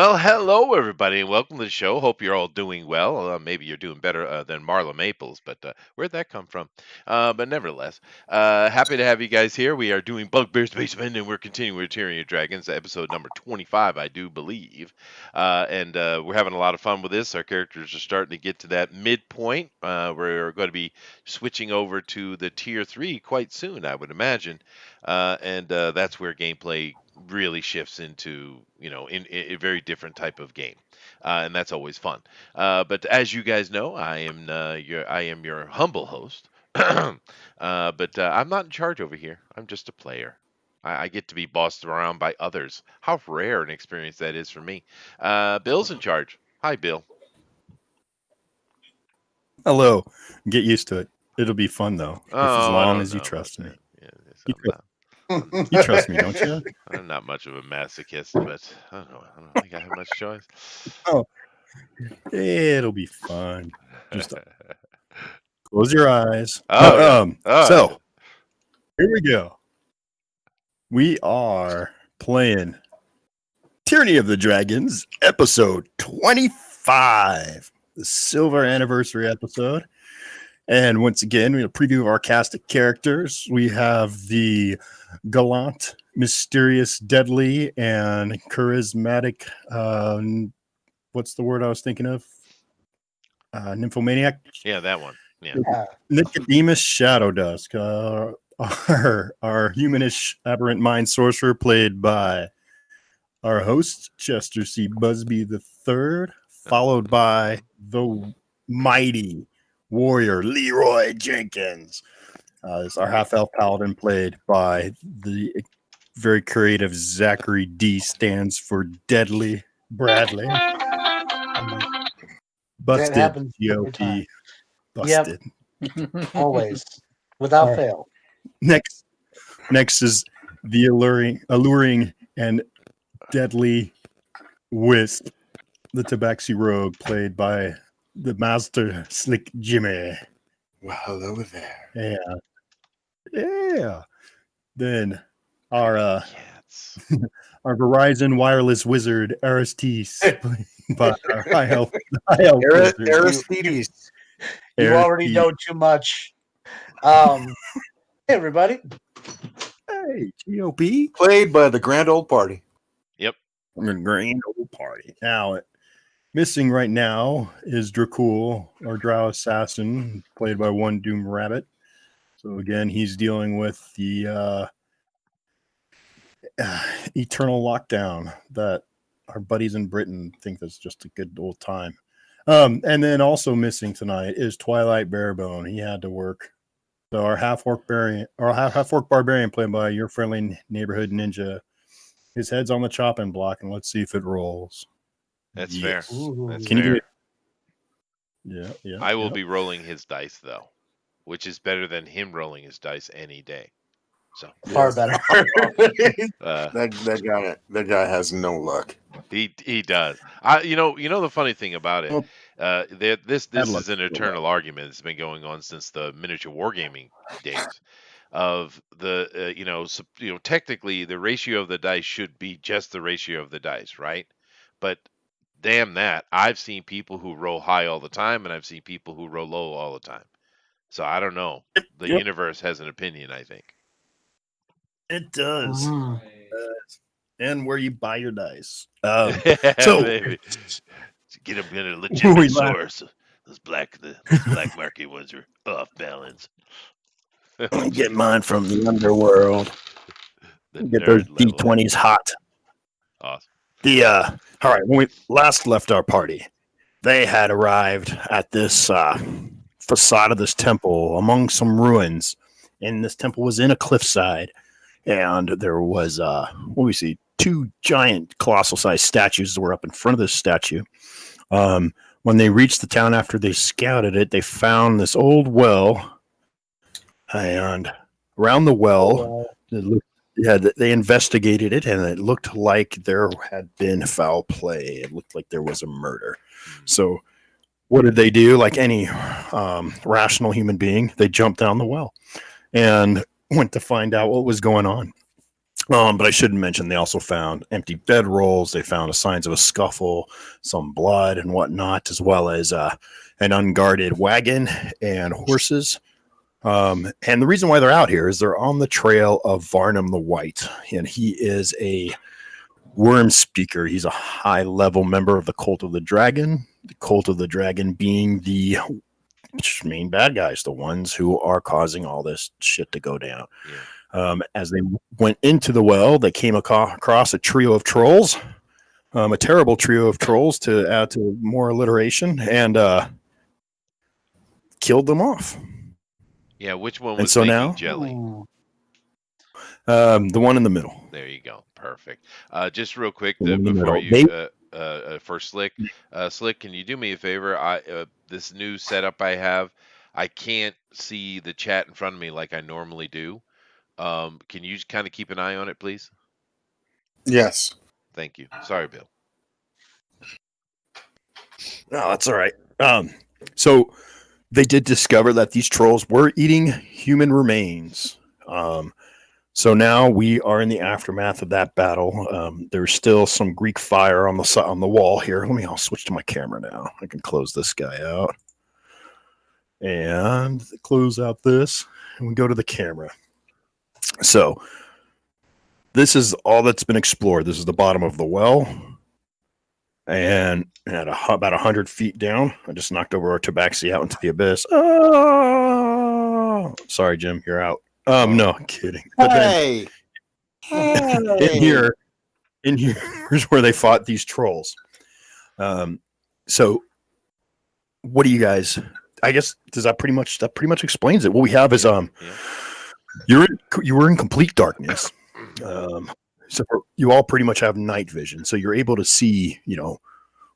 Well, hello everybody, and welcome to the show. Hope you're all doing well. Maybe you're doing better than Marla Maples, but where'd that come from? But nevertheless, happy to have you guys here. We are doing Bugbear's Basement, and we're continuing with Tyranny of Dragons, episode number 25, I do believe. And we're having a lot of fun with this. Our characters are starting to get to that midpoint. We're going to be switching over to the tier 3 quite soon, I would imagine. And that's where gameplay really shifts into in a very different type of game, and that's always fun. But as you guys know, I am your humble host, but I'm not in charge over here. I'm just a player. I get to be bossed around by others. How rare an experience that is for me. Bill's in charge. Hi, Bill. Hello. Get used to it. It'll be fun though, if as Oh, I long don't as you know about trust me. that. Yeah, yes, You I'm trust, not. I'm, you trust me, don't you? I'm not much of a masochist, but I don't think I have much choice. Oh, it'll be fun. Just close your eyes. Oh yeah. Oh, So here we go. We are playing Tyranny of the Dragons, episode 25, the silver anniversary episode. And once again, we have a preview of our cast of characters. We have the gallant, mysterious, deadly, and charismatic. What's the word I was thinking of? Nymphomaniac. yeah, that one. Yeah. Nicodemus Shadow Dusk. Our humanish aberrant mind sorcerer, played by our host Chester C. Busby III, followed by the mighty warrior Leroy Jenkins. Is our half elf paladin, played by the very creative Zachary D. Stands for Deadly Bradley. Busted happens every GOP. time. Busted. Always, without Alright. fail. Next is the alluring and deadly Wisp, the Tabaxi Rogue, played by the Master Slick Jimmy. Well, hello there. Yeah. Then our Cats. our Verizon wireless wizard Aristes, played by our high elf wizard. Aristides. You already Aristes. know too much. Hey, everybody. Hey, GOP. Played by the Grand Old Party. Yep. I'm in grand old party. Now, missing right now is Dracul, our drow assassin, played by one Doom Rabbit. So again, he's dealing with the eternal lockdown that our buddies in Britain think that's just a good old time. And then also missing tonight is Twilight Barebone. He had to work. So our half-orc barbarian, played by your friendly neighborhood ninja. His head's on the chopping block, and let's see if it rolls. That's Yes. fair. Ooh. That's Can you fair. Yeah. I will be rolling his dice though, which is better than him rolling his dice any day. So Far better. That guy has no luck. he does. You know the funny thing about it. This is an eternal argument that's been going on since the miniature wargaming days. Of the technically the ratio of the dice should be just the ratio of the dice, right? But damn that, I've seen people who roll high all the time, and I've seen people who roll low all the time. So I don't know. The universe has an opinion, I think. It does. Mhm. And where you buy your dice. So maybe. Get them in a legitimate source. Those black market ones are off balance. I get mine from the underworld. Get those D20s hot. Awesome. All right, when we last left our party, they had arrived at this facade of this temple among some ruins, and this temple was in a cliffside, and there was what we see, two giant colossal sized statues that were up in front of this statue. When they reached the town after they scouted it, they found this old well, and around the well, they investigated it, and it looked like there had been foul play. It looked like there was a murder. So what did they do? Like any rational human being, they jumped down the well and went to find out what was going on. But I shouldn't mention they also found empty bedrolls. They found signs of a scuffle, some blood and whatnot, as well as an unguarded wagon and horses. And the reason why they're out here is they're on the trail of Varnum the White, and he is a worm speaker. He's a high-level member of the Cult of the Dragon. The Cult of the Dragon being the main bad guys, the ones who are causing all this shit to go down. Yeah. As they went into the well, they came across a trio of trolls, a terrible trio of trolls to add to more alliteration, and killed them off. Yeah, which one And was so making now, jelly? the one in the middle. There you go. Perfect. Just real quick The one in the before middle. you for Slick, Slick, can you do me a favor? This new setup I have, I can't see the chat in front of me like I normally do. Can you just kind of keep an eye on it, please? Yes. Thank you. Sorry, Bill. No, that's all right. So they did discover that these trolls were eating human remains. So now we are in the aftermath of that battle. There's still some Greek fire on the wall here. I'll switch to my camera now. I can close this guy out and close out this, and we go to the camera. So this is all that's been explored. This is the bottom of the well, and at about 100 feet down, I just knocked over our tabaxi out into the abyss. Oh, sorry, Jim, you're out. No, I'm kidding. But then Hey. in here's where they fought these trolls. So what do you guys? I guess that pretty much explains it. What we have is Yeah. you were in complete darkness. So you all pretty much have night vision, so you're able to see,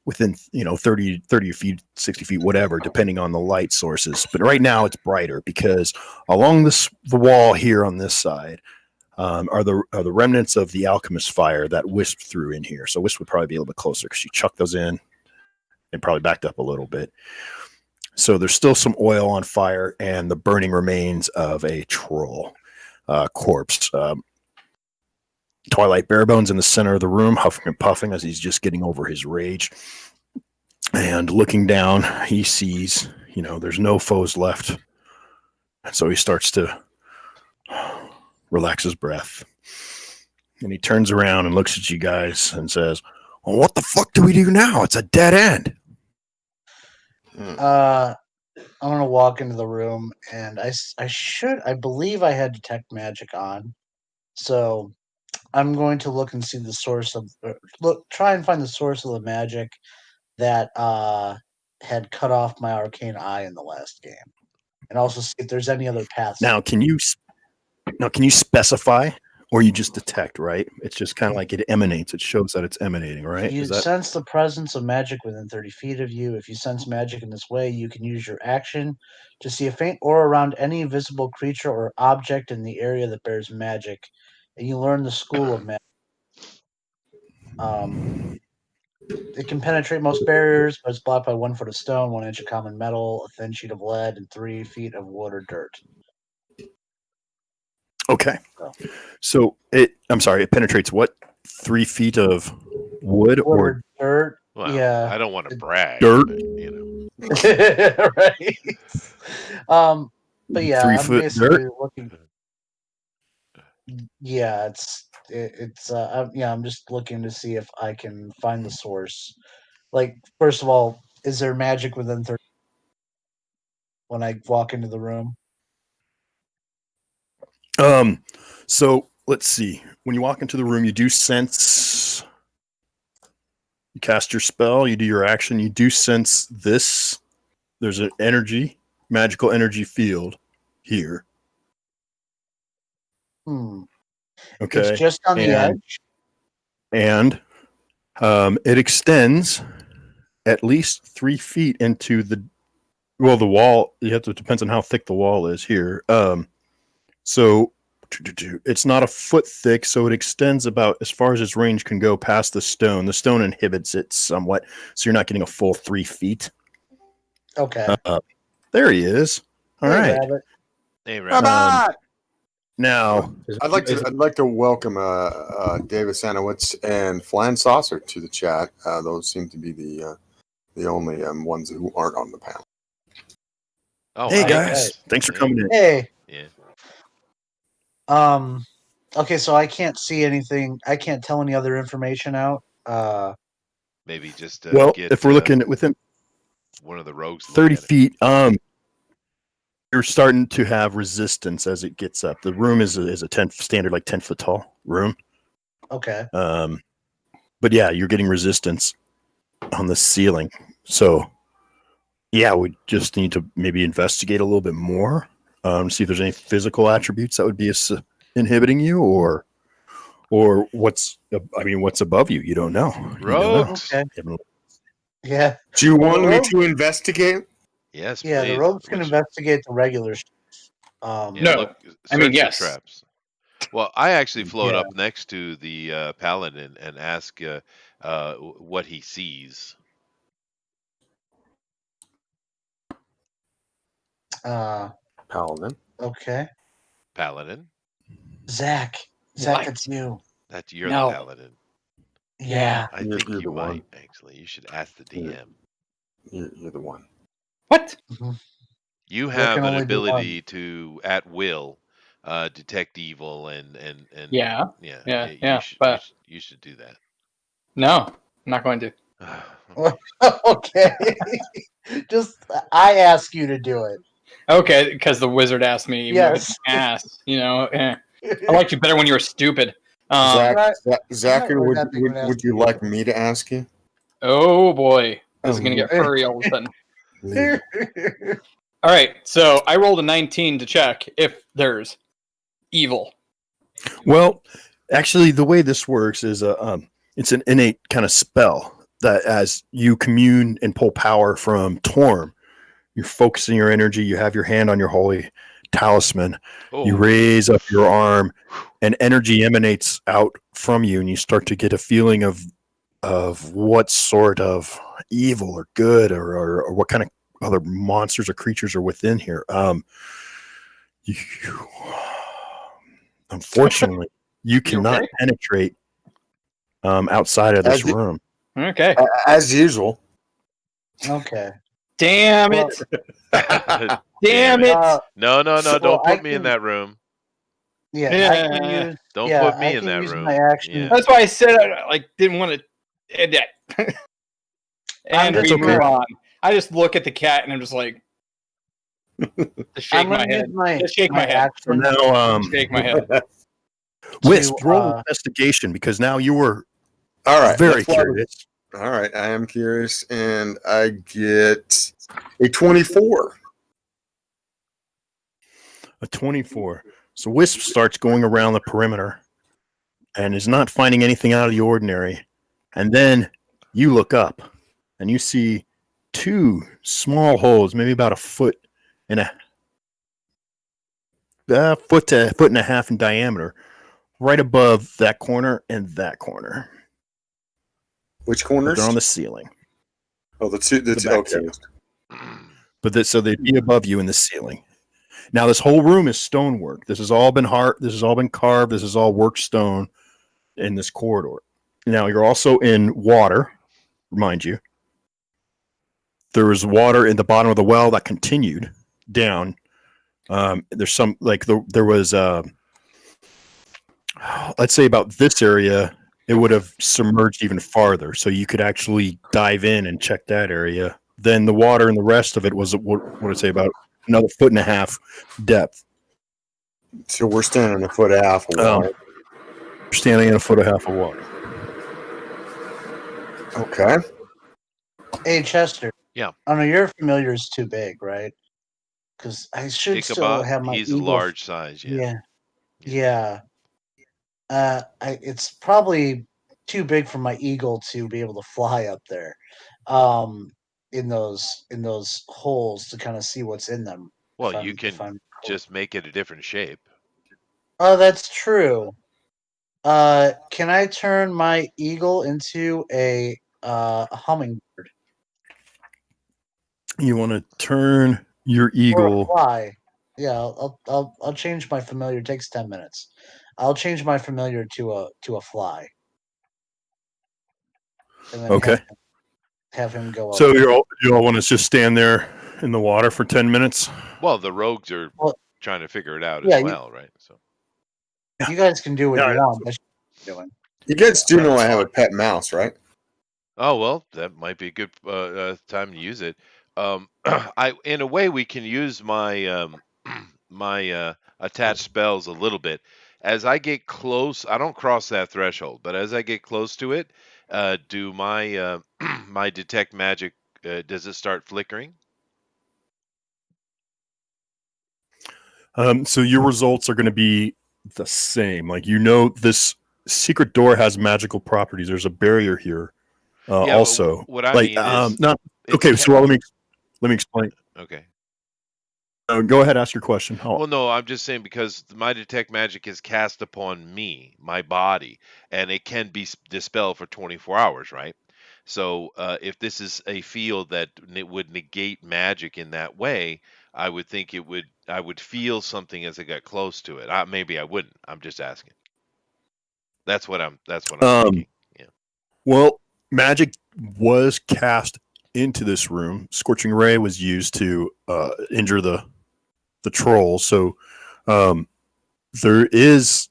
within 30 feet, 60 feet, whatever, depending on the light sources. But right now it's brighter because along the wall here on this side are the remnants of the alchemist fire that Wisp threw in here. So Wisp would probably be a little bit closer because she chucked those in and probably backed up a little bit. So there's still some oil on fire and the burning remains of a troll corpse. Twilight Barebones in the center of the room, huffing and puffing as he's just getting over his rage. And looking down, he sees, there's no foes left. And so he starts to relax his breath. And he turns around and looks at you guys and says, well, what the fuck do we do now? It's a dead end. I'm gonna walk into the room, and I believe I had detect magic on, so I'm going to look and see the source of try and find the source of the magic that had cut off my arcane eye in the last game, and also see if there's any other paths. Now, can you specify, or you just detect? Right? It's just kind of like it emanates. It shows that it's emanating, right? You sense the presence of magic within 30 feet of you. If you sense magic in this way, you can use your action to see a faint aura around any visible creature or object in the area that bears magic, and you learn the school of magic. It can penetrate most barriers, but it's blocked by 1 foot of stone, 1 inch of common metal, a thin sheet of lead, and 3 feet of wood or dirt. Okay. So it penetrates what? 3 feet of wood or dirt? Well, yeah. I don't want to brag. Dirt? But, right. But yeah, 3 I'm foot basically dirt? looking. Yeah, I'm just looking to see if I can find the source. Like, first of all, is there magic within 30 when I walk into the room? So let's see. When you walk into the room, you do sense. You cast your spell. You do your action. You do sense this. There's an magical energy field here. Okay. It's just on the edge. And it extends at least 3 feet into the wall. It depends on how thick the wall is here. So it's not a foot thick, so it extends about as far as its range can go past the stone. The stone inhibits it somewhat, so you're not getting a full 3 feet. Okay. There he is. All right. Rabbit. Hey, Rabbit. Now, I'd like to welcome David Sanowitz and Flan Saucer to the chat. Those seem to be the only ones who aren't on the panel. Oh, hey hey, guys, thanks for Yeah. coming in. Hey. Yeah. Okay, so I can't see anything. I can't tell any other information out. Maybe just Well, get if we're looking at within one of the rogues to look 30 at it. feet, you're starting to have resistance as it gets up. The room is a 10 standard, like 10-foot tall room. Okay. But yeah, you're getting resistance on the ceiling. So yeah, we just need to maybe investigate a little bit more. See if there's any physical attributes that would be inhibiting you, or what's above you. You don't know. Rogues. Okay. Yeah. Do you Well, want the me rogue- to investigate? Yes, Yeah, please. the rogues can Which- investigate the regular stuff. yeah, No, look, I mean, search the yes. traps. Well, I actually float Yeah. up next to the paladin and ask what he sees. Paladin. Okay. Paladin, Zach, What? that's you. that you're No. the paladin. Yeah. I You're think the you one. might actually. You should ask the You're- DM. You're the one. What? You There have can an only be ability to, at will, detect evil and Yeah. yeah. Yeah, You yeah, should but- you should do that. No, I'm not going to. Okay. Just I ask you to do it. Okay, because the wizard asked me. Yes. Ass. I liked you better when you were stupid. Zachary, worth that big of an would ass. you like me to ask you? Oh boy, this is gonna Um, get furry all of a sudden. Leave. All right, so I rolled a 19 to check if there's evil. Well, actually, the way this works is it's an innate kind of spell that as you commune and pull power from Torm, you're focusing your energy. You have your hand on your holy talisman. You Oh, raise up your arm, and energy emanates out from you, and you start to get a feeling of what sort of evil or good or what kind of other monsters or creatures are within here. You, unfortunately, you cannot okay? penetrate outside of this As it- room. Okay. As usual. Okay. Damn Well, it! Damn it! no, well, don't I put me in can- that room. Yeah, I can Yeah. use. Don't yeah, put me I in can that use room. my action. Yeah. That's why I said I didn't want to add that. And That's we okay. move on. I just look at the cat and I'm just like, just shake I'm my gonna head. use my Just shake my head. So action now, Shake my head. Wisp, to, roll investigation because now you were All right. very that's why I was- curious. All right. I am curious, and I get a 24. A 24. So Wisp starts going around the perimeter and is not finding anything out of the ordinary. And then you look up and you see two small holes, maybe about a foot and foot to foot and a half in diameter, right above that corner and that corner. Which But corners? they're on the ceiling. Oh, the two. the back Okay. two. So they'd be above you in the ceiling. Now this whole room is stonework. This has all been This has all been carved. This is all worked stone in this corridor. Now you're also in water. Remind you, there was water in the bottom of the well that continued down. There's some there was let's say about this area, it would have submerged even farther, so you could actually dive in and check that area. Then the water and the rest of it was what would I say about another foot and a half depth. So we're standing a foot and a half of water. Standing in a foot and a half of water. Okay. Hey, Chester. Yeah. I know your familiar is too big, right? Because I should still Ichabod, have my he's a eagle. large size. Yeah. Yeah. It's probably too big for my eagle to be able to fly up there, in those holes to kind of see what's in them. Well, if you I'm- can if I'm- just make it a different shape. Oh, that's true. Can I turn my eagle into a hummingbird You want to turn your or a eagle. fly? Yeah, I'll change my familiar. It takes 10 minutes. I'll change my familiar to a fly, and then Okay. have him go up So there. you all want to just stand there in the water for 10 minutes? Well, the rogues are Well, trying to figure it out yeah, as well, right? So you guys can do what Yeah, you want. That's what you're doing. You guys do know That's I have a fine. pet mouse, right? oh well, that might be a good time to use it. I in a way we can use my my attached spells a little bit. As I get close, I don't cross that threshold, but as I get close to it, do my my detect magic does it start flickering? So your results are going to be the same. Like, this secret door has magical properties. There's a barrier here. Yeah, but Also, what I like, mean is not it's okay. So let me explain. okay. Go ahead, ask your question. Well, no, I'm just saying because my detect magic is cast upon me, my body, and it can be dispelled for 24 hours, right? So, if this is a field that would negate magic in that way, I would think it would. I would feel something as I got close to it. Maybe I wouldn't. I'm just asking. That's what I'm. That's what I'm Um, thinking. Yeah. well, magic was cast into this room. Scorching ray was used to injure the troll. So um, there is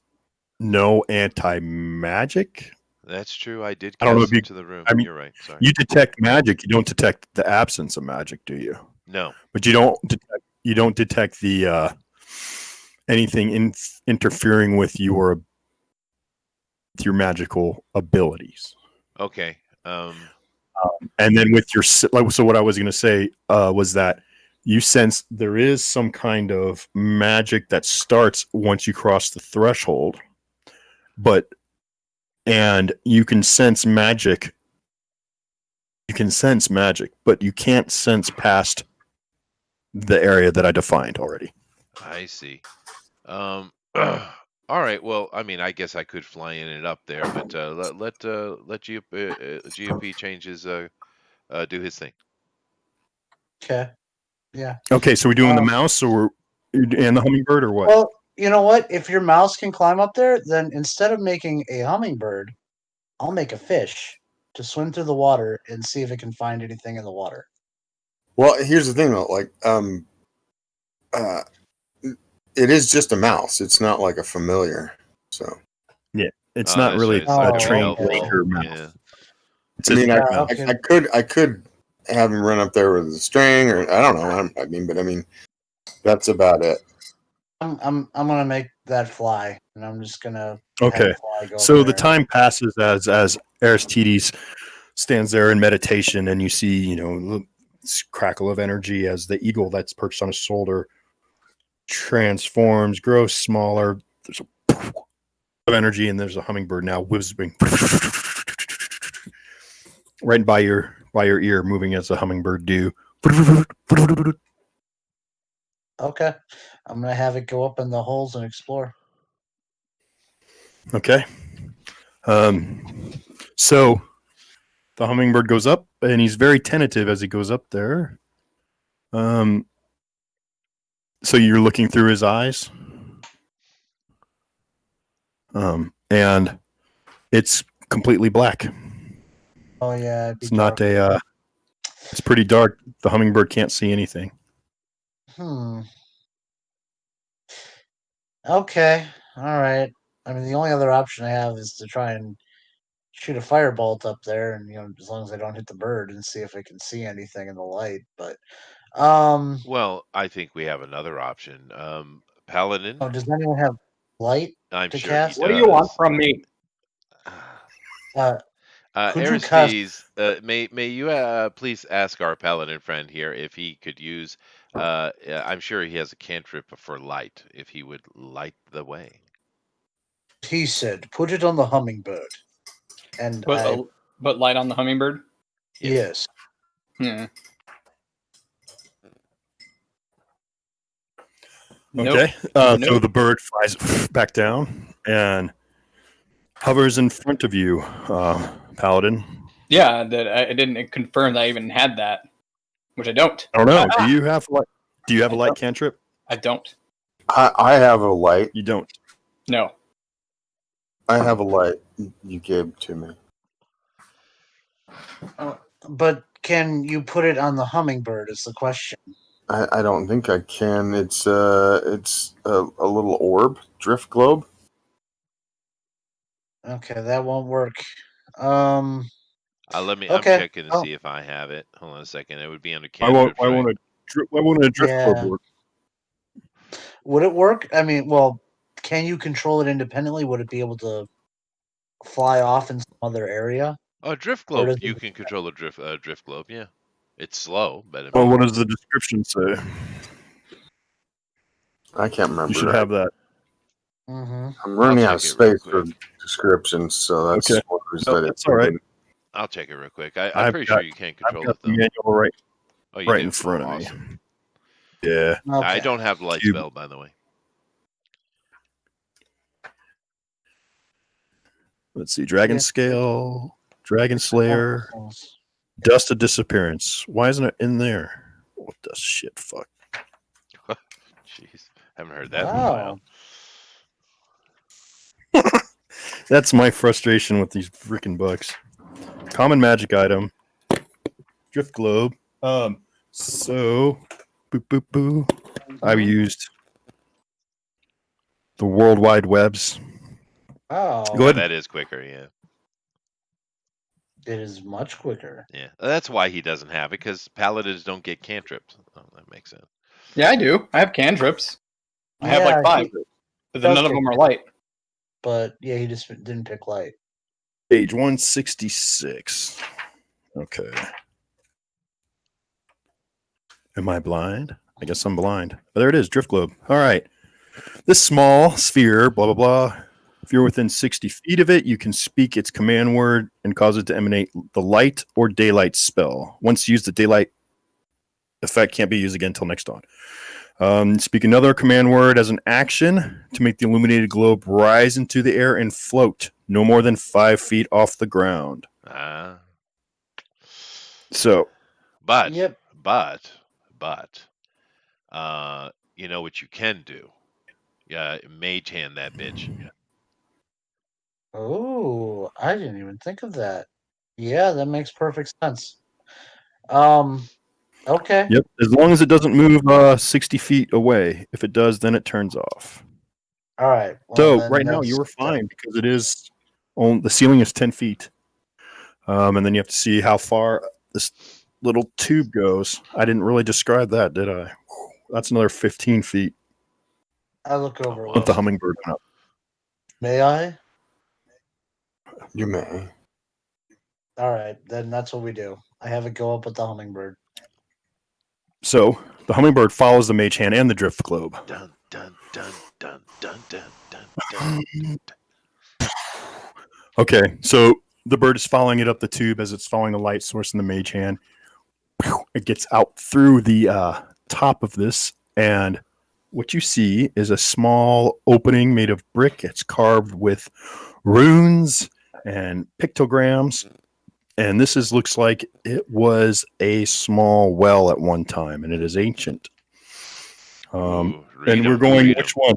no anti magic. That's true. I did I don't know if cast you. into the room. I mean, You're right. Sorry. you detect magic. You don't detect the absence of magic, do you? No. But you don't detect the anything interfering with your magical abilities. Okay. And then with your so what I was going to say was that you sense there is some kind of magic that starts once you cross the threshold, but and you can sense magic. You can sense magic, but you can't sense past the area that I defined already. I see. All right. Well, I mean, I guess I could fly in and up there, but let GOP change his do his thing. Okay. Yeah. Okay, so we're doing the Um, mouse or and the hummingbird or what? well, you know what? If your mouse can climb up there, then instead of making a hummingbird, I'll make a fish to swim through the water and see if it can find anything in the water. Well, here's the thing though. Like, uh, it is just a mouse. It's not like a familiar. So, Yeah, it's Oh, not that's right. really It's a like a Oh, trained okay. mouthful. ranger mouse. Yeah. It's I a mean, Yeah, mouse. okay. I could have him run up there with a string, or I don't know. But I mean, that's about it. I'm gonna make that fly, and I'm just gonna have Okay, a fly go up so the there. time passes as Aristides stands there in meditation, and you see this crackle of energy as the eagle that's perched on his shoulder transforms, grows smaller. There's a of energy, and there's a hummingbird now whizzing right by your ear, moving as a hummingbird do. Okay, I'm gonna have it go up in the holes and explore. Okay. So the hummingbird goes up, and he's very tentative as he goes up there. Um, so you're looking through his eyes, and it's completely black. Oh yeah, it'd be It's not dark. a. It's pretty dark. The hummingbird can't see anything. Hmm. Okay. All right. I mean, the only other option I have is to try and shoot a firebolt up there, and as long as I don't hit the bird, and see if I can see anything in the light. But Well, I think we have another option. Paladin, oh, does anyone have light I'm to sure he cast? What do you want does. from me? Uh, could you cast? Aristides, may you please ask our paladin friend here if he could use? I'm sure he has a cantrip for light. If he would light the way. He said, "Put it on the hummingbird," and Put put light on the hummingbird. Yes. yes, Hmm. Nope. Okay. So Nope. the bird flies back down and hovers in front of you, Paladin. Yeah, that I didn't confirm that I even had that, which I don't. I don't know. Do you have a light I cantrip? I don't. I have a light. You don't. No. I have a light you gave to me. But can you put it on the hummingbird? Is the question. I don't think I can. It's a little orb, drift globe. Okay, that won't work. Um. Let me. I'm Okay. checking to Oh, see if I have it. Hold on a second. It would be under I want. cantrips, I right? want to. I want a drift club yeah. work. Would it work? I mean, well, can you control it independently? Would it be able to fly off in some other area, Oh, drift or globe. does You it? can control a drift globe. Yeah, it's slow, but I Well, mean, what Okay. does the description say? I can't You should remember. have that. Mm-hmm. I'm I'll running out of check it real space for quick. descriptions, so that's Okay. what we No, said. that's all right. I'll check it real quick. I'm I've pretty got. sure you can I've control got it the though. manual Oh, you right do? in Oh, front of me. awesome. Yeah. I Okay. don't have light Cube. spell, by the way. Let's see. Dragon Yeah. Scale, Dragon Slayer, Oh, Dust of Disappearance. Why isn't it in there? What the shit? Fuck. Jeez, haven't heard that in a wow. while. That's my frustration with these freaking books. Common magic item. Drift globe. So boo boo boo. I've used the World Wide Webs. Wow. Go Yeah, ahead. that is quicker. Yeah, It is much quicker. yeah. That's why he doesn't have it because paladins don't get cantrips. Oh, that makes sense. Yeah, I do. I have cantrips. I have like Yeah, 5, he but then does none of get, them are light. but yeah, he just didn't pick light. Page 166. Okay. Am I blind? I guess I'm blind. But there it is, drift globe. All right. This small sphere, blah, blah, blah. If you're within 60 feet of it, you can speak its command word and cause it to emanate the light or daylight spell. Once used, the daylight effect can't be used again until next dawn. Speak another command word as an action to make the illuminated globe rise into the air and float no more than 5 feet off the ground. Ah. So, But, Yep. but, you know what you can do? Yeah, mage hand that bitch. Oh, I didn't even think of that. Yeah, that makes perfect sense. Um. Okay. yep, as long as it doesn't move 60 feet away. If it does, then it turns off. All right. Well, So, then right now, you that's were fine because it is on the ceiling is 10 feet. And then you have to see how far this little tube goes. I didn't really describe that, did I? That's another 15 feet. I look over. Oh, it. With the whoa. hummingbird went up. May I? You may. All right, then that's what we do. I have it go up with the hummingbird. So the hummingbird follows the mage hand and the drift globe. Dun, dun, dun, dun, dun, dun, dun, dun, dun. Okay, so the bird is following it up the tube as it's following the light source in the mage hand. It gets out through the top of this, and what you see is a small opening made of brick. It's carved with runes and pictograms. And looks like it was a small well at one time, and it is ancient. Ooh, And we're 'em, going read 'em. which one?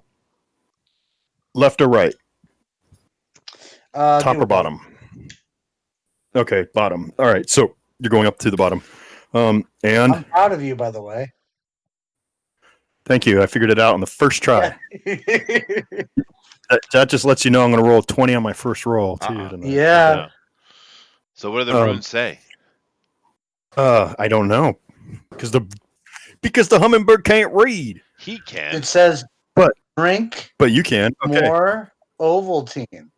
Left or right? Top Do or both. bottom? Okay, bottom. All right, so you're going up to the bottom. And I'm proud of you, by the way. thank you. I figured it out on the first try. That just lets you know I'm going to roll a 20 on my first roll too Uh-uh. tonight. Yeah. No. So what do the runes say? I don't know because the hummingbird can't read, He can. It says, But- drink but you can. Okay. more Ovaltine.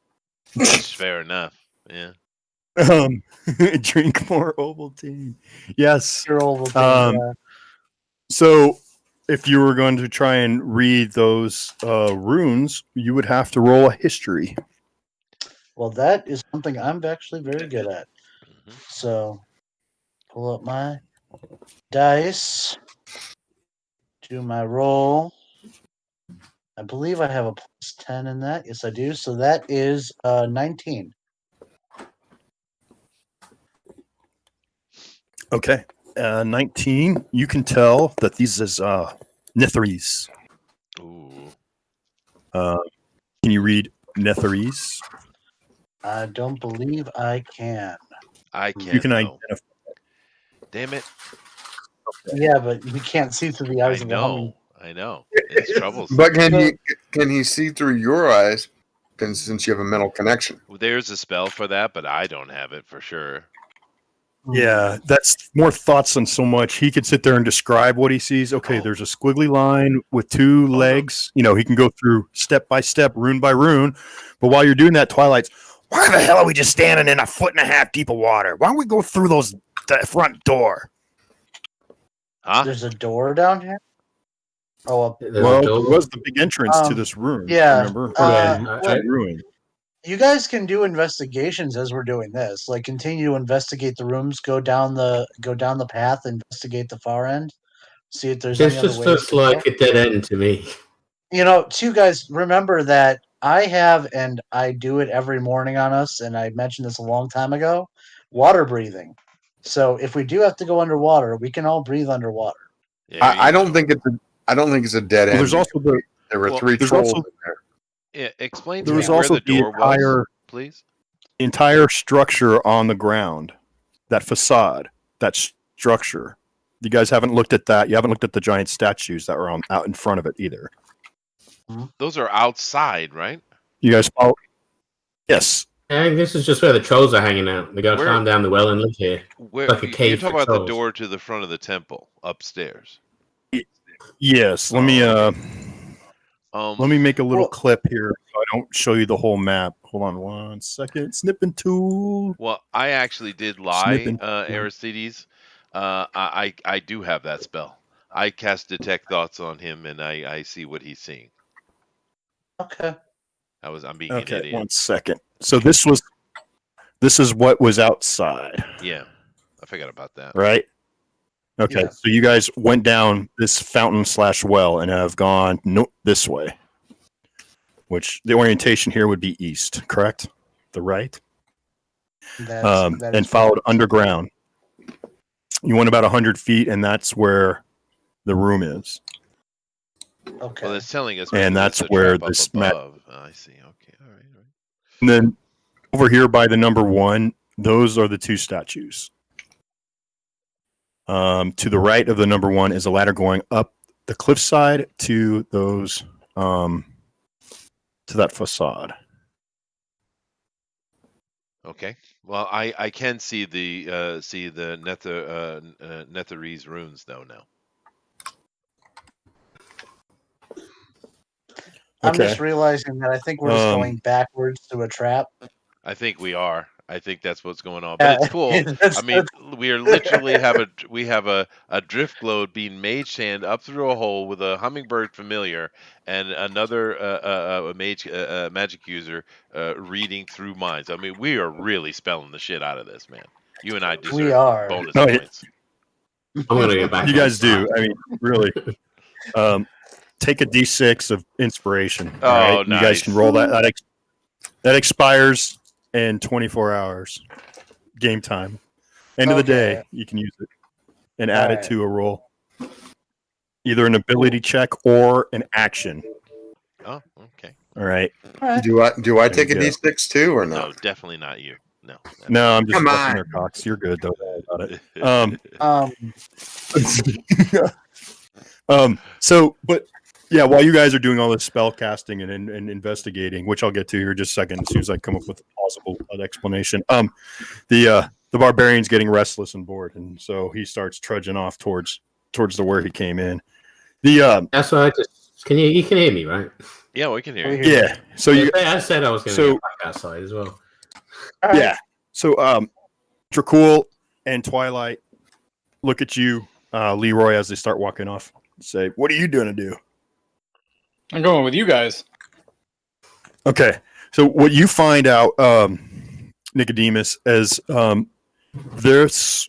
That's fair enough. Yeah. Drink more Ovaltine. Yes. Your Ovaltine. Yeah. So if you were going to try and read those runes, you would have to roll a history. Well, that is something I'm actually very good at. Mhm. So, pull up my dice, do my roll. I believe I have a plus 10 in that. Yes, I do. So that is 19. Okay. 19. You can tell that these is Nithries. Ooh. Can you read Netherese? I don't believe I can. I You can can though. identify. Damn it! Yeah, but we can't see through the I eyes of a humming. know. It's troublesome. But So- can he see through your eyes? Since you have a mental connection. There's a spell for that, but I don't have it for sure. Yeah, that's more thoughts than so much. He could sit there and describe what he sees. Okay, Oh. there's a squiggly line with two no. legs. You know, he can go through step by step, rune by rune. But while you're doing that, Twilight's, why the hell are we just standing in 1.5 feet deep of water? Why don't we go through the front door? Huh? There's a door down here. Oh, up. There's a Well, door. there was the big entrance to Um, this room. yeah, Remember? Yeah, well, Ruin. you guys can do investigations as we're doing this. Like, continue to investigate the rooms. Go down the path. Investigate the far end. See if there's any This other just ways looks to like go. a dead end to me. You know, two guys. Remember that I have, and I do it every morning on us. And I mentioned this a long time ago. Water breathing. So if we do have to go underwater, we can all breathe underwater. There you I don't go. think it's a dead Well, end. there's also the There were Well, 3 there's trolls also- in there. Yeah, explain to there me was where also the door entire was, please. entire structure on the ground, that facade, that structure. You guys haven't looked at that. You haven't looked at the giant statues that were out in front of it either. Those are outside, right? You guys follow? Yes. I think this is just where the trolls are hanging out. They got to Where- climb down the well and live here. Where Like a you're cave talking for about the trolls. door to the front of the temple upstairs. Yes. Let me make a little Well- clip here so I don't show you the whole map. Hold on one second. Snipping tool. Well, I actually did lie, Snipping. Aristides. I do have that spell. I cast detect thoughts on him, and I see what he's seeing. Okay. I'm being an Okay, idiot. one second. So this is what was outside, Yeah, I forgot about that. right? Okay, Yeah. so you guys went down this fountain/well and have gone this way, which the orientation here would be east, correct? The right, That is and followed underground. You went about 100 feet, and that's where the room is. Okay. Well, it's telling us, And maybe that's there's a where trap up this above. I see. Okay, all right. And then over here by the number 1, those are the 2 statues. To the right of the number 1 is a ladder going up the cliffside to those to that facade. Okay. Well, I can see the Netherese runes though now. I'm Okay. just realizing that I think we're just going backwards through a trap. I think we are. I think that's what's going on. Yeah, But it's cool. that's- I mean, we are literally have a drift globe being mage hand up through a hole with a hummingbird familiar and another magic user reading through minds. I mean, we are really spelling the shit out of this, man. You and I deserve We are. bonus No, points. I'm gonna get back. You on guys do. track. I mean, really. Take a d6 of inspiration. Oh, all right? You guys nice. can roll that. That expires in 24 hours. Game time. End of the day, Okay. you can use it and add it Alright. to a roll. Either an ability check or an action. Oh, okay. All right. All right. Do I There take a you go. D6 too or No, not? definitely not you. No. No, I'm just Come busting on. their cocks. You're good. Don't worry about it. But yeah, while you guys are doing all this spell casting and investigating, which I'll get to here in just a second, as soon as I come up with a plausible explanation. The barbarian's getting restless and bored, and so he starts trudging off towards the where he came in. That's why I just you can hear me, right? Yeah, we can hear We you. hear Yeah. So you I said I was going to So- get back outside as well. All right. yeah. So Dracul and Twilight look at you, Leroy, as they start walking off. Say, "What are you going to do?" I'm going with you guys. Okay. So what you find out, Nicodemus, is this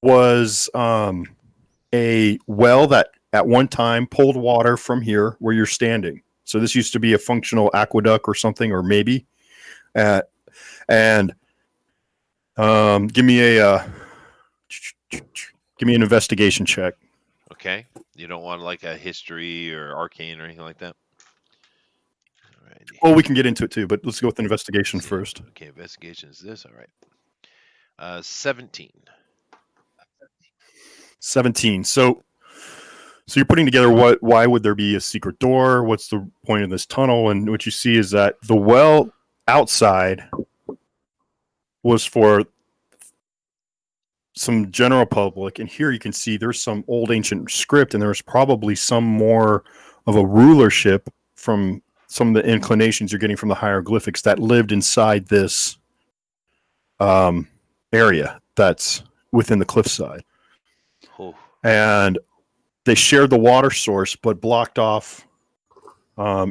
was a well that at one time pulled water from here where you're standing. So this used to be a functional aqueduct or something, or maybe. And give me an investigation check. Okay. You don't want like a history or arcane or anything like that? righty. Well, we can get into it too, but let's go with investigation first. Okay, investigation is this. All right. 17. 17. So you're putting together why would there be a secret door? What's the point of this tunnel? And what you see is that the well outside was for some general public, and here you can see there's some old ancient script, and there's probably some more of a rulership from some of the inclinations you're getting from the hieroglyphics that lived inside this area that's within the cliffside. Oh, And they shared the water source, but blocked off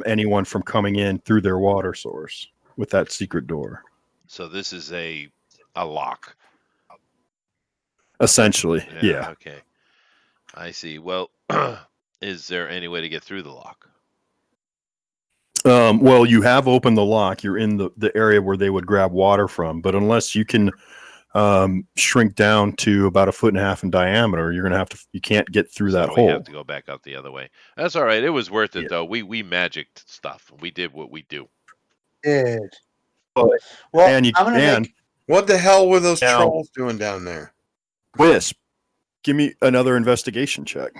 anyone from coming in through their water source with that secret door. so this is a lock. Essentially, yeah. Okay. I see. Well, is there any way to get through the lock? Well, you have opened the lock. You're in the area where they would grab water from, but unless you can shrink down to about 1.5 feet in diameter, you're gonna you can't get through that We hole. have to go back out the other way. That's all right. It was worth it Yeah. though. We magicked stuff. We did what we do. Did. But- Well, and you I'm gonna can make. What the hell were those Now- trolls doing down there? Wisp. Give me another investigation check.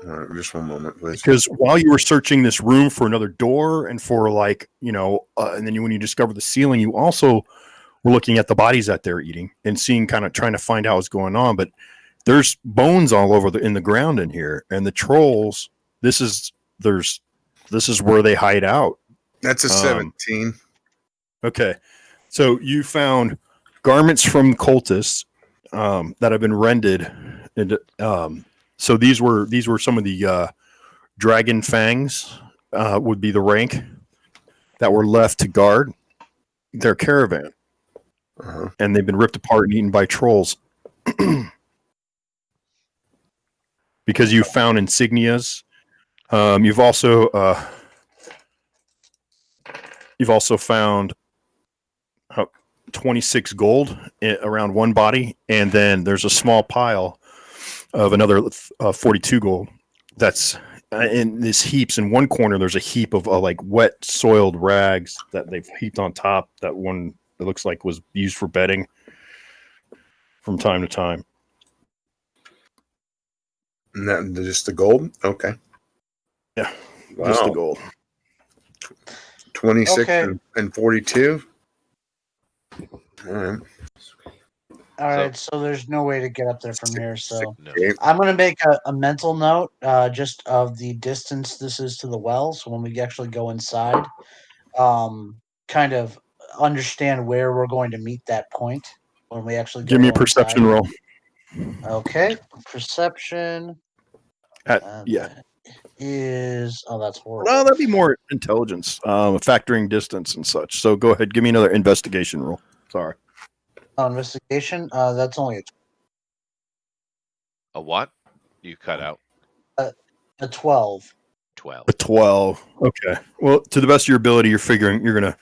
All right, just one moment, please. Because while you were searching this room for another door and for and then when you discover the ceiling, you also were looking at the bodies that they're eating and seeing, kind of trying to find out what's going on. But there's bones all over in the ground in here, and the trolls. This is where they hide out. That's a 17. Okay, so you found garments from cultists that have been rended, and so these were some of the dragon fangs would be the rank that were left to guard their caravan, and they've been ripped apart and eaten by trolls. Because you found insignias, you've also found 26 gold around one body, and then there's a small pile of another 42 gold that's in these heaps. In one corner there's a heap of like wet soiled rags that they've heaped on top. That one, it looks like, was used for bedding from time to time. And that, just the gold? Okay. Yeah, Wow. just the gold. 26 Okay. and 42? All right. All right, so there's no way to get up there from here. So No. I'm going to make a mental note just of the distance this is to the well. So when we actually go inside, kind of understand where we're going to meet that point when we actually Give me a go perception inside. roll. Okay, perception. Yeah. Is that's horrible. Well, that'd be more intelligence, factoring distance and such. So go ahead, give me another investigation roll. Sorry. Investigation. That's only A what? You cut out. a 12. 12. A 12. Okay. Well, to the best of your ability, you're figuring you're going to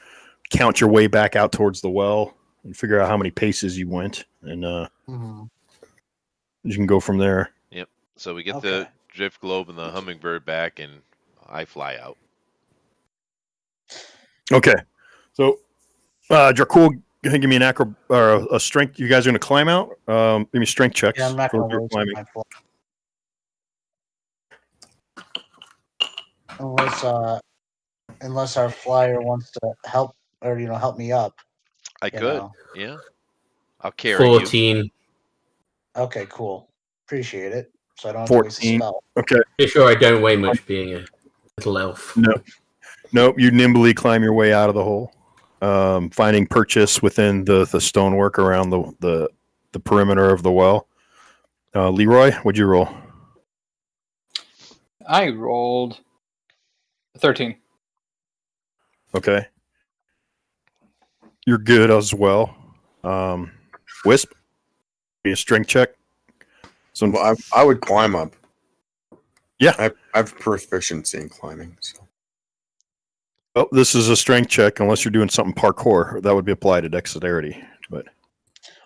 count your way back out towards the well and figure out how many paces you went, and you can go from there. Yep. So we get the drift globe and the hummingbird back, and I fly out. Okay. So, Dracul, give me an acro or a strength. You guys are going to climb out. Give me strength checks. Yeah, I'm not going to for waste climbing. my unless our flyer wants to help or help me up. I you could. know. Yeah. I'll carry you. 14. Okay, cool. Appreciate it. So I don't have to waste a 14. spell. Okay. Pretty sure I don't weigh much, being a little elf. Nope. You nimbly climb your way out of the hole, finding purchase within the stonework around the perimeter of the well. Leroy, what'd you roll? I rolled 13. Okay. You're good as well. Wisp, be a strength check. So Well, I would climb up. Yeah. I have proficiency in climbing. So. Oh, this is a strength check unless you're doing something parkour. That would be applied to dexterity. But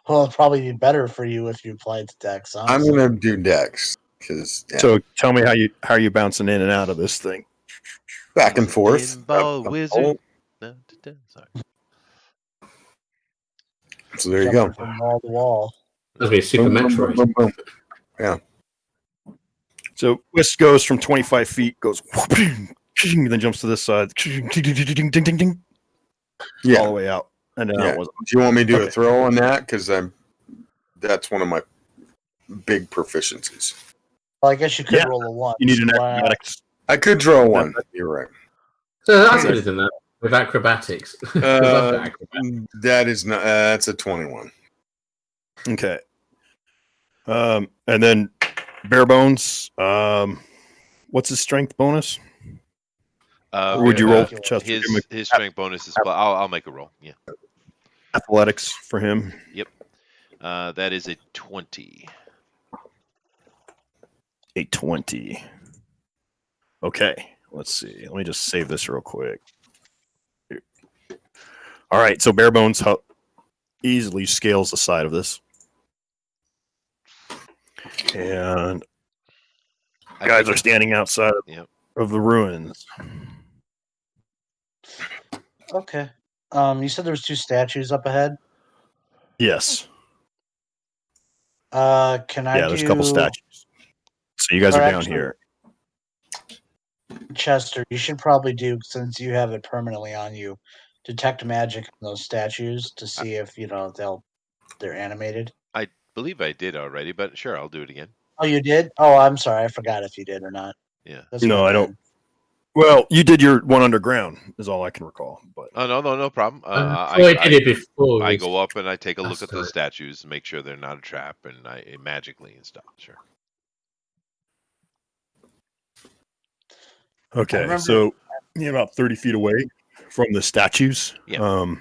Well, it'd probably be better for you if you applied to Dex. I'm Honestly. going to do dex. So tell me how you bouncing in and out of this thing. Back and forth. Pinball wizard. Sorry. So there you go. Jumping from wall to wall. Must be a Super Boom, boom, Metroid. boom, boom, boom. So Whisk goes from 25 feet, goes, then jumps to this side, ding, ding, ding, ding, all Yeah. the way out. And then Yeah. that was Do you want me to do a Okay. throw on that? Because that's one of my big proficiencies. Well, I guess you could Yeah. roll a 1. you need an so why not? acrobatics. I could draw one. You're right. So that's good, isn't it? With acrobatics. 'Cause I've got acrobatics. That is not. That's a 21. Okay. And then bare bones. What's his strength bonus? Or would you roll Calculate. Chester? Give him His strength bonus is. I'll make a roll. Yeah. athletics for him. That is a 20. A 20. Okay. Let's see. Let me just save this real quick. All right. So bare bones easily scales the side of this. And guys are standing outside of the ruins. Okay. You said there was 2 statues up ahead. Yes. Can I There's a couple do- statues. So you guys Or are down actually- here. Chester, you should probably do, since you have it permanently on you, detect magic on those statues to see if they're animated. I believe I did already, but sure, I'll do it again. Oh, you did? Oh, I'm sorry, I forgot if you did or not. Yeah. That's No, my I bad. don't. Well, you did your one underground, is all I can recall. But Oh no problem. I did it before. I go up and I take a look That's at the right. statues, make sure they're not a trap, and I magically and stuff. Sure. okay, remember- so you're about 30 feet away from the statues. Yeah.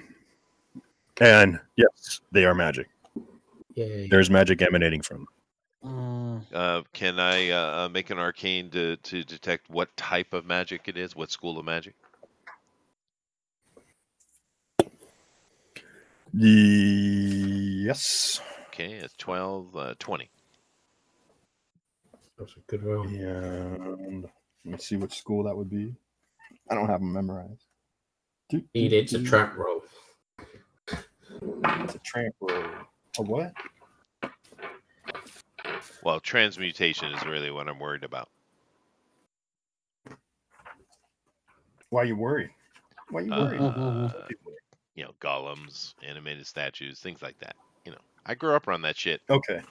And yes, they are magic. Yay. There's magic emanating from them. Can I make an arcane to detect what type of magic it is? What school of magic? Yes. Okay, it's 12, 20. That's a good roll. And let me see which school that would be. I don't have them memorized. It's a trap roll. It's a tramp roll. A what? Well, transmutation is really what I'm worried about. Why are you worried? Why are you worried? Golems, animated statues, things like that. I grew up around that shit. Okay.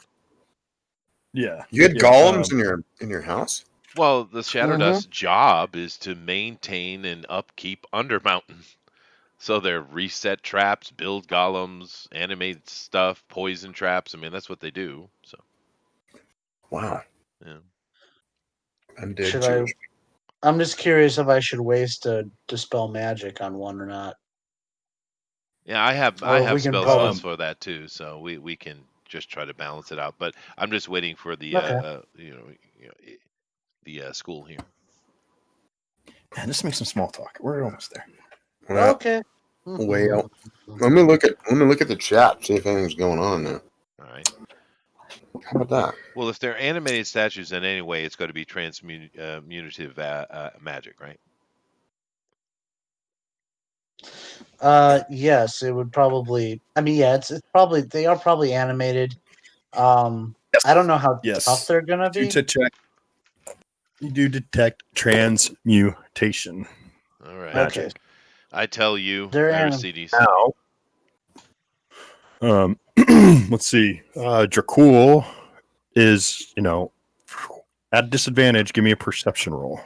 Yeah. You had Yeah, golems in your house? Well, the Shadow Dust job is to maintain and upkeep Undermountain. So they're reset traps, build golems, animate stuff, poison traps. I mean, that's what they do. So. Wow. Yeah. I'm dead. Should I? I'm just curious if I should waste a dispel magic on one or not. Yeah, I have Or we can spell probably- slots for that too, so we can just try to balance it out. But I'm just waiting for the the school here. Man, let's make some small talk. We're almost there. Well, Okay. way out. Let me look at the chat, see if anything's going on there. All right. How about that? Well, if they're animated statues in any way, it's going to be transmutative magic, right? Yes, it would probably. I mean, yeah, it's probably they are probably animated. I don't know how tough they're gonna be. You do detect transmutation. All right. Okay. I tell you, They're Aristides. Now, let's see. Dracul is, at a disadvantage. Give me a perception roll.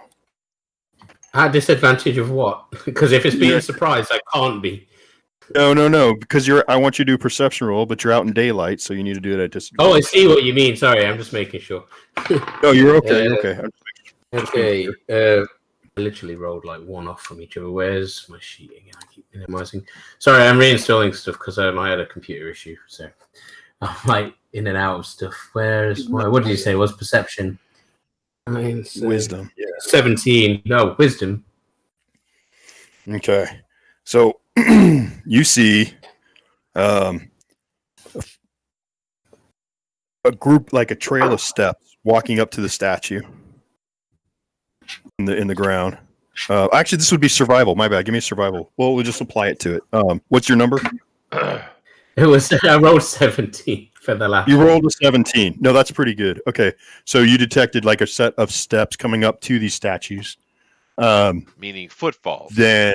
At disadvantage of what? Because if it's being surprised, I can't be. No. Because I want you to do a perception roll, but you're out in daylight, so you need to do it at disadvantage. Oh, I see what you mean. Sorry, I'm just making sure. No, you're okay. You're okay. Okay. I literally rolled like one off from each other. Where's my sheet again? I keep minimizing. Sorry, I'm reinstalling stuff because I had a computer issue. So I'm like in and out of stuff. Where's my? What did you say? Was perception? Wisdom. Yeah. 17. No, wisdom. Okay. So you see a group, like a trail of steps walking up to the statue in the ground. Actually, this would be survival. My bad. Give me survival. Well, we'll just apply it to it. What's your number? It was I rolled 17 for the last. You one. rolled a 17. No, that's pretty good. Okay, so you detected like a set of steps coming up to these statues. Meaning footfalls. Then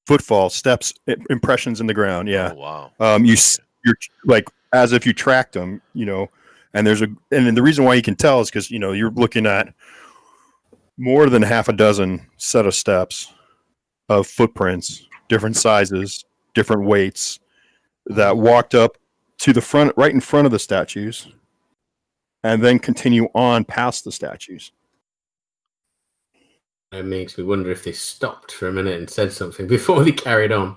footfall steps, impressions in the ground. Yeah. Oh, wow. You're like as if you tracked them, and then the reason why you can tell is because you're looking at more than half a dozen set of steps of footprints, different sizes, different weights that walked up to the front, right in front of the statues, and then continue on past the statues. It makes me wonder if they stopped for a minute and said something before they carried on.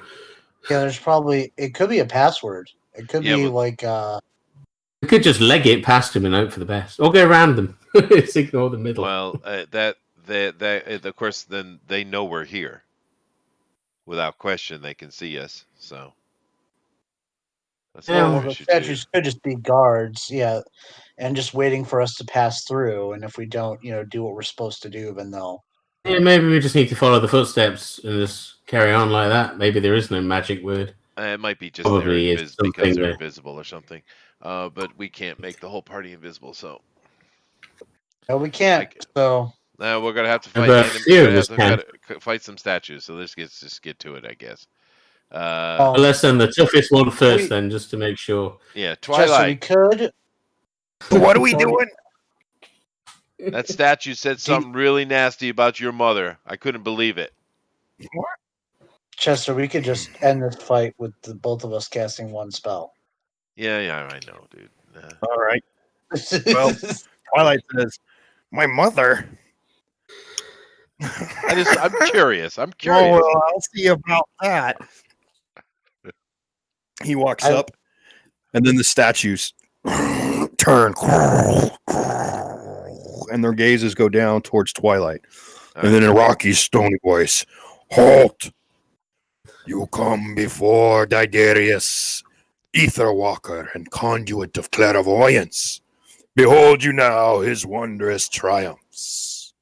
Yeah, it could be a password. It could be like We could just leg it past them and hope for the best, or go around them. Just ignore the middle. Well, that of course, then they know we're here. Without question, they can see us. So that's well, what we the should do. statues could just be guards, yeah, and just waiting for us to pass through. And if we don't, do what we're supposed to do, then they'll. Yeah, maybe we just need to follow the footsteps and just carry on like that. Maybe there is no magic word. It might be just Probably they're is because they're something invisible or something. But we can't make the whole party invisible, so No, we can't. So we're gonna have to Yeah, fight. but a few of us can. Fight some statues. So let's just get to it, I guess. Let's send the toughest one first, then, just to make sure. Yeah, Chester, we Twilight. could. What are we doing? That statue said something really nasty about your mother. I couldn't believe it. Chester, we could just end this fight with both of us casting one spell. Yeah, I know, dude. All right. Well, Twilight says, "My mother." I'm curious. I'm curious. Oh, well, I'll see about that. He walks up, and then the statues turn, and their gazes go down towards Twilight. And then in a rocky, stony voice, "Halt! You come before Didarius, ether walker and conduit of clairvoyance. Behold you now his wondrous triumphs.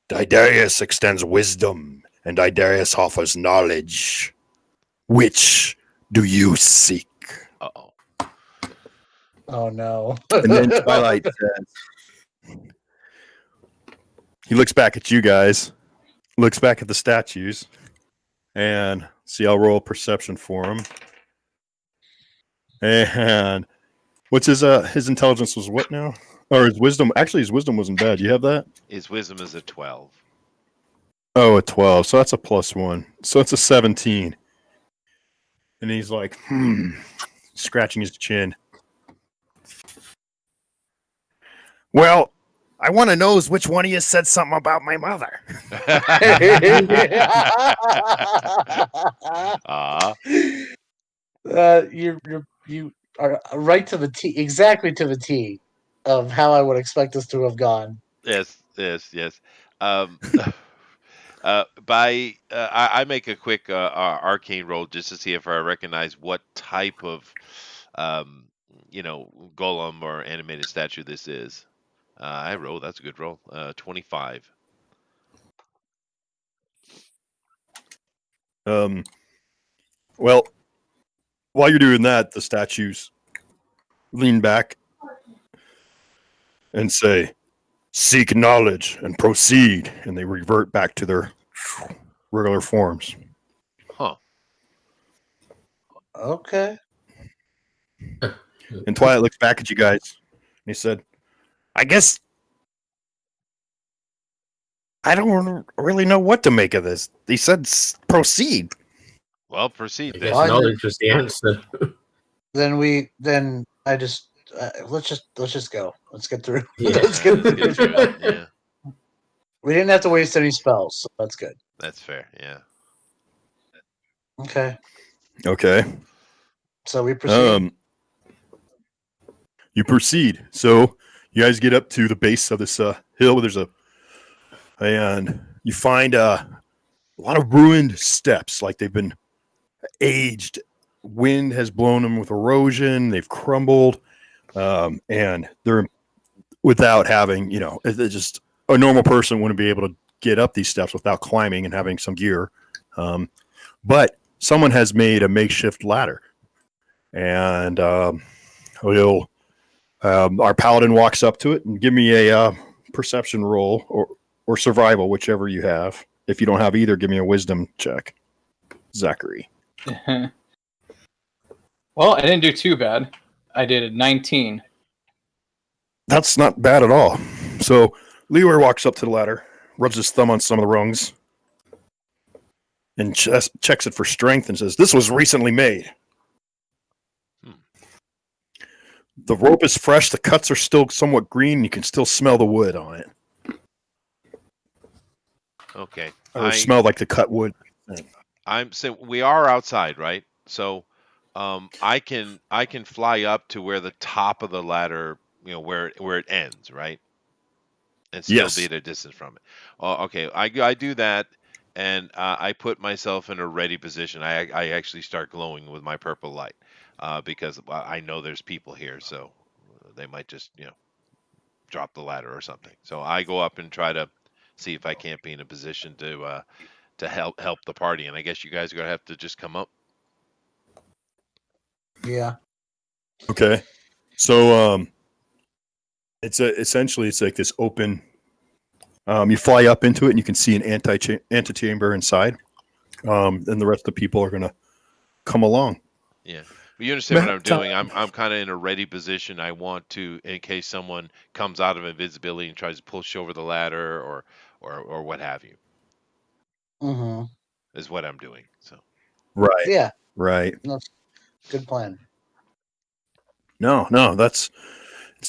Didarius extends wisdom, and Didarius offers knowledge. Which do you seek?" Uh-oh. Oh no. And then Twilight says, he looks back at you guys, looks back at the statues, and see, I'll roll perception for him. And what's his intelligence was what now? Or his wisdom? Actually, his wisdom wasn't bad. You have that? His wisdom is a 12. Oh, a 12. So that's a +1. So it's a 17. And he's like, scratching his chin. Well, I want to know which one of you said something about my mother. You are right to the T, exactly to the T of how I would expect this to have gone. Yes. I make a quick arcane roll just to see if I recognize what type of golem or animated statue this is. I roll. That's a good roll. 25. Well, while you're doing that, the statues lean back and say, "Seek knowledge and proceed," and they revert back to their regular forms. Huh. Okay. And Twilight looks back at you guys, and he said, "I guess I don't really know what to make of this." He said, "Proceed." Well, proceed I then. guess knowledge was the answer. Then I just let's just go. Let's get through. Yeah. Let's get through. Let's get through it. Yeah, We didn't have to waste any spells, so that's good. that's fair. Yeah. Okay. Okay. So we proceed. You proceed. So you guys get up to the base of this hill. And you find a lot of ruined steps, like they've been aged. Wind has blown them with erosion. They've crumbled, and they're without having, it's just a normal person wouldn't be able to get up these steps without climbing and having some gear. But someone has made a makeshift ladder, and our paladin walks up to it and give me a perception roll or survival, whichever you have. If you don't have either, give me a wisdom check, Zachary. Well, I didn't do too bad. I did a 19. That's not bad at all. So Leroy walks up to the ladder, rubs his thumb on some of the rungs, and checks it for strength and says, "This was recently made. The rope is fresh. The cuts are still somewhat green. You can still smell the wood on it. Okay. Or smell like the cut wood." So we are outside, right? So I can fly up to where the top of the ladder, where it ends, right? And still Yes. be at a distance from it. Oh, okay. I do that, and I put myself in a ready position. I actually start glowing with my purple light because I know there's people here, so they might just drop the ladder or something. So I go up and try to see if I can't be in a position to help the party. And I guess you guys are gonna have to just come up. Yeah. Okay. So essentially it's like this open. You fly up into it and you can see an antechamber inside. And the rest of the people are gonna come along. Yeah. But you understand what I'm doing. I'm kind of in a ready position. I want to, in case someone comes out of invisibility and tries to push over the ladder or what have you. Mm-hmm. Is what I'm doing. So. Right. Yeah. Right. That's a good plan. No, it's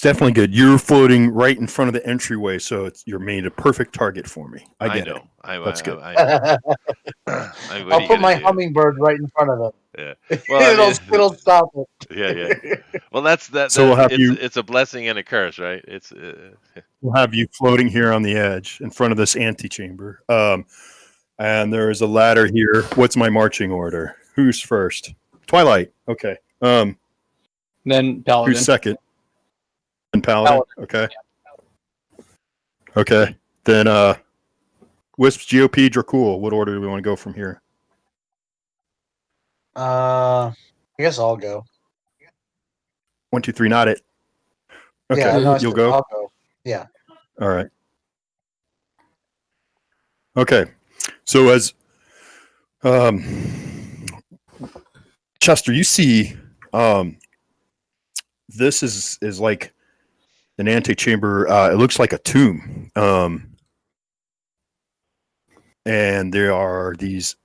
definitely good. You're floating right in front of the entryway, so you're made a perfect target for me. I get know. it. That's good. I'll put my hummingbird right in front of it. Yeah. Well, it'll stop it. Yeah. Well, that's that. So we'll have it's a blessing and a curse, right? It's. We'll have you floating here on the edge in front of this antechamber. And there is a ladder here. What's my marching order? Who's first? Twilight. Okay. Then Paladin. Who's second? And Paladin. Okay. Okay. Then Wisps, GOP, Dracul. What order do we want to go from here? I guess I'll go. 1, 2, 3. Not it. Okay. Yeah, You'll go. I'll go. Yeah. All right. Okay. So as Chester, you see, this is like an antechamber. It looks like a tomb. And there are these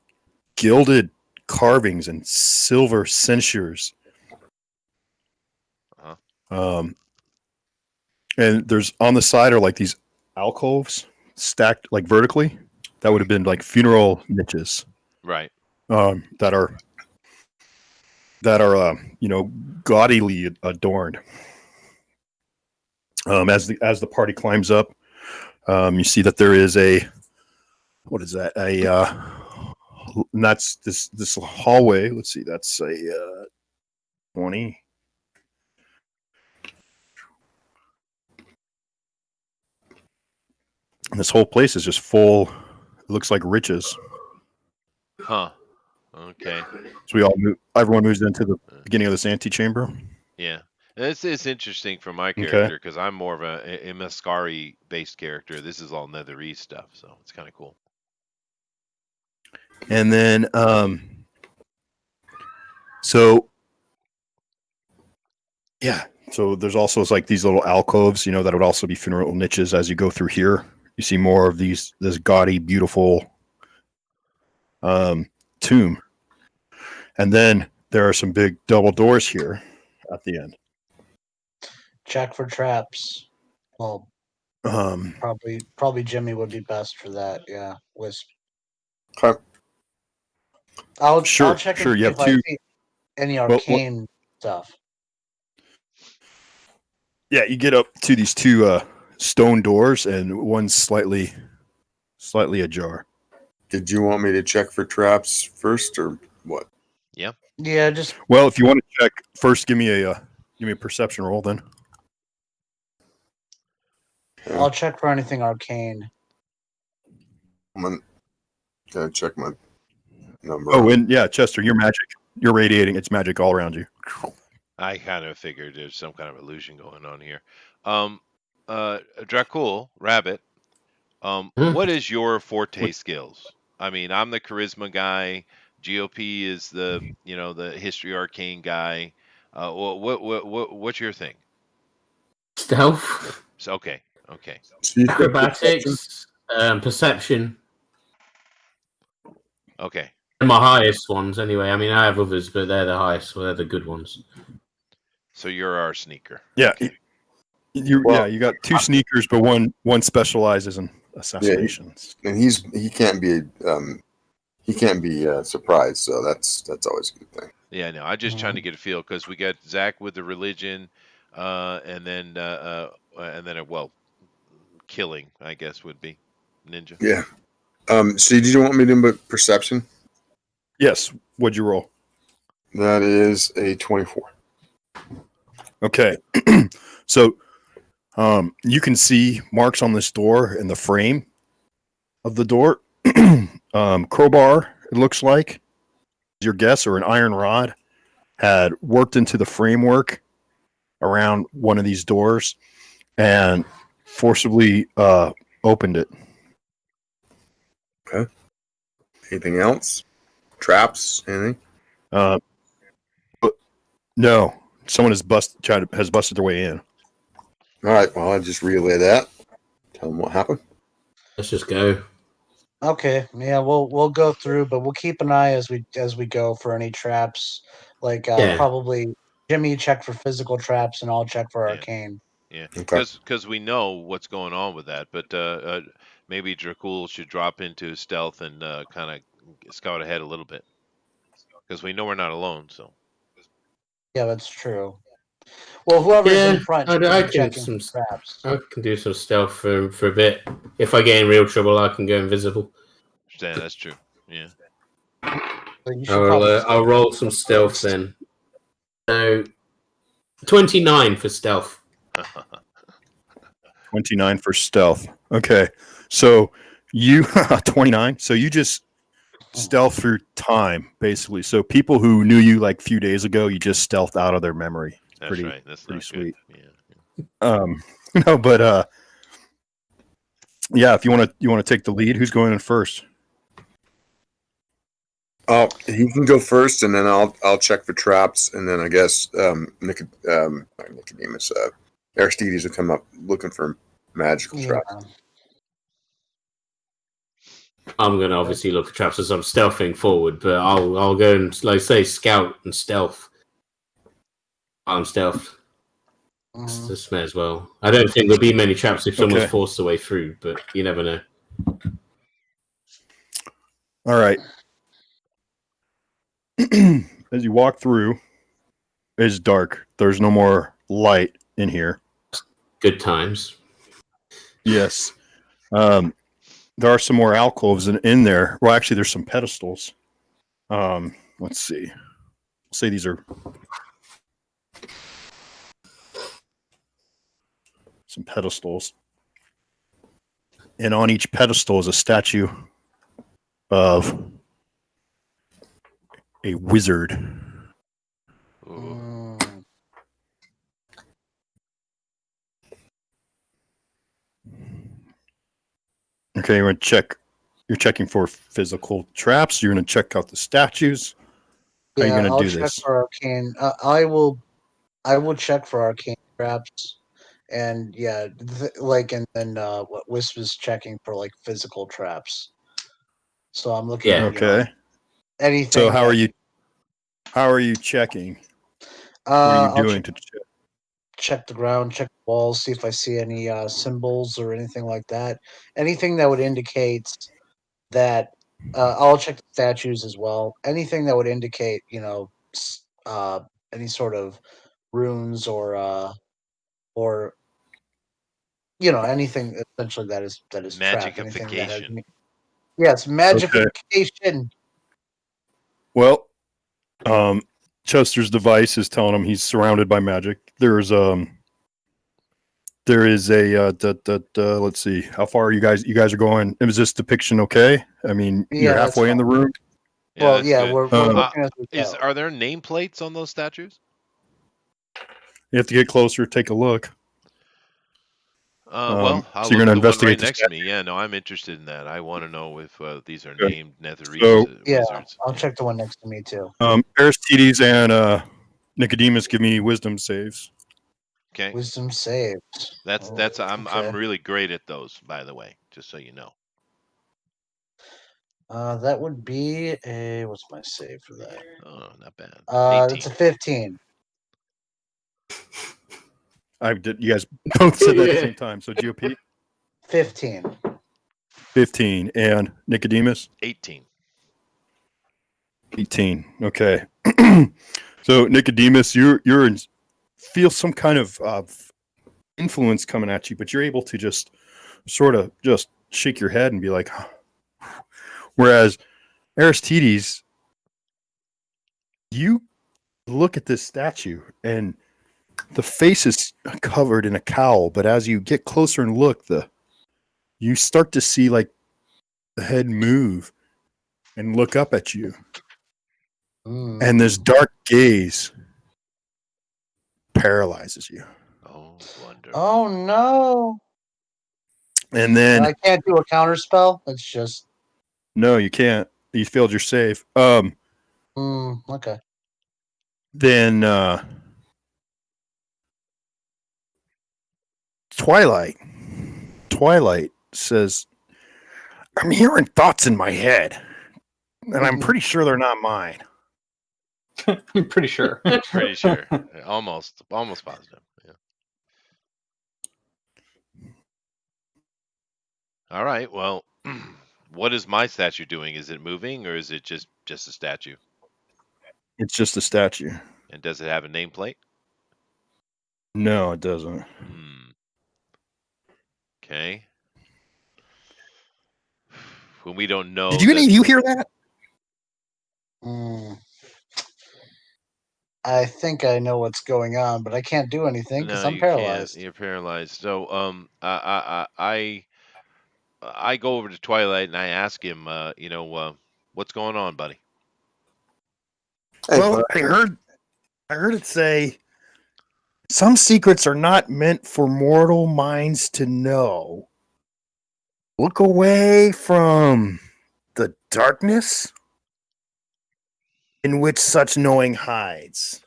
gilded carvings and silver censers. And there's on the side are like these alcoves stacked like vertically. That would have been like funeral niches. Right. That are gaudily adorned. As the party climbs up, you see that there is what is that? And that's this hallway. Let's see, that's a 20. And this whole place is just full. It looks like riches. Huh. Okay. So everyone moves into the beginning of this antechamber. Yeah. It's interesting for my character because I'm more of a Mascari based character. This is all Netherese stuff, so it's kind of cool. And then so there's also like these little alcoves, that would also be funeral niches. As you go through here, you see more of this gaudy, beautiful tomb. And then there are some big double doors here at the end. Check for traps. Well, probably Jimmy would be best for that. Yeah, Wisp. Okay. I'll check sure. You have if I see any arcane stuff. Yeah, you get up to these two stone doors, and one's slightly ajar. Did you want me to check for traps first, or what? Yeah. Yeah, just. Well, if you want to check first, give me a perception roll then. I'll check for anything arcane. I'm gonna check my number. Oh, and yeah, Chester, you're magic. You're radiating. It's magic all around you. I kind of figured there's some kind of illusion going on here. Um, Dracul, Rabbit, Hmm? what is your forte What- skills? I mean, I'm the charisma guy. GOP is the history arcane guy. What's your thing? Stealth, So, okay. Secret perception. acrobatics, perception. Okay. They're my highest ones, anyway. I mean, I have others, but they're the highest, so they're the good ones. So you're our sneaker. Yeah, Okay. you got two sneakers, but one specializes in assassinations. And he can't be surprised, so that's always a good thing. Yeah, no, I'm just trying to get a feel because we got Zach with the religion, and then killing, I guess, would be ninja. Yeah. So did you want me to put perception? Yes. What'd you roll? That is a 24. Okay. So, you can see marks on this door in the frame of the door. Crowbar, it looks like, your guess, or an iron rod had worked into the framework around one of these doors and forcibly opened it. Okay. Anything else? Traps? Anything? But no, someone has busted their way in. All right. Well, I'll just relay that. Tell them what happened. Let's just go. Okay, yeah, we'll go through, but we'll keep an eye as we go for any traps. Like Yeah. probably Jimmy check for physical traps, and I'll check for Yeah. arcane. Yeah, Okay. because we know what's going on with that, but maybe Dracul should drop into stealth and kind of scout ahead a little bit because we know we're not alone. So Yeah, that's true. Well, whoever's Yeah, in front should I be can checking some. for traps. I can do some stealth for a bit. If I get in real trouble, I can go invisible. yeah, that's true. Yeah. So you should probably I'll roll some stealth then. So 29 for stealth. 29 for stealth. Okay. So you 29. So you just stealth through time, basically. So people who knew you like a few days ago, you just stealthed out of their memory. That's Pretty, right. That's pretty not sweet. good. Yeah. No, but yeah, if you want to take the lead, who's going in first? Oh, he can go first, and then I'll check for traps, and then I guess Nicodemus, Aristides will come up looking for magical Yeah. traps. I'm gonna obviously look for traps as I'm stealthing forward, but I'll go and like say scout and stealth. I'm stealth. Mhm. This may as well. I don't think there'll be many traps if someone's Okay. forced their way through, but you never know. All right. As you walk through, it's dark. There's no more light in here. Good times. Yes. There are some more alcoves in there. Well, actually, there's some pedestals. Let's see. I'll say these are some pedestals. And on each pedestal is a statue of a wizard. Ooh. Mm. Okay, you're going to check. You're checking for physical traps. You're going to check out the statues. How are you Yeah, going I'll to do check this? for arcane. I will check for arcane traps, and yeah, and then what Wisp is checking for like physical traps. So I'm looking. Yeah. Okay. Anything. So how are you? How are you checking? What are you I'll doing to check? check the ground, check the walls, see if I see any symbols or anything like that. Anything that would indicate that. I'll check the statues as well. Anything that would indicate, any sort of runes or anything essentially that is trapped. Anything that has Magicification. yes, magification. Well, Chester's device is telling him he's surrounded by magic. There's there is a let's see how far you guys are going. Is this depiction okay? I mean, you're Yeah, that's halfway in the fine. room. Yeah, Well, that's yeah, good. we're Um, looking as we go. Are there nameplates on those statues? You have to get closer, take a look. Well, I'll So you're look going at to the one right investigate the next to statue. me. Yeah, no, I'm interested in that. I want to know if these are Okay. named Netherese So- Yeah, wizards. I'll Yeah. check the one next to me too. Aristides and Nicodemus, give me wisdom saves. Okay, Wisdom saved. that's Oh, I'm okay. really great at those, by the way, just so you know. That would be a what's my save for that? Oh, not bad. It's 18. a 15. You guys both said that at the Yeah. same time. So GOP 15. 15 and Nicodemus 18. 18. Okay. So Nicodemus, you're in, feel some kind of influence coming at you, but you're able to just sort of just shake your head and be like, whereas Aristides, you look at this statue and the face is covered in a cowl, but as you get closer and look, you start to see like the head move and look up at you. And this dark gaze paralyzes you. Oh, wonderful. Oh no! And then I can't do a counter spell. It's just no, you can't. You failed your save. okay. Then Twilight says, I'm hearing thoughts in my head, and I'm pretty sure they're not mine. I'm pretty sure. Pretty sure. Almost positive. Yeah. All right. Well, what is my statue doing? Is it moving or is it just a statue? It's just a statue. And does it have a nameplate? No, it doesn't. Okay. When we don't know. Did you hear that? I think I know what's going on, but I can't do anything because No, I'm you paralyzed. can't. You're paralyzed. So, I go over to Twilight and I ask him, what's going on, buddy? Hey, Well, bud. I heard it say some secrets are not meant for mortal minds to know. Look away from the darkness in which such knowing hides.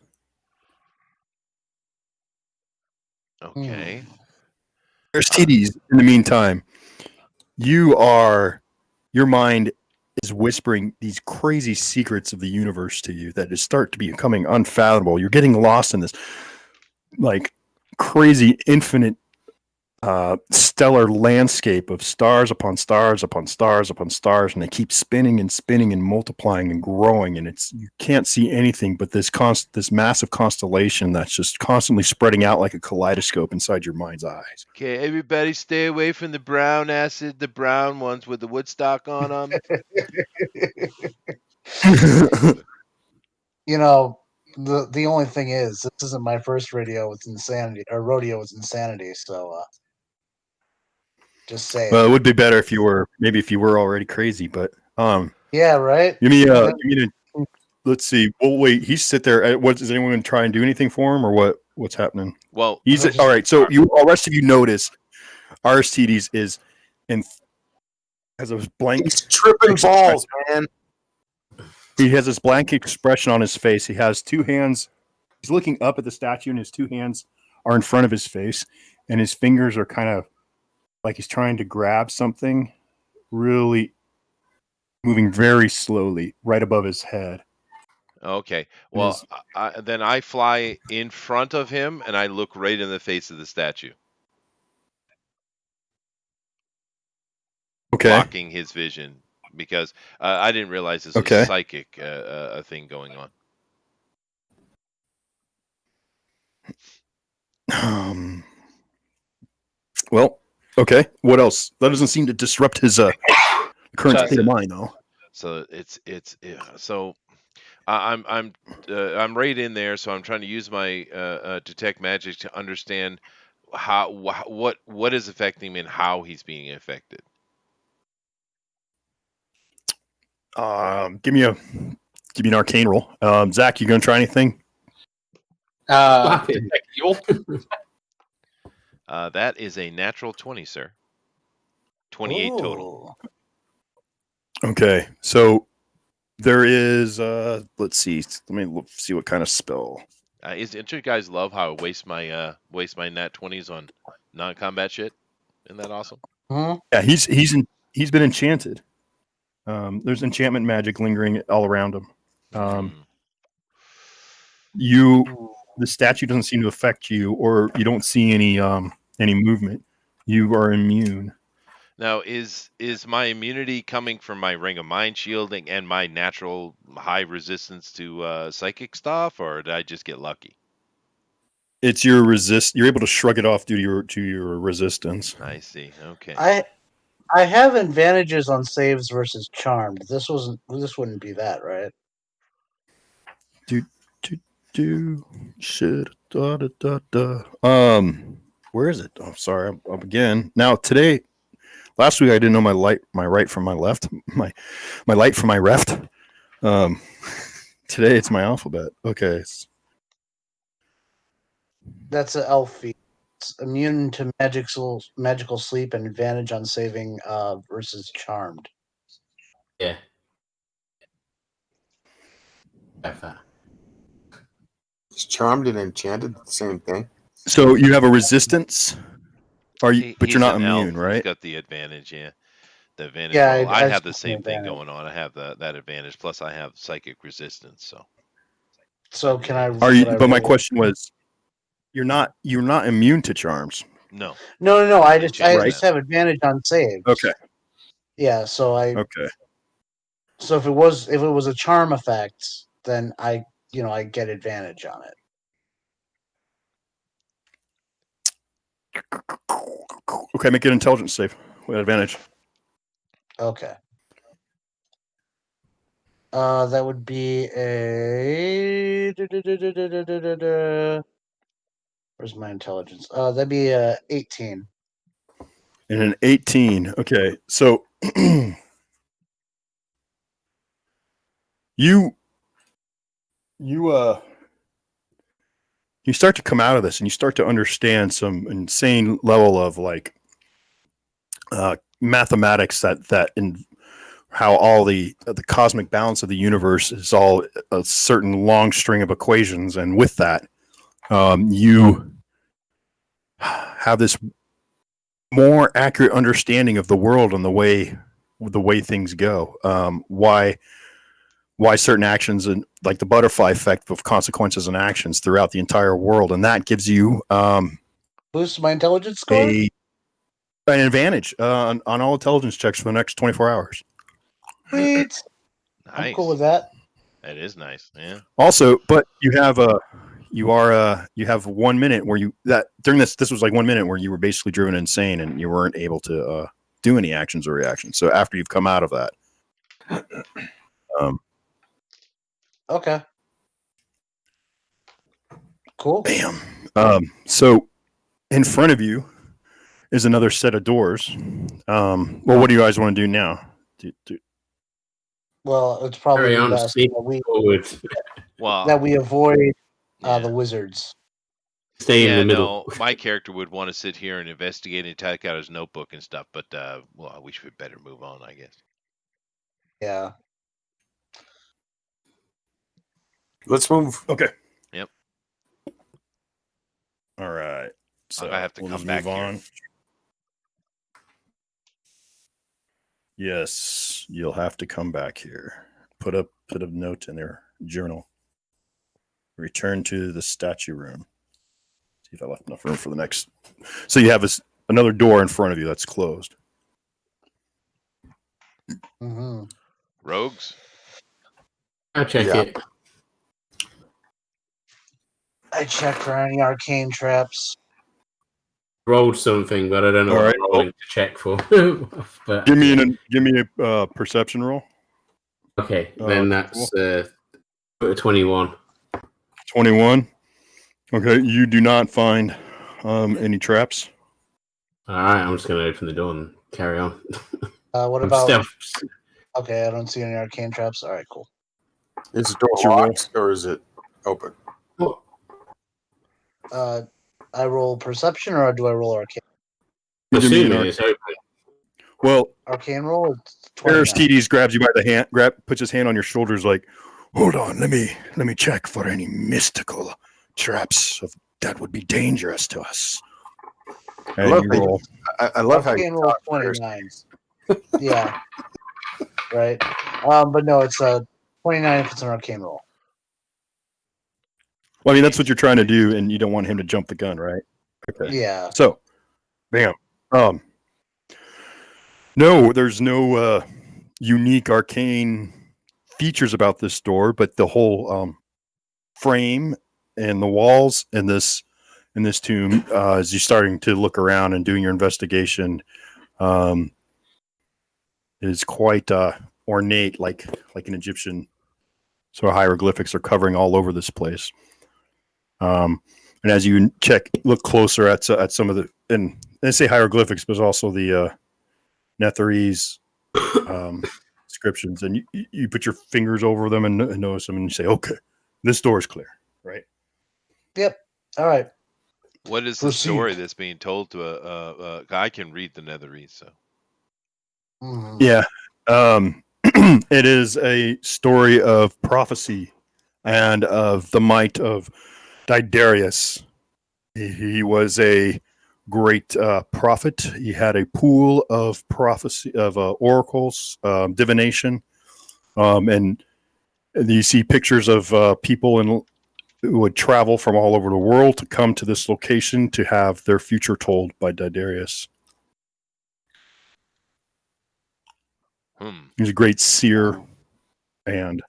Okay. Aristides, in the meantime, your mind is whispering these crazy secrets of the universe to you that just start to be becoming unfathomable. You're getting lost in this like crazy infinite stellar landscape of stars upon stars upon stars upon stars, and they keep spinning and spinning and multiplying and growing, and you can't see anything but this massive constellation that's just constantly spreading out like a kaleidoscope inside your mind's eyes. Okay, everybody stay away from the brown ones with the Woodstock on them. You know, the only thing is, this isn't my first rodeo with insanity. So just saying. Well, it would be better if you were already crazy, but Yeah, right. give me let's see. Well, wait, he's sit there. What is anyone going to try and do anything for him, or what's happening? Well, He's just- all right. So all rest of you notice Aristides is has a blank. He's tripping balls, man. He has this blank expression on his face. He has two hands. He's looking up at the statue, and his two hands are in front of his face, and his fingers are kind of like he's trying to grab something, really moving very slowly right above his head. okay. Well, then I fly in front of him and I look right in the face of the statue, Okay. blocking his vision because I didn't realize this was Okay. psychic a thing going on. Well, okay. What else? That doesn't seem to disrupt his current That's state of it. mind, though. So so I'm right in there. So I'm trying to use my detect magic to understand what is affecting him and how he's being affected? Give me an arcane roll. Zach, you gonna try anything? Slap it. Detect evil. That is a natural 20, sir. 28 total. Ooh. Okay, so there is. Let's see. Let me see what kind of spell. Don't you guys love how I waste my nat 20s on non-combat shit? Isn't that awesome? Mhm. Yeah, he's been enchanted. There's enchantment magic lingering all around him. Mm. The statue doesn't seem to affect you, or you don't see any movement. You are immune. Now, is my immunity coming from my ring of mind shielding and my natural high resistance to psychic stuff, or did I just get lucky? It's your resist. You're able to shrug it off due to your resistance. I see. Okay. I have advantages on saves versus charmed. This wouldn't be that, right? Do shit. Da, da, da, da. Where is it? Oh, sorry. I'm again. Now today, last week I didn't know my right from my left, my light from my left. Today it's my alphabet. Okay. That's an elf feat. It's immune to magical sleep and advantage on saving versus charmed. Yeah. Have that. Is charmed and enchanted the same thing? So you have a resistance. Are you? But He's you're not an immune, elf. He's right? got the advantage. Yeah, the advantage Yeah, roll. I I have the just same thing advantage. going on. I have that advantage. Plus, I have psychic resistance. So. So can I? Are you? would I But my roll- question was, you're not immune to charms. No. No. I just change just have advantage on saves. Okay. Yeah. So Okay. So if it was a charm effect, then I get advantage on it. Okay. Make an intelligence save with advantage. Okay. That would be a. Where's my intelligence? That'd be a 18. And an 18. Okay. So you you start to come out of this and you start to understand some insane level of like mathematics that in how all the cosmic balance of the universe is all a certain long string of equations, and with that you have this more accurate understanding of the world and the way things go. Why certain actions, and like the butterfly effect of consequences and actions throughout the entire world, and that gives you Boost my intelligence score. an advantage on all intelligence checks for the next 24 hours. Sweet. Nice. I'm cool with that. That is nice. Yeah. Also, but you have you have 1 minute where during this was like 1 minute where you were basically driven insane and you weren't able to do any actions or reactions. So after you've come out of that, Okay. Cool. bam. So in front of you is another set of doors. Well, what do you guys want to do now? Well, it's probably Carry on, best speak forward. Well, that we avoid yeah. the wizards. Stay in the middle. No, my character would want to sit here and investigate and take out his notebook and stuff, but well, we should better move on, I guess. Yeah. Let's move. Okay. Yep. All right. So I have to we'll come just back move here. on. Yes, you'll have to come back here. Put a note in their journal. Return to the statue room. See if I left enough room for the next. So you have another door in front of you that's closed. Mm-hmm. Rogues? I'll check Yeah. it. I check for any arcane traps. Rolled something, but I don't know All what right. I'm rolling to check for. But, Give me a perception roll. okay, then that's 21. 21. Okay, you do not find Any traps? All right, I'm just going to open the door and carry on. What I'm about? stealth. Okay, I don't see any arcane traps. All right, cool. Is the door What's your roll? locked or is it open? I roll perception or do I roll arcane? You give me an Assuming it's open. Well, Arcane roll. It's 29. Aristides grabs you by the hand, puts his hand on your shoulders, like, "Hold on, let me check for any mystical traps that would be dangerous to us." And love you that you- roll. I love how Arcane you roll talk, 29. Yeah. Right. But no, it's 29 if it's an arcane roll. Well, I mean, that's what you're trying to do, and you don't want him to jump the gun, right? Okay. Yeah. So, bam. No, there's no unique arcane features about this door, but the whole frame and the walls in this tomb, as you're starting to look around and doing your investigation, is quite ornate, like an Egyptian. So hieroglyphics are covering all over this place. And as you look closer at some of the, and they say hieroglyphics, but also the Netherese inscriptions, and you put your fingers over them and notice them, and you say, "Okay, this door is clear." Right? Yep. All right. What is the Proceed. story that's being told to I can read the Netherese, so Mhm. Yeah. It is a story of prophecy and of the might of Didarius. He was a great prophet. He had a pool of prophecy, of oracles, divination, and you see pictures of people who would travel from all over the world to come to this location to have their future told by Didarius. He's a great seer, and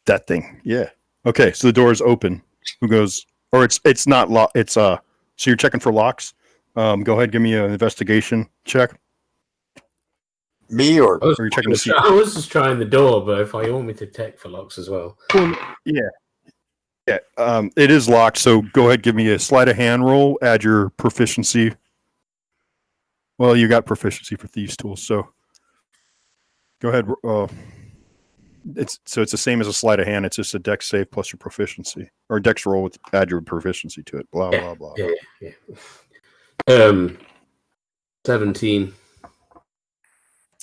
that thing, yeah. Okay, so the door is open. Who goes? Or it's not locked. It's so you're checking for locks. Go ahead, give me an investigation check. Me or I was, Or you're checking to see. I was just trying the door, but if you want me to check for locks as well. Yeah. It is locked. So go ahead, give me a sleight of hand roll. Add your proficiency. Well, you got proficiency for thieves' tools, so go ahead. It's the same as a sleight of hand. It's just a dex save plus your proficiency, or a dex roll with add your proficiency to it. Blah blah blah. Yeah. 17.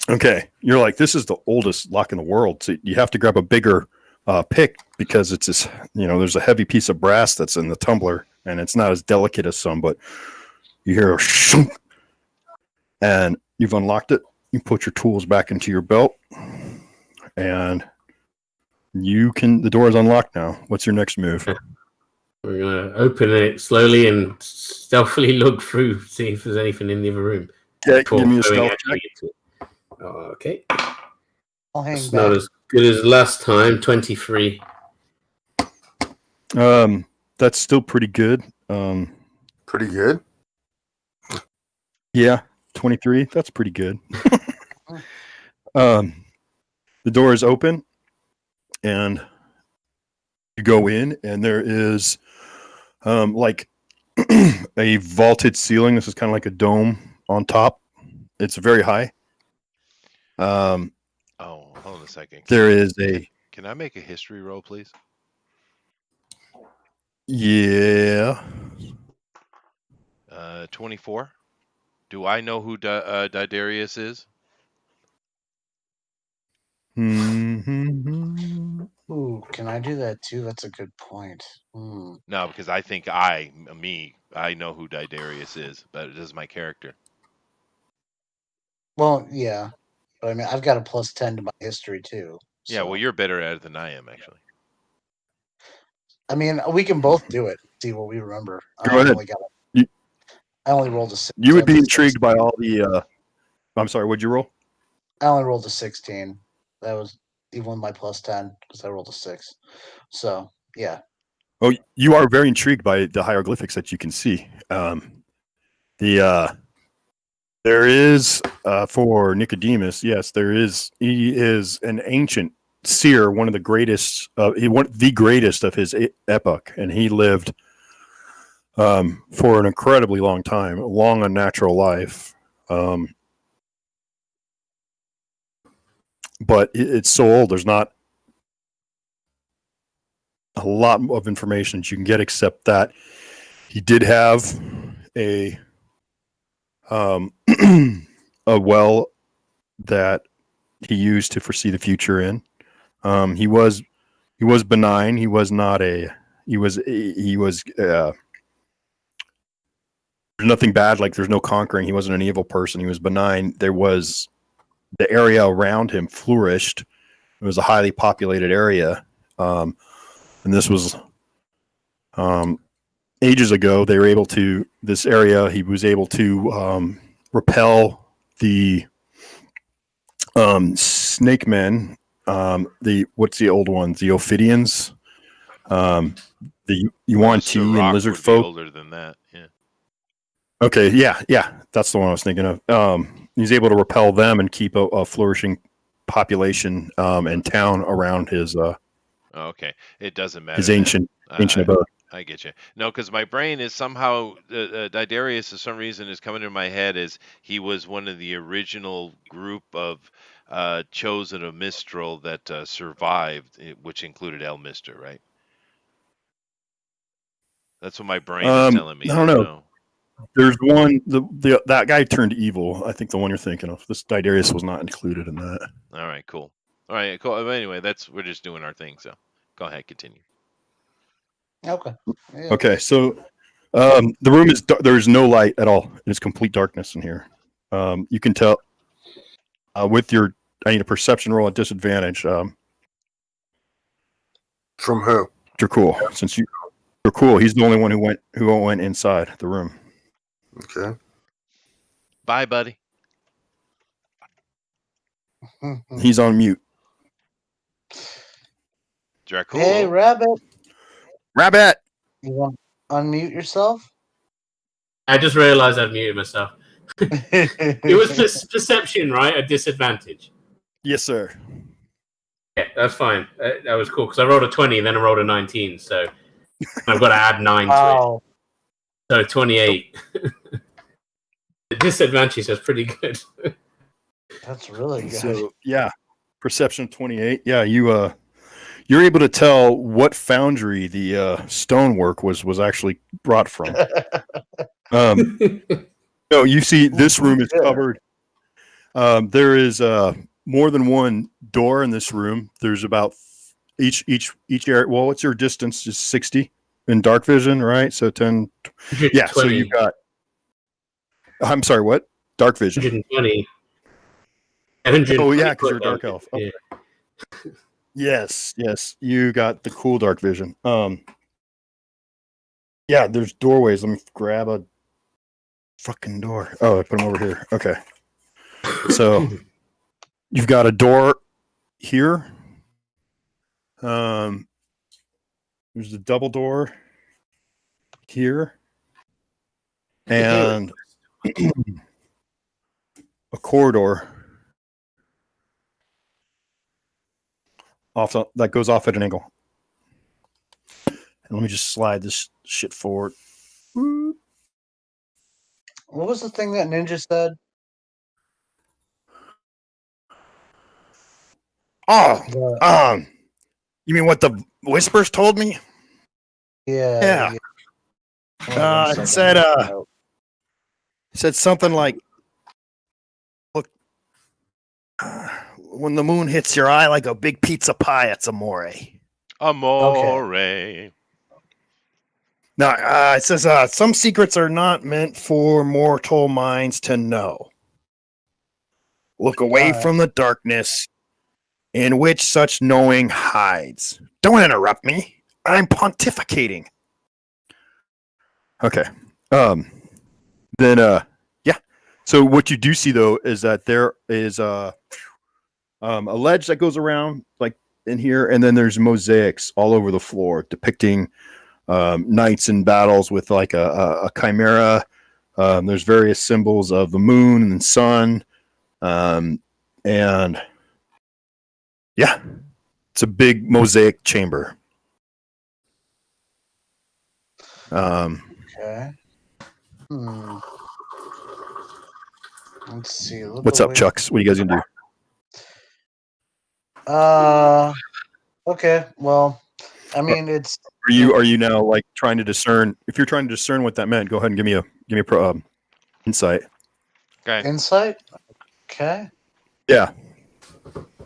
Okay, you're like, this is the oldest lock in the world. So you have to grab a bigger pick because it's this. There's a heavy piece of brass that's in the tumbler, and it's not as delicate as some. But you hear a shunk, and you've unlocked it. You put your tools back into your belt, and the door is unlocked now. What's your next move? We're going to open it slowly and stealthily look through, see if there's anything in the other room. Okay, give me a stealth check. Okay. I'll hang It's back. not as good as last time. 23. That's still pretty good. pretty good? Yeah, 23. That's pretty good. The door is open, and you go in, and there is like a vaulted ceiling. This is kind of like a dome on top. It's very high. hold on a second. Can I make a history roll, please? Yeah. 24. Do I know who Didarius is? Mm-hmm. Ooh, can I do that too? That's a good point. No, because I think I know who Didarius is, but it is my character. Well, yeah, but I mean, I've got a +10 to my history too. So. Yeah, well, you're better at it than I am, actually. I mean, we can both do it. See what we remember. Go ahead. I only rolled a 6. You would be intrigued by all the. I'm sorry. What'd you roll? I only rolled a 16. That was even with my +10 because I rolled a 6. So yeah. Oh, you are very intrigued by the hieroglyphics that you can see. There is for Nicodemus. Yes, there is. He is an ancient seer, one of the greatest. The greatest of his epoch, and he lived for an incredibly long time, a long unnatural life. But it's so old. There's not a lot of information that you can get except that he did have a a well that he used to foresee the future in. He was benign. He was not a. He was. There's nothing bad. Like there's no conquering. He wasn't an evil person. He was benign. There was the area around him flourished. It was a highly populated area, and this was ages ago. They were able to this area. He was able to repel the snake men. The what's the old ones? The Ophidians. The Yuan Ti and Sirach lizard would be folk. older than that. Yeah. Okay, yeah, that's the one I was thinking of. He's able to repel them and keep a flourishing population and town around his Okay. It doesn't matter. his then. ancient abode. I get you. No, because my brain is somehow Didarius, for some reason, is coming in my head as he was one of the original group of chosen of Mistral that survived, which included El Mister, right? That's what my brain is telling me. I don't know. There's one that guy turned evil. I think the one you're thinking of. This Didarius was not included in that. All right, cool. All right, cool. Anyway, we're just doing our thing. So go ahead, continue. Okay. Yeah. Okay, so the room is there is no light at all. It is complete darkness in here. You can tell with your I need a perception roll at disadvantage. From who? You're cool. Since you're cool, he's the only one who went inside the room. Okay. Bye, buddy. He's on mute. Dracul. Hey, Rabbit. Rabbit. You want to unmute yourself? I just realized I'd muted myself. It was perception, right? A disadvantage. Yes, sir. Yeah, that's fine. That was cool because I rolled a 20 and then I rolled a 19, so I've got to add 9 to it. Wow. So 28. The disadvantage is pretty good. That's really good. So yeah, perception 28. Yeah, you're able to tell what foundry the stonework was actually brought from. No, you see, this room is covered. There is more than one door in this room. There's about each area. Well, what's your distance? Just 60 in dark vision, right? So 10. Yeah. So you've got. I'm sorry. What? Dark vision. 120. Oh yeah, because you're a dark elf. Okay. Yeah. Yes. You got the cool dark vision. Yeah, there's doorways. Let me grab a fucking door. Oh, I put them over here. Okay. So you've got a door here. There's a double door here. And a corridor that goes off at an angle. And let me just slide this shit forward. What was the thing that Ninja said? Oh, you mean what the whispers told me? Yeah. It said something like, "Look, when the moon hits your eye like a big pizza pie, it's amore." Amore. Okay. Now, it says some secrets are not meant for mortal minds to know. Look away from the darkness in which such knowing hides. Don't interrupt me. I'm pontificating. Okay. Yeah. So what you do see though is that there is a ledge that goes around like in here, and then there's mosaics all over the floor depicting knights in battles with like a chimera. There's various symbols of the moon and the sun, and yeah, it's a big mosaic chamber. Okay. Let's see. What's up, Chucks? What are you guys gonna do? Okay. Well, I mean, it's. Are you now like trying to discern? If you're trying to discern what that meant, go ahead and give me a insight. Okay. Insight. Okay. Yeah.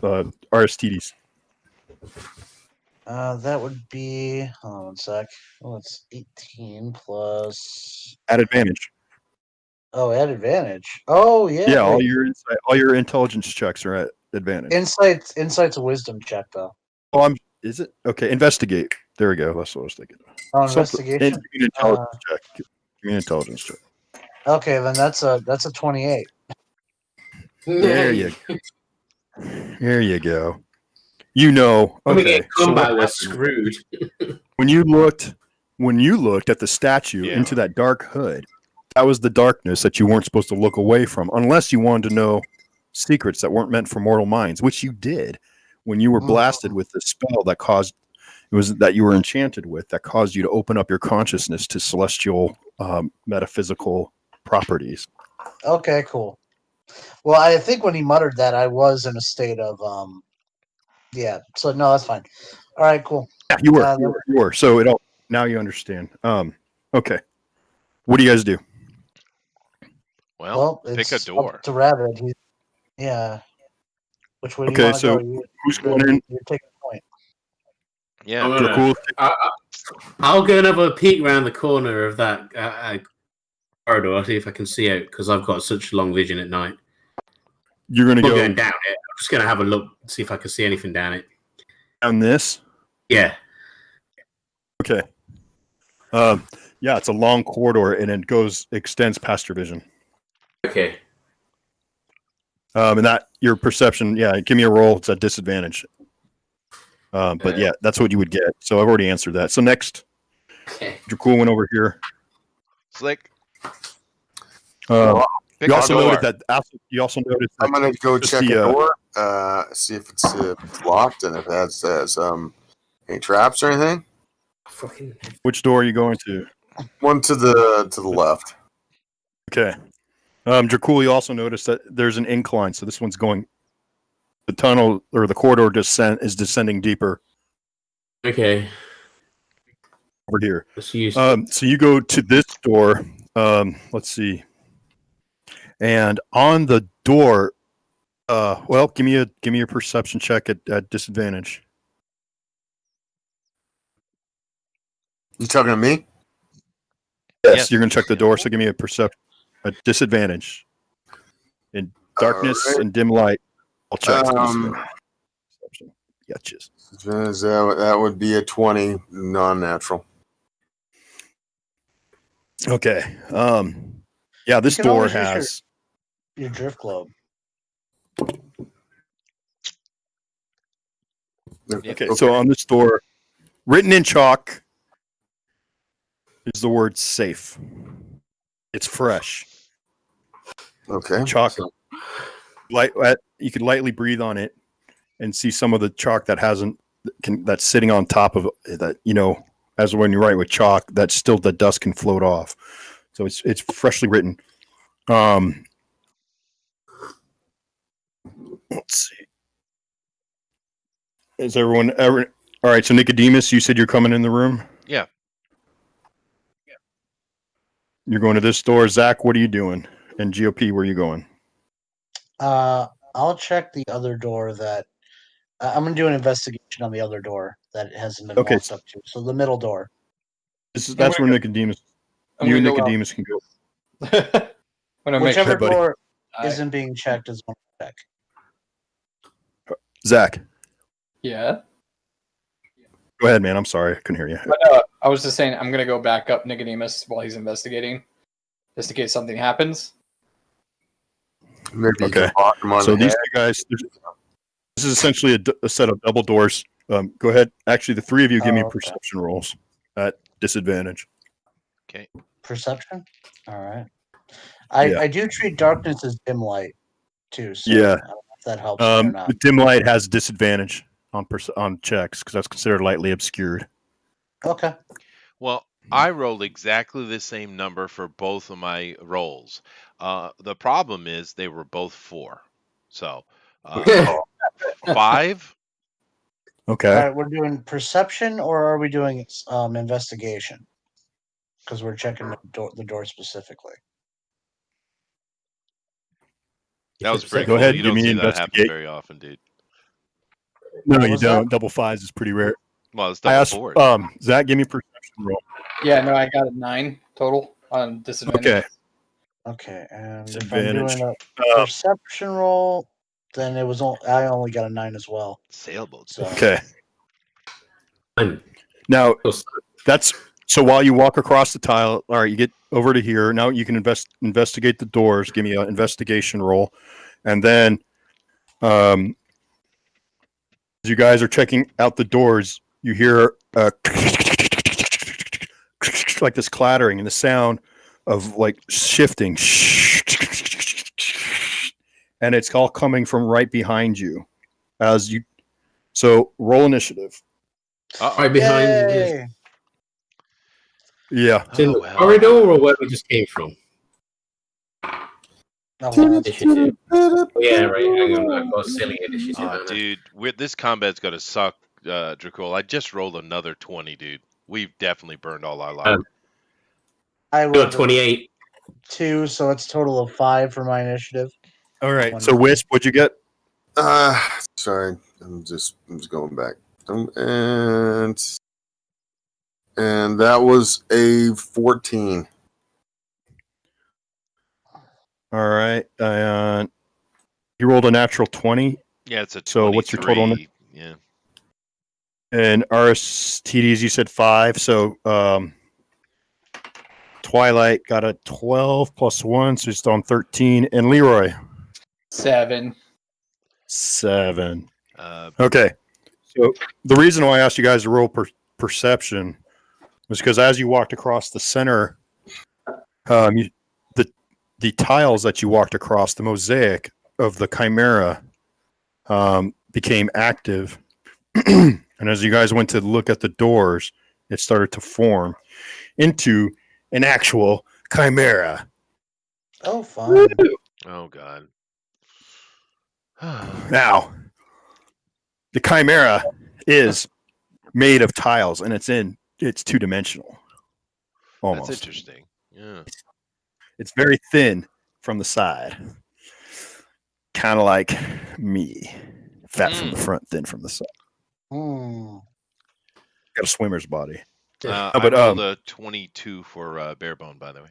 RSTDs. That would be. Hold on one sec. Well, it's 18 plus. At advantage. Oh, at advantage. Oh, yeah. Yeah, Wait. all your intelligence checks are at advantage. Insight's a wisdom check, though. Oh, is it? Okay, investigate. There we go. That's what I was thinking. Oh, investigation. Give me an intelligence check. Give me an intelligence check. Okay, then that's a 28. There you go. There you go. You know. When we Okay. get combat, we're screwed. When you looked at the statue Yeah. into that dark hood, that was the darkness that you weren't supposed to look away from, unless you wanted to know secrets that weren't meant for mortal minds, which you did when you were blasted with the spell that you were enchanted with, that caused you to open up your consciousness to celestial metaphysical properties. Okay, cool. Well, I think when he muttered that, I was in a state of yeah. So no, that's fine. All right, cool. Yeah, you were. So now you understand. Okay. What do you guys do? Well, Well, pick a it's door. up to Rabbit. Yeah. Which way do you Okay, want to so go? who's going in? You're taking a point. Yeah. Dracul, I'll go and have a peek around the corner of that corridor. I'll see if I can see out because I've got such long vision at night. you're going to I'm not go going down it. I'm just going to have a look, see if I can see anything down it. down this. Yeah. Okay. Yeah, it's a long corridor and it extends past your vision. Okay. And that your perception, yeah, give me a roll. It's at disadvantage. But yeah, that's what you would get. So I've already answered that. So next, Okay. Dracul went over here. Slick. You Pick a also door. noted that. You also noticed that I'm gonna go just check the, a door, see if it's locked and if it has any traps or anything. Fucking. which door are you going to? One to the left. Okay. Dracul, you also noticed that there's an incline, so this one's going. The tunnel or the corridor is descending deeper Okay. over here. Let's use. So you go to this door. Let's see. And on the door, well, give me a perception check at disadvantage. You talking to me? Yes, you're gonna check the door. So give me a perception at disadvantage. In darkness Alright. and dim light, I'll check. Gotchas. That would be a 20 non-natural. Okay. Yeah, this You can door always use has. Your drift globe. Okay, so on this door, written in chalk, is the word safe. It's fresh. Okay. Chalk. So, You could lightly breathe on it and see some of the chalk that's sitting on top of that. You know, as when you write with chalk, the dust can float off. So it's freshly written. Let's see. Is everyone ever? All right. So Nicodemus, you said you're coming in the room. Yeah. You're going to this door. Zach, what are you doing? And GOP, where are you going? I'll check the other door that I'm gonna do an investigation on the other door that it hasn't been Okay. walked up to. So the middle door. That's where Nicodemus. I'm You and gonna go Nicodemus can go. I'm gonna make Whichever sure. buddy. door I- isn't being checked is one to check. Zach, Yeah. go ahead, man. I'm sorry, I couldn't hear you. But I was just saying I'm gonna go back up Nicodemus while he's investigating, just in case something happens. maybe you Okay. can lock them on So the these head. two guys, this is essentially a set of double doors. Go ahead. Actually, the three of you give me Oh, okay. perception rolls at disadvantage. Okay. Perception? All right. Yeah. I do treat darkness as dim light too. So Yeah. I don't know if that helps me or not. The dim light has disadvantage on checks because that's considered lightly obscured. Okay. Well, I rolled exactly the same number for both of my rolls. The problem is they were both 4. So, uh, 5? All Okay. right, we're doing perception, or are we doing investigation? Because we're checking the door specifically. That was pretty Go cool. ahead. You Give don't me see that happen investigate. very often, dude. No, What you was that? don't. Double fives is pretty rare. Well, it's I double asked. 4. Zach, give me a perception roll. Yeah, no, I got a 9 total on disadvantage. Okay. Okay, and if I'm Disadvantage. doing a perception roll, then I only got a 9 as well. Sailboat. So Okay. I'm Now still that's so. While you walk across the tile, all right, you get over to here. Now you can investigate the doors. Give me an investigation roll, and then, as you guys are checking out the doors, you hear like this clattering and the sound of like shifting, and it's all coming from right behind you. As you, so roll initiative. right behind is yay! Yeah. in Oh, the well. corridor or where we just came from. Oh, well, that's Initiative. Yeah, right. Hang on, I've got a silly initiative. Oh, haven't I? dude, this combat's going to suck, Dracul. I just rolled another 20, dude. We've definitely burned all our luck. I Got rolled 28. 2, so it's total of 5 for my initiative. All right. So Wisp, what'd you get? Sorry, I'm just going back. And that was a 14. All right. You rolled a natural 20. Yeah, it's a 23. So what's your total? Yeah. And RSTDs, you said 5. So Twilight got a 12 plus 1, so it's on 13. And Leroy, 7. 7. Uh, Okay. So the reason why I asked you guys to roll perception was because as you walked across the center, the tiles that you walked across, the mosaic of the Chimera, became active. And as you guys went to look at the doors, it started to form into an actual Chimera. Oh, fun. oh, God. Now, the Chimera is made of tiles, and it's 2-dimensional. Almost. That's interesting. Yeah. It's very thin from the side. Kind of like me. Fat from the front, thin from the side. Hmm. Got a swimmer's body. I rolled a 22 for Barebone, by the way.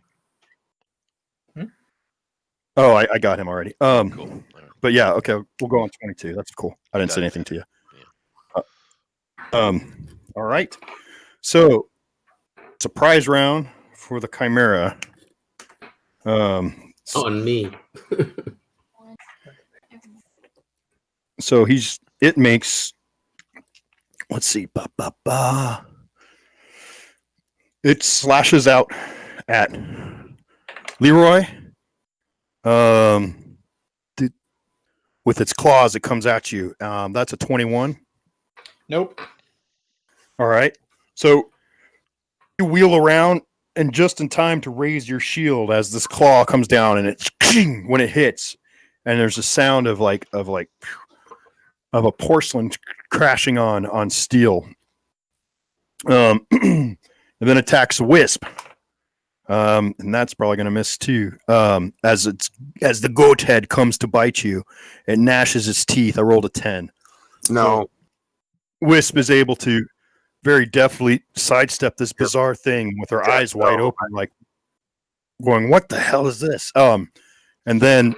Oh, I got him already. Cool. All right. But yeah, okay, we'll go on 22. That's cool. I didn't say anything to you. Yeah. All right. So, surprise round for the Chimera. On me. So it makes, let's see, it slashes out at Leroy. With its claws, it comes at you. That's a 21. Nope. All right. So you wheel around and just in time to raise your shield as this claw comes down and it's when it hits, and there's a sound of a porcelain crashing on steel. And then attacks Wisp. And that's probably going to miss too. As the goat head comes to bite you, it gnashes its teeth. I rolled a 10. No. Wisp is able to very deftly sidestep this bizarre thing with her eyes wide open, like going, "What the hell is this?" And then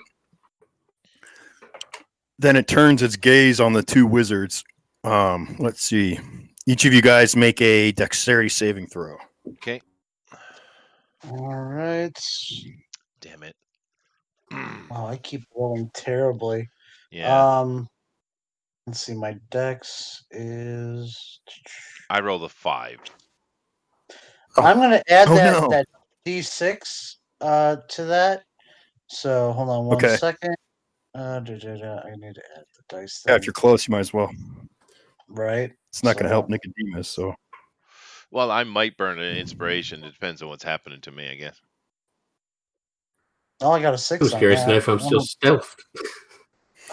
it turns its gaze on the two wizards. Let's see. Each of you guys make a dexterity saving throw. Okay. All right. Damn it. Oh, I keep rolling terribly. Yeah. Let's see. My dex is. I rolled a 5. I'm gonna add no. that d6 to that. So hold on one Okay. second. I need to add the dice. Yeah, Thing. if you're close, you might as well. Right. It's not going to help Nicodemus. So Well, I might burn an inspiration. It depends on what's happening to me, I guess. Oh, I got a I 6 was on curious to know that. if I'm still stealthed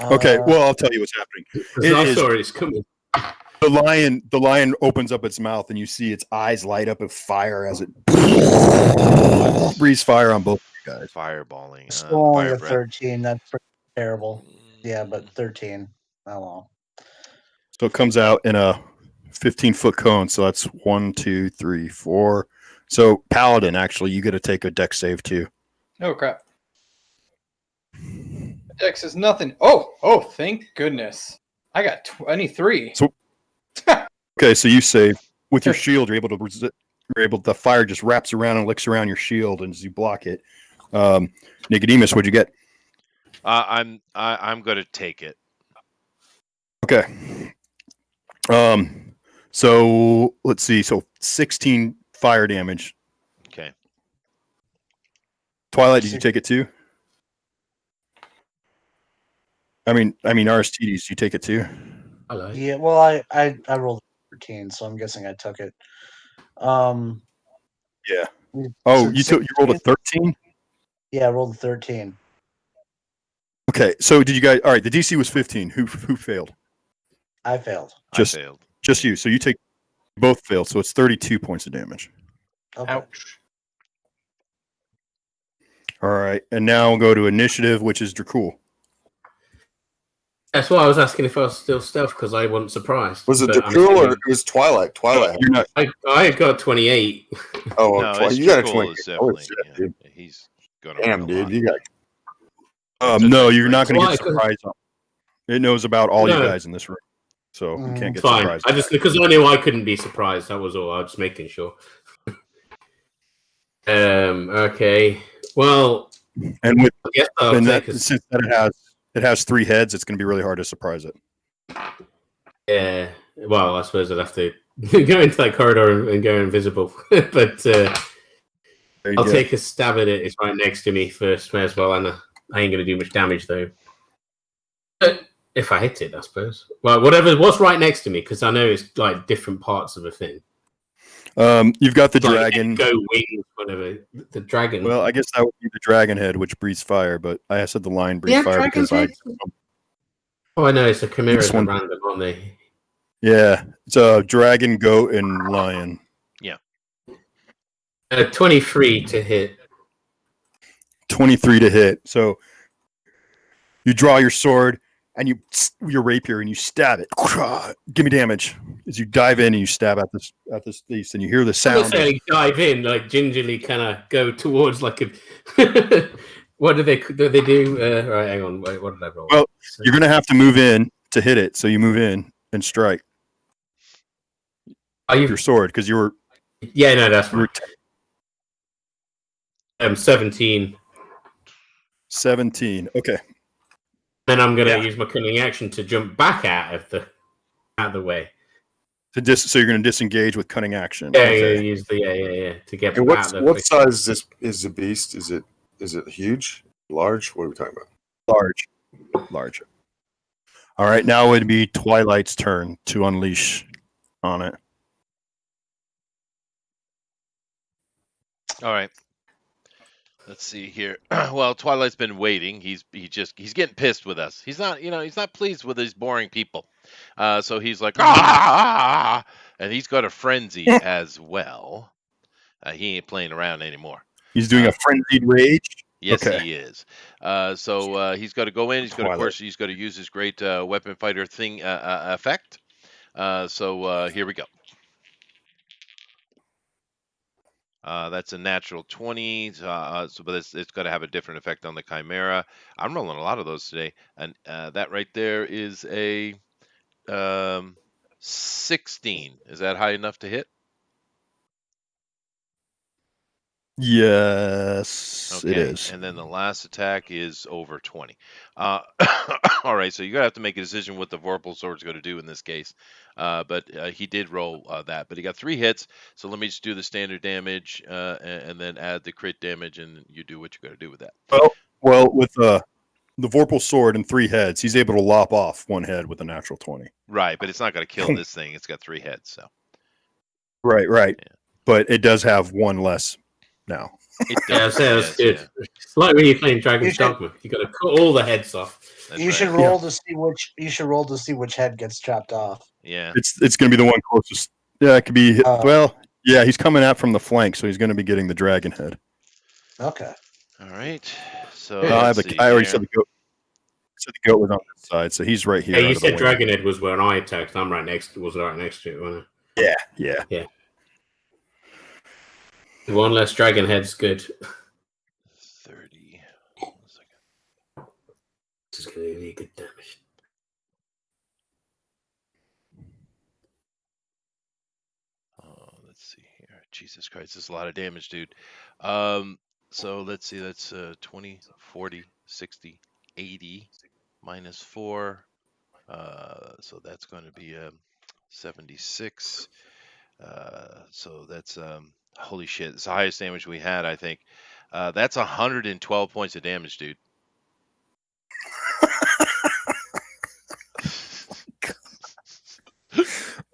Okay, Uh, well, I'll tell you what's happening. because It I is saw it's coming. the lion opens up its mouth, and you see its eyes light up with fire as it breathes fire on both of you guys. Fireballing. still only Fire a breath. 13. That's pretty terrible. Yeah, but Mm, 13. Oh well. So it comes out in a 15-foot cone. So that's 1, 2, 3, 4. So Paladin, actually, you got to take a dex save too. Oh crap. Dex is nothing. Oh, thank goodness. I got 23. So okay, so you save with your shield. You're able to resist. You're able. The fire just wraps around and licks around your shield, and as you block it, Nicodemus, what'd you get? I'm going to take it. Okay. So let's see. So 16 fire damage. Okay. Twilight, did you take it too? I mean, Aristides, you take it too? Hello. Yeah, well, I rolled 13, so I'm guessing I took it. Yeah. You Oh, said you rolled a 16? 13? Yeah, I rolled a 13. Okay. So did you guys? All right. The DC was 15. Who failed? I failed. Just I failed. you. So you both failed. So it's 32 points of damage. Okay. Ouch. All right. And now we'll go to initiative, which is Dracul. That's why I was asking if I was still stealth because I wasn't surprised. Was it But I'm Dracul or assuming- it was Twilight? Twilight. You're not. I got 28. Oh, No, well, it's you got a Dracul 20. is Oh, definitely. shit, Yeah, dude. he's going to Damn, dude. You got It's a No, nice you're not going to Why? get surprised. It knows about all you No. guys in this room, so you Mm, can't get Fine. surprised. I just because I knew I couldn't be surprised. That was all. I was just making sure. Okay. Well, And with I guess I'll and take that a since that it has 3 heads, it's going to be really hard to surprise it. yeah. Well, I suppose I'd have to go into that corridor and go invisible. But There you I'll go. take a stab at it. It's right next to me first, may as well. And I ain't going to do much damage though. But if I hit it, I suppose. Well, what's right next to me, because I know it's like different parts of a thing. You've got the Like dragon. go wings, whatever. The dragon. Well, I guess that would be the dragon head, which breathes fire. But I said the lion breathes fire dragon because heads. Oh, I know. It's a chimeras This one- at random, aren't they? Yeah, it's a dragon, goat, and lion. 23 to hit. 23 to hit. So you draw your sword and your rapier and you stab it. Give me damage as you dive in and you stab at this beast and you hear the I'm sound. not saying dive in, like gingerly kind of go towards like a. What do they do? Right, hang on. Wait, what did I roll? Well, you're gonna have to move in to hit it. So you move in and strike Are you? your sword because you were Yeah, no, that's you were right. 17. 17. Okay. Then I'm gonna Yeah. use my cunning action to jump back out of the way. So you're gonna disengage with cunning action. Yeah, Okay. use the to get And out of the what size is the beast? Is it huge? Large? What are we talking about? Large. All right, now it would be Twilight's turn to unleash on it. All right. Let's see here. Well, Twilight's been waiting. He's getting pissed with us. He's not pleased with these boring people. So he's like, ah, and he's got a frenzy as well. He ain't playing around anymore. He's doing a frenzied rage. Yes, Okay. he is. So he's got to go in. He's got, of course, he's got to use his great weapon fighter thing effect. So here we go. That's a natural 20. But it's got to have a different effect on the Chimera. I'm rolling a lot of those today, and that right there is a 16. Is that high enough to hit? Yes, it is. And then the last attack is over 20. All right, so you're going to have to make a decision what the Vorpal Sword's going to do in this case. But he did roll that. But he got 3 hits, so let me just do the standard damage and then add the crit damage, and you do what you're going to do with that. Well, with the Vorpal Sword and 3 heads, he's able to lop off 1 head with a natural 20. Right, but it's not going to kill this thing. It's got 3 heads, so. Right. Yeah. But it does have one less now. It Yeah, does. so that's Yes, good. yeah. It's like when you're playing You Dragon's should Dogma. You got to cut all the heads off. That's you right. should roll to see which head gets chopped off. Yeah. It's going to be the one closest. Yeah, it could be. Well, yeah, he's coming out from the flank, so he's going to be getting the dragon head. Okay. All right. So Yeah. I let's see already here. said the goat. Said the goat was on this side, so he's right here. Yeah, you out of the said way. Dragonhead was where I attacked. I'm right next to it, wasn't Yeah. it? One less Dragonhead's good. 30. 1 second. This is going to be good damage. Oh, let's see here. Jesus Christ, this is a lot of damage, dude. So let's see. That's 20, 40, 60, 80 minus 4. So that's going to be 76. So that's holy shit. It's the highest damage we had, I think. That's 112 points of damage, dude.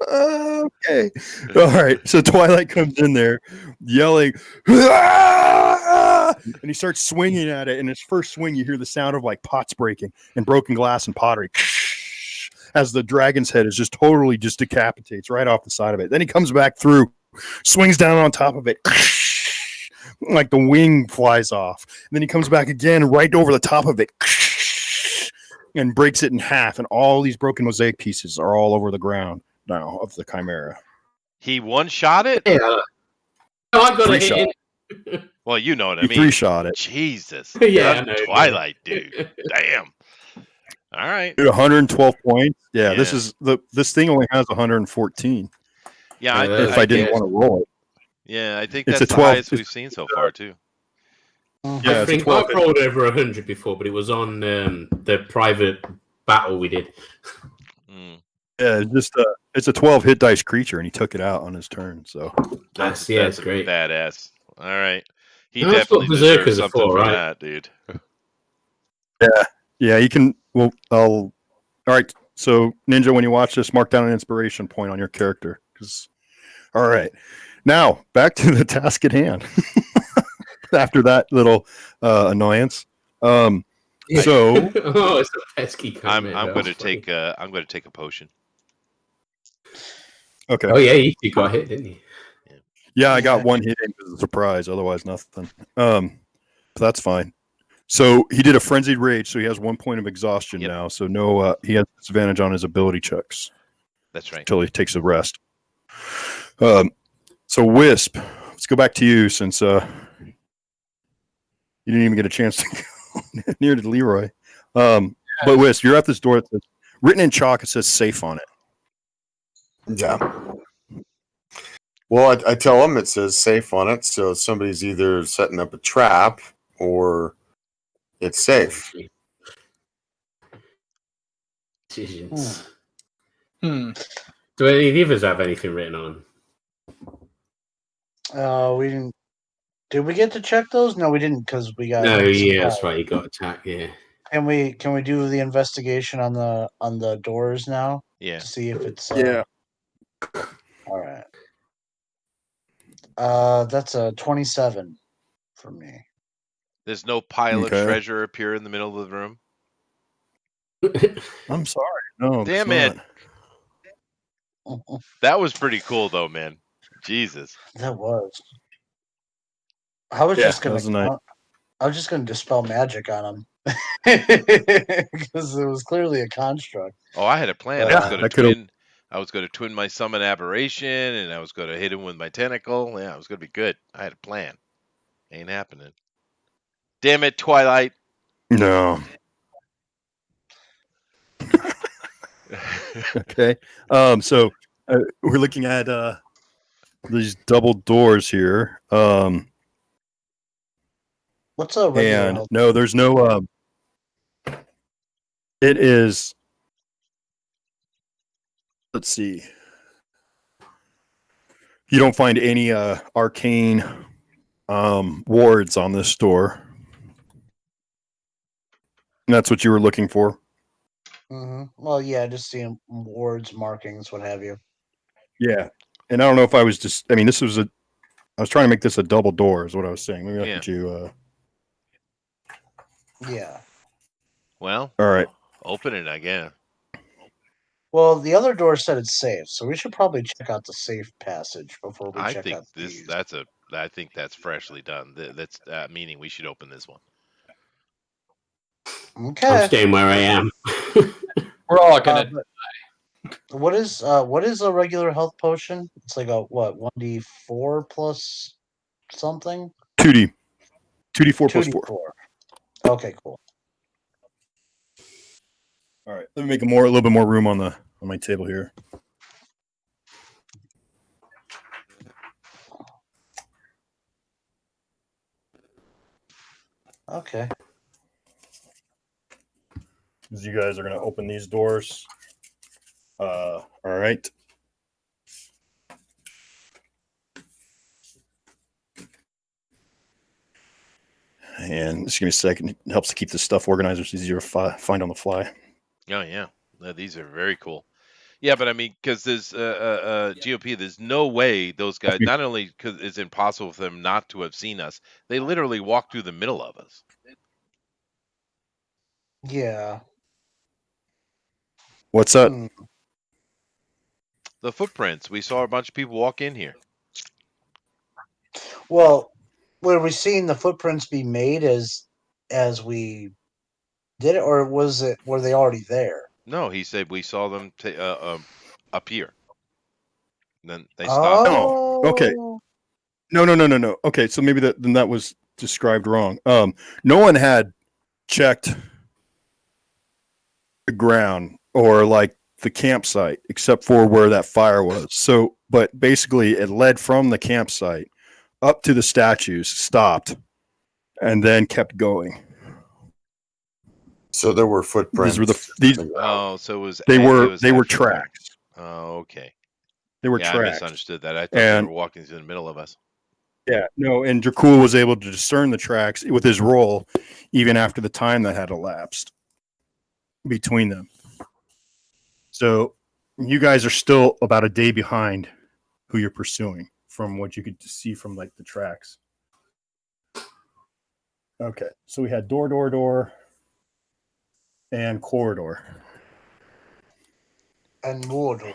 Okay. All right. So Twilight comes in there yelling, "Ah!" and he starts swinging at it. And his first swing, you hear the sound of like pots breaking and broken glass and pottery as the dragon's head is just totally just decapitates right off the side of it. Then he comes back through, swings down on top of it. Like the wing flies off. And then he comes back again right over the top of it and breaks it in half. And all these broken mosaic pieces are all over the ground now of the Chimera. He one-shot it? Yeah. Oh, I got Three a hit shot. in. Well, you know what I He mean. three-shot it. Jesus. Yeah, That's I know. Twilight, dude. Damn. All right. Dude, 112 points. Yeah, Yeah. this thing only has 114. Yeah, Yeah, If I didn't want to roll it. Yeah, I think It's that's a the 12 highest we've seen so far, too. Mhm. Yeah, I it's a think 12 I've rolled over 100 before, but it was on the private battle we did. Mm. Yeah, it's a 12 hit dice creature, and he took it out on his turn. So That's It's great. badass. All right. He That's definitely what Berserkers deserves are something for, for right? that, dude. yeah, you can. Well, all right. So Ninja, when you watch this, mark down an inspiration point on your character. All right. Now back to the task at hand. After that little annoyance. So Oh, it's a pesky I'm comment. going to take a potion. okay. Oh yeah, you got hit, didn't you? Yeah, I got one hit in as a surprise. Otherwise, nothing. But that's fine. So he did a frenzied rage, so he has 1 point of exhaustion now. So no, he has disadvantage on his ability checks That's right. until he takes a rest. So Wisp, let's go back to you since you didn't even get a chance to go near to Leroy. But Wisp, you're at this door. That says, written in chalk, it says "safe" on it. Yeah. Well, I tell them it says safe on it, so somebody's either setting up a trap or it's safe. Decisions. Hmm. Do any of the others have anything written on them? We didn't. Did we get to check those? No, we didn't because we got. No, yeah, surprised. that's right. You got attacked. Yeah. Can we do the investigation on the doors now Yeah. to see if it's Yeah. all right. That's a 27 for me. There's no pile of Okay. treasure appear in the middle of the room. I'm sorry. No, Damn it's it. not. That was pretty cool, though, man. Jesus. That was. I was Yeah, just that was gonna. nice. I was just gonna dispel magic on him because it was clearly a construct. Oh, I had a plan. Yeah, I was going to twin my summon aberration, and I was going to hit him with my tentacle. Yeah, it was going to be good. I had a plan. Ain't happening. Damn it, Twilight. No. Okay. So we're looking at these double doors here. What's a regular And health? no, there's no. It is. Let's see. You don't find any arcane wards on this door. And that's what you were looking for. Well, yeah, just seeing wards, markings, what have you. Yeah. And I don't know if I was just. I mean, this was a. I was trying to make this a double door. Is what I was saying. Maybe I Yeah. could you. Yeah. Well, All right. open it again. Well, the other door said it's safe, so we should probably check out the safe passage before we I check think out these. I think that's freshly done. That's meaning we should open this one. I'm Okay. staying where I am. We're all gonna. But what is a regular health potion? It's like a what 1d4 plus something. 2D. 2d4 plus 4. 2d4. Okay, cool. All right. Let me make a little bit more room on my table here. Okay. As you guys are going to open these doors. All right. And just give me a second. It helps to keep this stuff organized. It's easier to find on the fly. Oh yeah, these are very cool. Yeah, but I mean, because there's GOP, there's no way those guys. Not only because it's impossible for them not to have seen us, they literally walked through the middle of us. Yeah. What's that? The footprints. We saw a bunch of people walk in here. Well, were we seeing the footprints be made as we did it, or were they already there? No, he said we saw them up here. Then they stopped. Oh, okay. No. Okay, so maybe then that was described wrong. No one had checked the ground or like the campsite except for where that fire was. So, but basically, it led from the campsite up to the statues, stopped, and then kept going. So there were footprints. Oh, so it was. They were actually tracks. Oh, okay. They were Yeah, tracks. I misunderstood that. I thought they were walking through the middle of us. Yeah, no, and Dracul was able to discern the tracks with his roll, even after the time that had elapsed between them. So you guys are still about a day behind who you're pursuing from what you could see from like the tracks. Okay, so we had door, and corridor. and Mordor.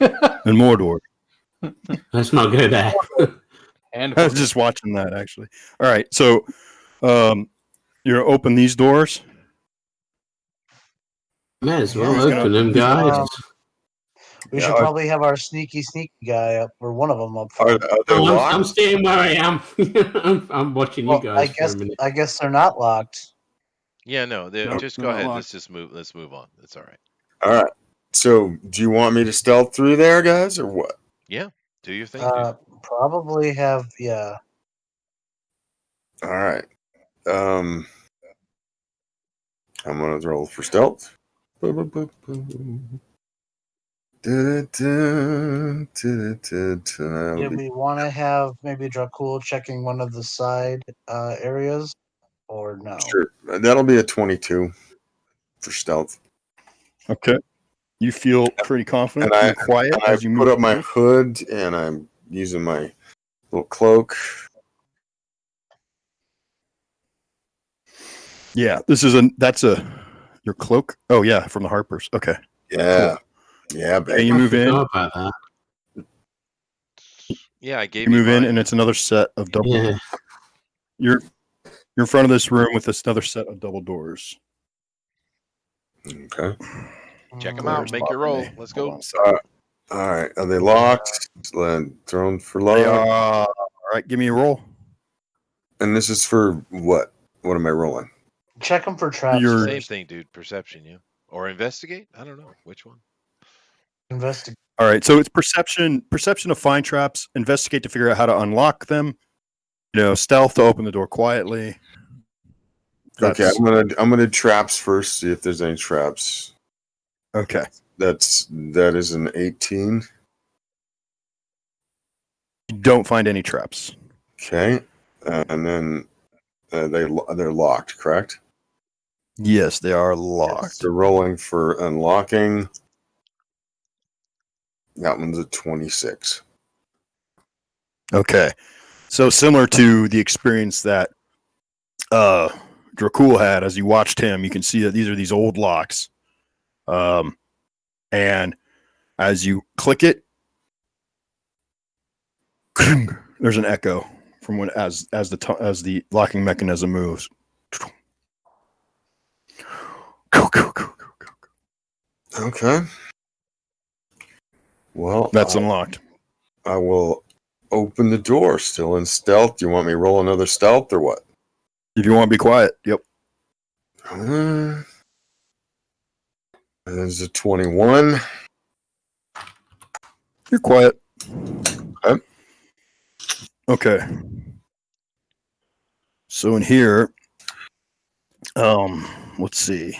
And Mordor. Let's not go there. And I was just watching that actually. All right, so you're gonna open these doors. May as well Who's gonna- open them, guys. We should probably have our sneaky guy up, or one of them up Are front. they I'm locked? staying where I am. I'm watching Well, you guys for a minute. I guess they're not locked. Yeah, no. Nope, Just they're go not ahead. locked. Let's move on. It's all right. All right. So, do you want me to stealth through there, guys, or what? Yeah. Do your thing, dude. Probably have, yeah. All right. I'm gonna roll for stealth. Do we want to have maybe Dracul checking one of the side areas, or no? Sure, that'll be a 22 for stealth. Okay. You feel pretty confident And and quiet I as you put move. up my hood and I'm using my little cloak. Yeah, that's your cloak. Oh yeah, from the Harpers. Okay. Yeah, yeah, And baby. you move in. Forgot about that. Yeah, I gave You you move in, mine. and it's another set of double. Yeah. You're in front of this room with this another set of double doors. Okay. Check them Where's out. Make your roll. Bobby? Let's Hold go. on a second. All right. Are they locked? Thrown for They lock. are. All right, give me a roll. And this is for what? What am I rolling? Check them for traps. Your- Same thing, dude. Perception, yeah. Or investigate? I don't know. Which one? Investigate. All right, so it's perception of find traps, investigate to figure out how to unlock them, stealth to open the door quietly. Okay, I'm gonna traps first. See if there's any traps. Okay. That is an 18. You don't find any traps. Okay, and then they're locked. Correct. Yes, they are locked. So rolling for unlocking. That one's a 26. Okay. So similar to the experience that Dracul had as you watched him, you can see that these are these old locks. And as you click it, there's an echo from when as the locking mechanism moves. Okay. Well, That's unlocked. I will open the door. Still in stealth. Do you want me to roll another stealth or what? If you want to be quiet, yep. There's a 21. You're quiet. Okay. Okay. So in here, let's see.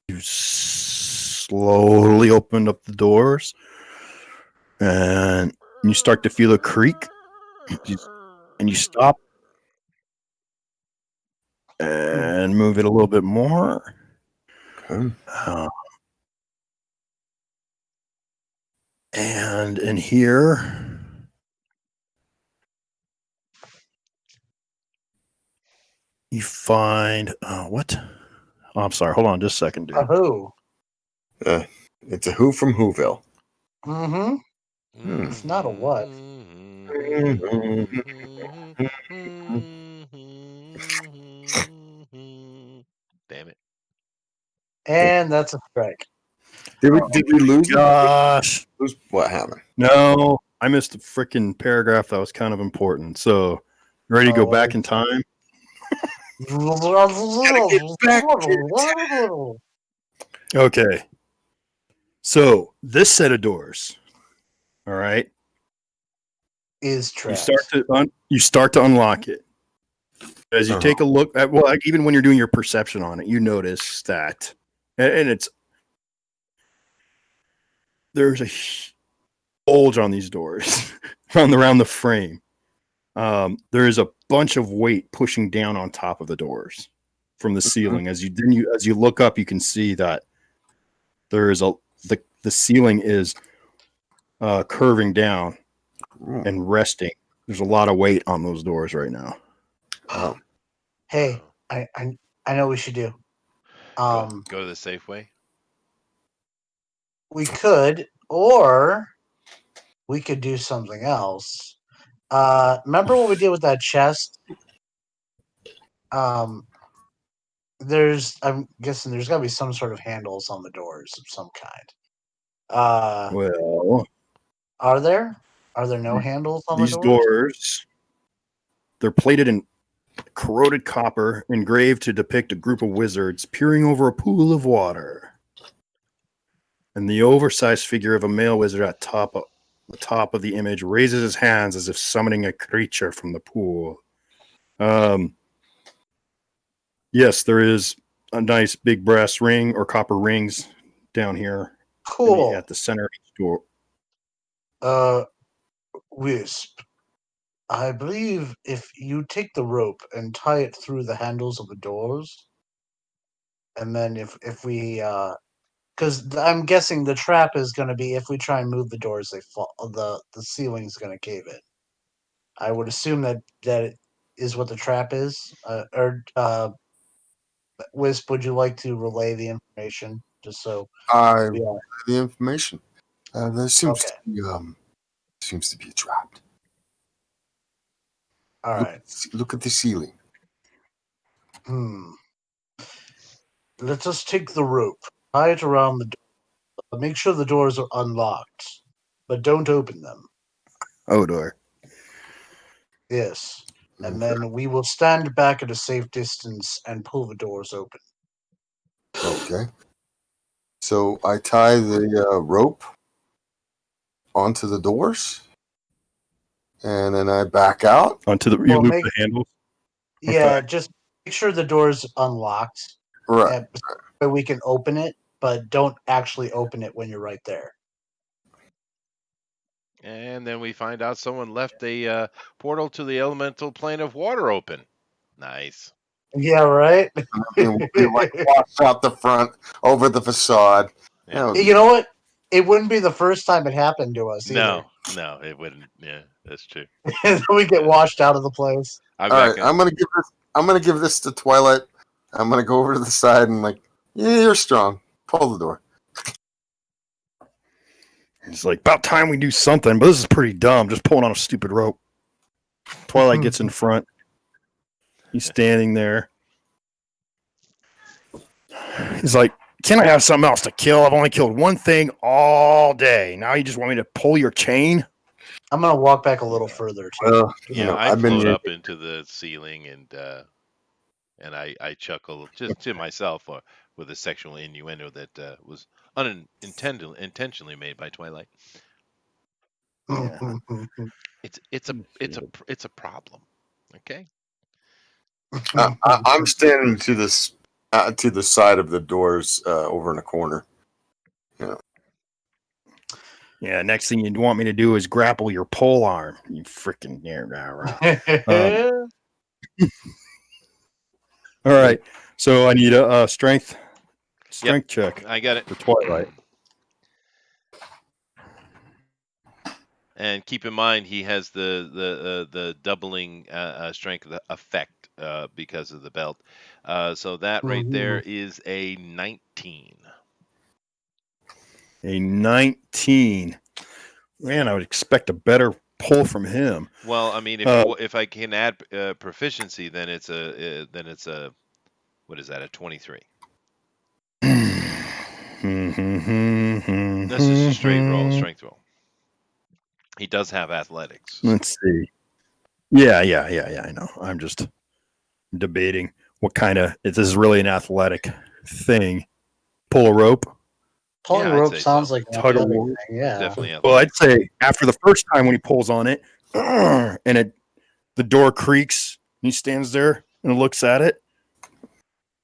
You slowly opened up the doors, and you start to feel a creak, and you stop and move it a little bit more. Okay. And in here, you find what? Oh, I'm sorry. Hold on, just a second, dude. A who? It's a who from Whoville. Mm-hmm. It's not a what. Damn it. And that's a strike. Did we lose? Gosh, What happened? no, I missed a freaking paragraph that was kind of important. So, ready to go back in time? Okay. So this set of doors, all right, Is you trapped. start to unlock it. As you Uh-huh. take a look at, well, like even when you're doing your perception on it, you notice that, and it's there's a bulge on these doors around the frame. There is a bunch of weight pushing down on top of the doors from the ceiling. As you look up, you can see that there is the ceiling is curving down and resting. There's a lot of weight on those doors right now. Oh. Hey, I know what we should do. Go to the Safeway. We could, or we could do something else. Remember what we did with that chest? I'm guessing there's got to be some sort of handles on the doors of some kind. Well, Are there? Are there no handles on the these doors? doors, they're plated in corroded copper, engraved to depict a group of wizards peering over a pool of water. And the oversized figure of a male wizard at the top of the image raises his hands as if summoning a creature from the pool. Yes, there is a nice big brass ring or copper rings down here Cool. at the center of each door. Wisp. I believe if you take the rope and tie it through the handles of the doors, and then if we because I'm guessing the trap is going to be if we try and move the doors, they fall. The ceiling's going to cave in. I would assume that is what the trap is. Wisp, would you like to relay the information just so? I Yeah. the information. There seems Okay. to be a trap. All right. Look at the ceiling. Let us take the rope, tie it around the door. Make sure the doors are unlocked, but don't open them. Oh, door. Yes. And then we will stand back at a safe distance and pull the doors open. Okay. So I tie the rope onto the doors, and then I back out. Onto the Well, loop the handles. Yeah, just make sure the door's unlocked. Right. So we can open it, but don't actually open it when you're right there. And then we find out someone left a portal to the elemental plane of water open. Nice. Yeah, right? And we like walk out the front over the facade. Yeah. You know what? it wouldn't be the first time it happened to us either. No, it wouldn't. Yeah, that's true. We get Yeah. washed out of the place. I'm All not right, gonna. I'm gonna give this to Twilight. I'm gonna go over to the side and like, yeah, you're strong. Pull the door. It's like, about time we do something, but this is pretty dumb. Just pulling on a stupid rope. Twilight gets in front. He's standing there. He's like, can I have something else to kill? I've only killed one thing all day. Now you just want me to pull your chain? I'm gonna walk back a little further. Too. Well, Yeah, I I've been float up into the ceiling and I chuckle just to myself with a sexual innuendo that was intentionally made by Twilight. Yeah. It's a problem. Okay. I'm standing to this to the side of the doors over in a corner. Yeah, next thing you'd want me to do is grapple your pole arm. You freaking All right. So I need a strength check I got it. for Twilight. And keep in mind, he has the doubling strength effect because of the belt. So that right there is a 19. A 19. Man, I would expect a better pull from him. Well, I mean, if I can add proficiency, then it's a what is that? A 23. This is a straight roll, strength roll. He does have athletics. Let's see. Yeah. I know. I'm just debating what kind of. If this is really an athletic thing. Pull a rope. Pulling rope sounds like tug of war. Yeah, definitely. Athletic. Well, I'd say after the first time when he pulls on it, and the door creaks, and he stands there and looks at it.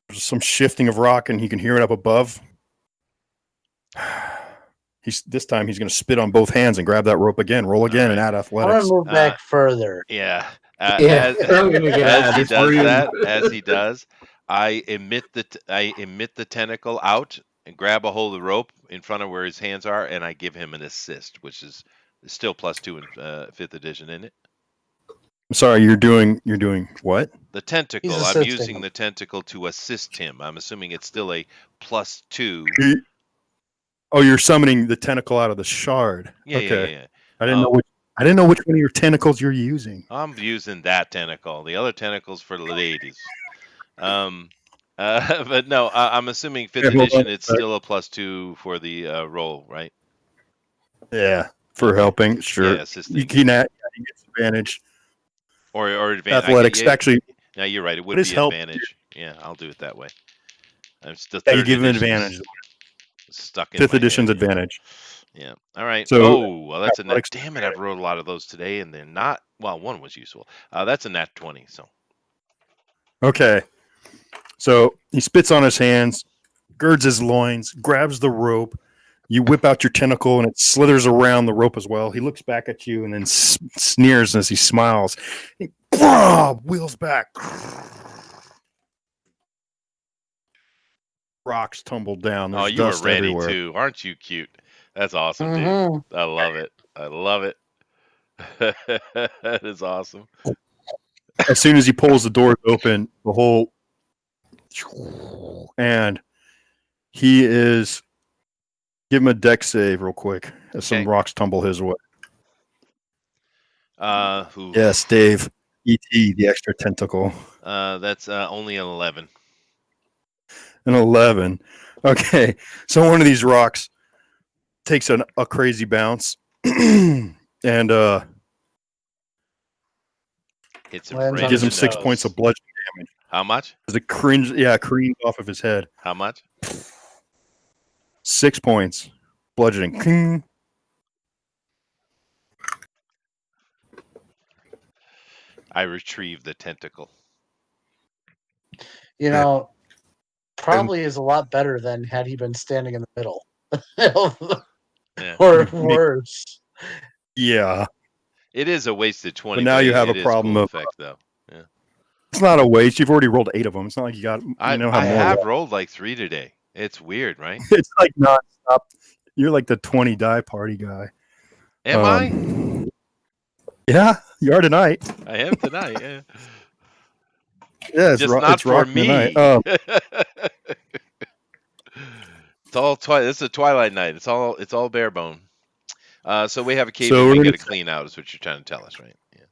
There's some shifting of rock, and he can hear it up above. This time he's going to spit on both hands and grab that rope again, roll again, and add I'm athletics. gonna move back further. Yeah. Yeah, I'm gonna get out of As he this does room. that, as he does, I emit the tentacle out and grab a hold of the rope in front of where his hands are, and I give him an assist, which is still +2 in 5th edition, isn't it? I'm sorry, you're doing what? The tentacle. He's I'm assisting using him. the tentacle to assist him. I'm assuming it's still a +2. Oh, you're summoning the tentacle out of the shard. Yeah, Okay. yeah. I didn't know which one of your tentacles you're using. I'm using that tentacle. The other tentacle's for the ladies. But no, I'm assuming 5th hold on edition. a It's sec. still a +2 for the roll, right? Yeah, for helping. Sure. Yeah, assisting. You can add he gets advantage. Or advantage. Athletics. Actually, No, you're right. It would his be help- advantage. Yeah, I'll do it that way. I'm still yeah, you third give him edition's advantage. Stuck in 5th my edition's head, yeah. advantage. Yeah. All right. So, well, that's a net. athletics Damn it! I've wrote a lot of those today, and they're not. Well, one was useful. That's a nat 20. So Okay. So he spits on his hands, girds his loins, grabs the rope. You whip out your tentacle and it slithers around the rope as well. He looks back at you and then sneers as he smiles. He wheels back. Rocks tumble down. There's you were dust ready everywhere. too, aren't you? Cute. That's awesome, Mhm. dude. I love it. I love it. That is awesome. As soon as he pulls the doors open, the whole and he is give him a deck save real quick as some Okay. rocks tumble his way. Who? Yes, Dave. E.T., the extra tentacle. That's only an 11. An 11. Okay. So one of these rocks takes a crazy bounce and Hits him Lands right on gives in him the 6 nose. points of bludgeoning damage. How much? As it careens off of his head. How much? 6 points. Bludgeoning. King. I retrieve the tentacle. You know, probably is a lot better than had he been standing in the middle. Yeah. Or worse. Yeah. It is a wasted 20. But now you have it a is problem cool of effect, though. it's not a waste. You've already rolled 8 of them. It's not like you got I more have left. rolled like 3 today. It's weird, right? It's like nonstop. You're like the 20 die party guy. Am I? Yeah, you are tonight. I am tonight. Yeah. Yeah, Just not it's for rocking me. tonight. It's all this is a twilight night. It's all bare bone. So we have a cave So in we're we gonna got to clean out. Is what you're trying to tell us, right? Yeah.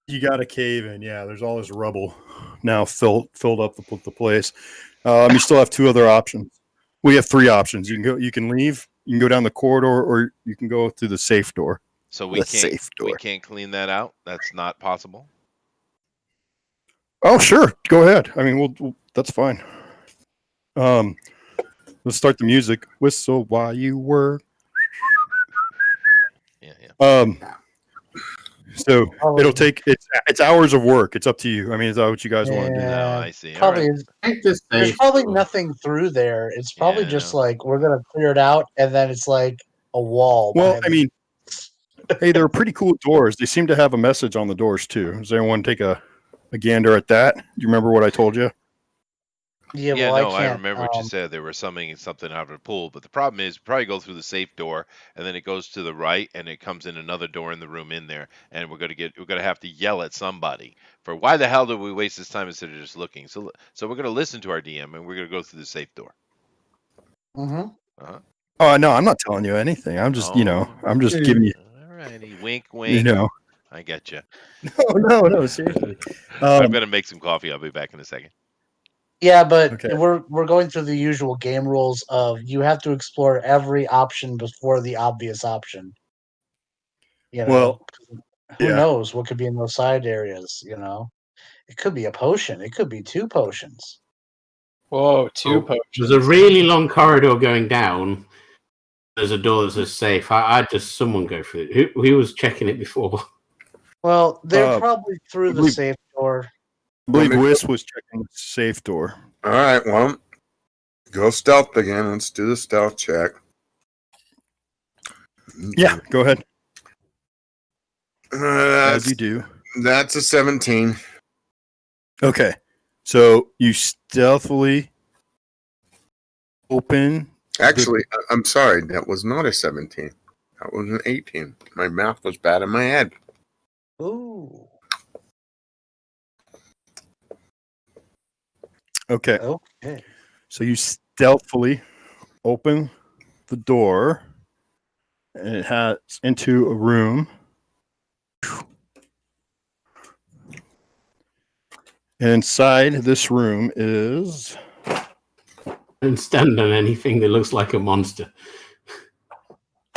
You got a cave in. Yeah, there's all this rubble now filled up the place. You still have two other options. We have three options. You can go. You can leave. You can go down the corridor, or you can go through the safe door. So The safe we door. can't clean that out. That's not possible. Oh, sure. Go ahead. I mean, we'll that's fine. Let's start the music. Whistle while you work. Yeah. So it'll take it's hours of work. It's up to you. I mean, is that what you guys want to do? No, I see. All Probably right. there's probably nothing through there. It's probably Yeah, I just know. like we're gonna clear it out, and then it's like a wall. Well, behind I mean, hey, they're pretty cool doors. They seem to have a message on the doors too. Does anyone take a gander at that? You remember what I told you? yeah, Yeah, well, no, I I can't. remember what you said. There was something out of the pool, but the problem is, probably go through the safe door, and then it goes to the right, and it comes in another door in the room in there, and we're gonna have to yell at somebody for why the hell did we waste this time instead of just looking? So we're gonna listen to our DM, and we're gonna go through the safe door. Mm-hmm. Uh-huh. Oh no, I'm not telling you anything. I'm just I'm just giving you. All righty, wink, wink. I get you. No, seriously. I'm gonna make some coffee. I'll be back in a second. Yeah, but Okay. we're going through the usual game rules of you have to explore every option before the obvious option. You know, Well, who yeah. knows what could be in those side areas? You know, it could be a potion. It could be two potions. Whoa, two potions. There's a really long corridor going down. There's a door that says safe. I'd just someone go through it. Who was checking it before? Well, they're probably through the safe door. I believe Whis was checking the safe door. All right, well, go stealth again. Let's do the stealth check. Yeah, go ahead. As you do. That's a 17. Okay, so you stealthily open. Actually, I'm sorry. That was not a 17. That was an 18. My math was bad in my head. Ooh. Okay. Okay. So you stealthily open the door, and it has into a room. And inside this room is. Don't stand on anything that looks like a monster.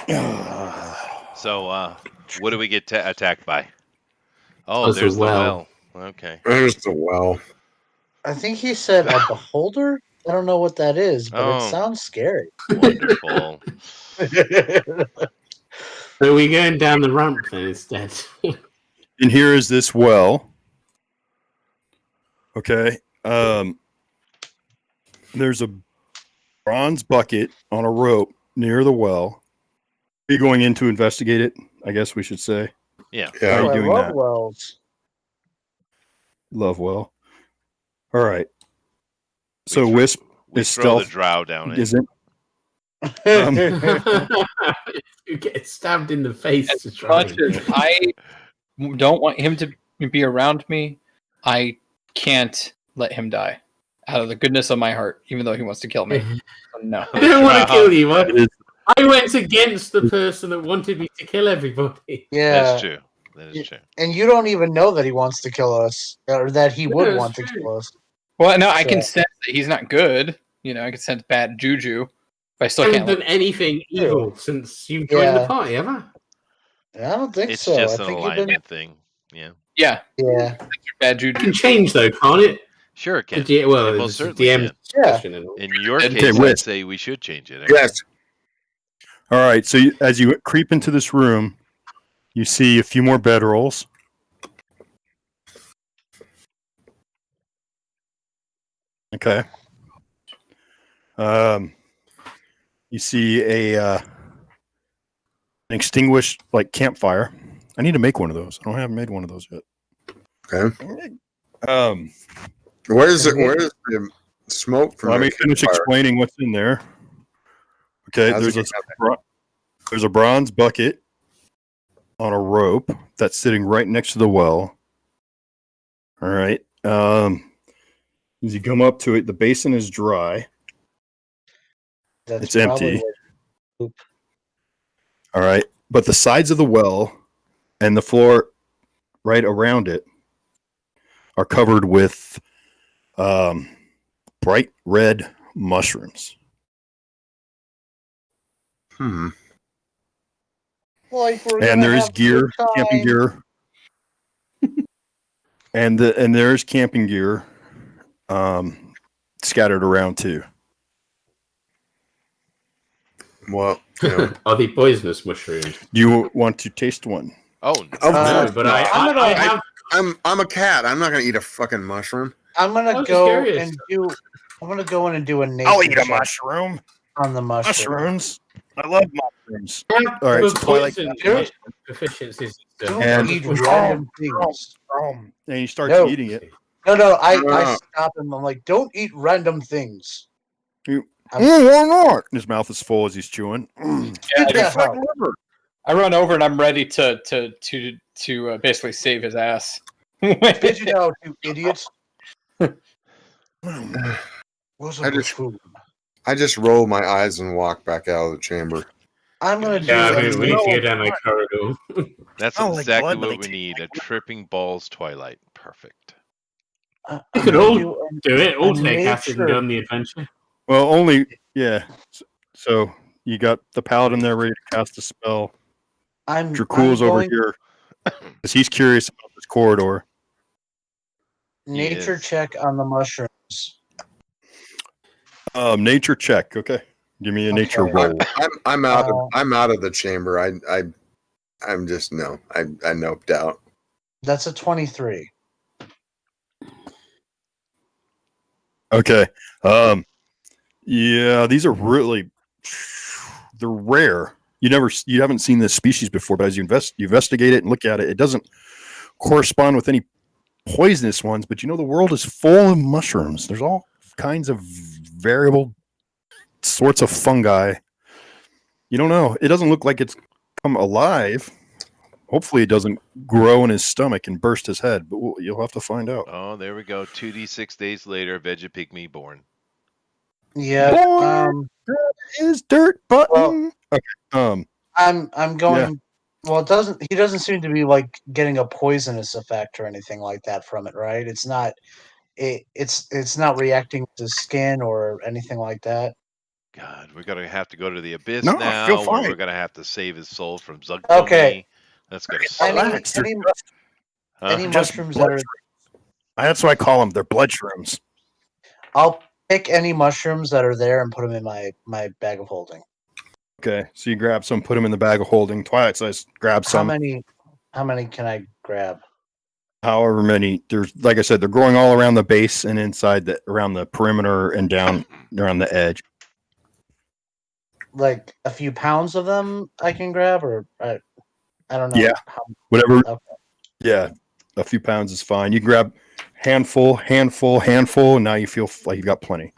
So, what do we get attacked by? Oh, There's a there's the well. well. Okay. There's the well. I think he said a beholder. I don't know what that is, but it sounds scary. Wonderful. So we're going down the ramp then instead. And here is this well. Okay. There's a bronze bucket on a rope near the well. Are you going in to investigate it? I guess we should say. Yeah. How are you doing love that? wells. Love well. All right. So Wisp is throw stealth. the drow down in. Isn't? You get stabbed in the face. As much as I don't want him to be around me, I can't let him die. Out of the goodness of my heart, even though he wants to kill me. No. I don't want to kill you. I went against the person that wanted me to kill everybody. Yeah, That's true. That is true. And you don't even know that he wants to kill us, or that he would that's want to true. kill us. Well, no, I can sense that he's not good. You know, I can sense bad juju. But I still I can't. haven't done anything evil since you joined the party, have I? I don't think It's so. just I an think alignment thing. Yeah. Yeah. Yeah. Bad juju. It can change though, can't it? Sure, it can. Well, It it's most certainly DM can. discussion and all. In your Okay, case, I'd Wisp. say we should change it. Yes. All right. So as you creep into this room, you see a few more bedrolls. Okay. You see an extinguished campfire. I need to make one of those. I haven't made one of those yet. Okay. Where's the smoke from? Let me the finish campfire? explaining what's in there. Okay, How's there's it there's a bronze bucket on a rope that's sitting right next to the well. All right. As you come up to it, the basin is dry. That's It's empty. what- All right. But the sides of the well and the floor right around it are covered with bright red mushrooms. Hmm. Like we're And gonna there is have a gear, good camping time. gear. And there's camping gear scattered around too. Well, you know, Are they poisonous mushrooms? Do you want to taste one? Oh, Of No, course but not. I have. I'm a cat. I'm not gonna eat a fucking mushroom. I'm I gonna was just go curious. and do. I'm gonna go in and do a nature I'll eat a check mushroom. on the mushroom. Mushrooms. I love mushrooms. I have All right, good so Twilight poison Dude. deficiencies. Don't And- eat just random things. And he starts No. eating it. No, I No. stop him. I'm like, don't eat random things. Why not? His mouth is full as he's chewing. Yeah, Get the hell. I run over and I'm ready to basically save his ass. Spit it out, you idiot. What's I up with just- food? I just roll my eyes and walk back out of the chamber. I'm gonna do. Yeah, I a mean, we need to nature- get down that corridor. that's Oh, like exactly blood, but what they we need. A tripping balls Twilight. Perfect. I'm We could gonna all do do it. All a take acid and nature- go on the adventure. Well, only So you got the paladin there ready to cast a spell. I'm Dracul's over going here because he's curious about this corridor. nature Yes. check on the mushrooms. Nature check. Okay, give me a nature Okay. roll. I'm out of the chamber. I'm just no. I noped out. That's a 23. Okay. Yeah, these are they're rare. You haven't seen this species before, but as you investigate it and look at it, it doesn't correspond with any poisonous ones. But the world is full of mushrooms. There's all kinds of variable sorts of fungi. You don't know. It doesn't look like it's come alive. Hopefully, it doesn't grow in his stomach and burst his head. But you'll have to find out. Oh, there we go. 2d6 days later, Vegapygmy born. Yeah. Born. Is dirt button. Okay. I'm going. Well, it doesn't. He doesn't seem to be like getting a poisonous effect or anything like that from it, right? It's not. It's not reacting to skin or anything like that. God, we're gonna have to go to the abyss No, I now. feel Where fine. we're gonna have to save his soul from Zugtomi. Okay. That's gonna Any- suck. Relax, they're any- Huh? any just mushrooms blood that are. shrooms. That's what I call them. They're blood shrooms. I'll pick any mushrooms that are there and put them in my bag of holding. Okay, so you grab some, put them in the bag of holding. Twilight says, grab How some. many? How many can I grab? However many. There's, like I said, they're growing all around the base and inside around the perimeter and down around the edge. Like a few pounds of them I can grab, or I don't know. Yeah. How, Whatever. okay. Yeah, a few pounds is fine. You grab handful, and now you feel like you've got plenty.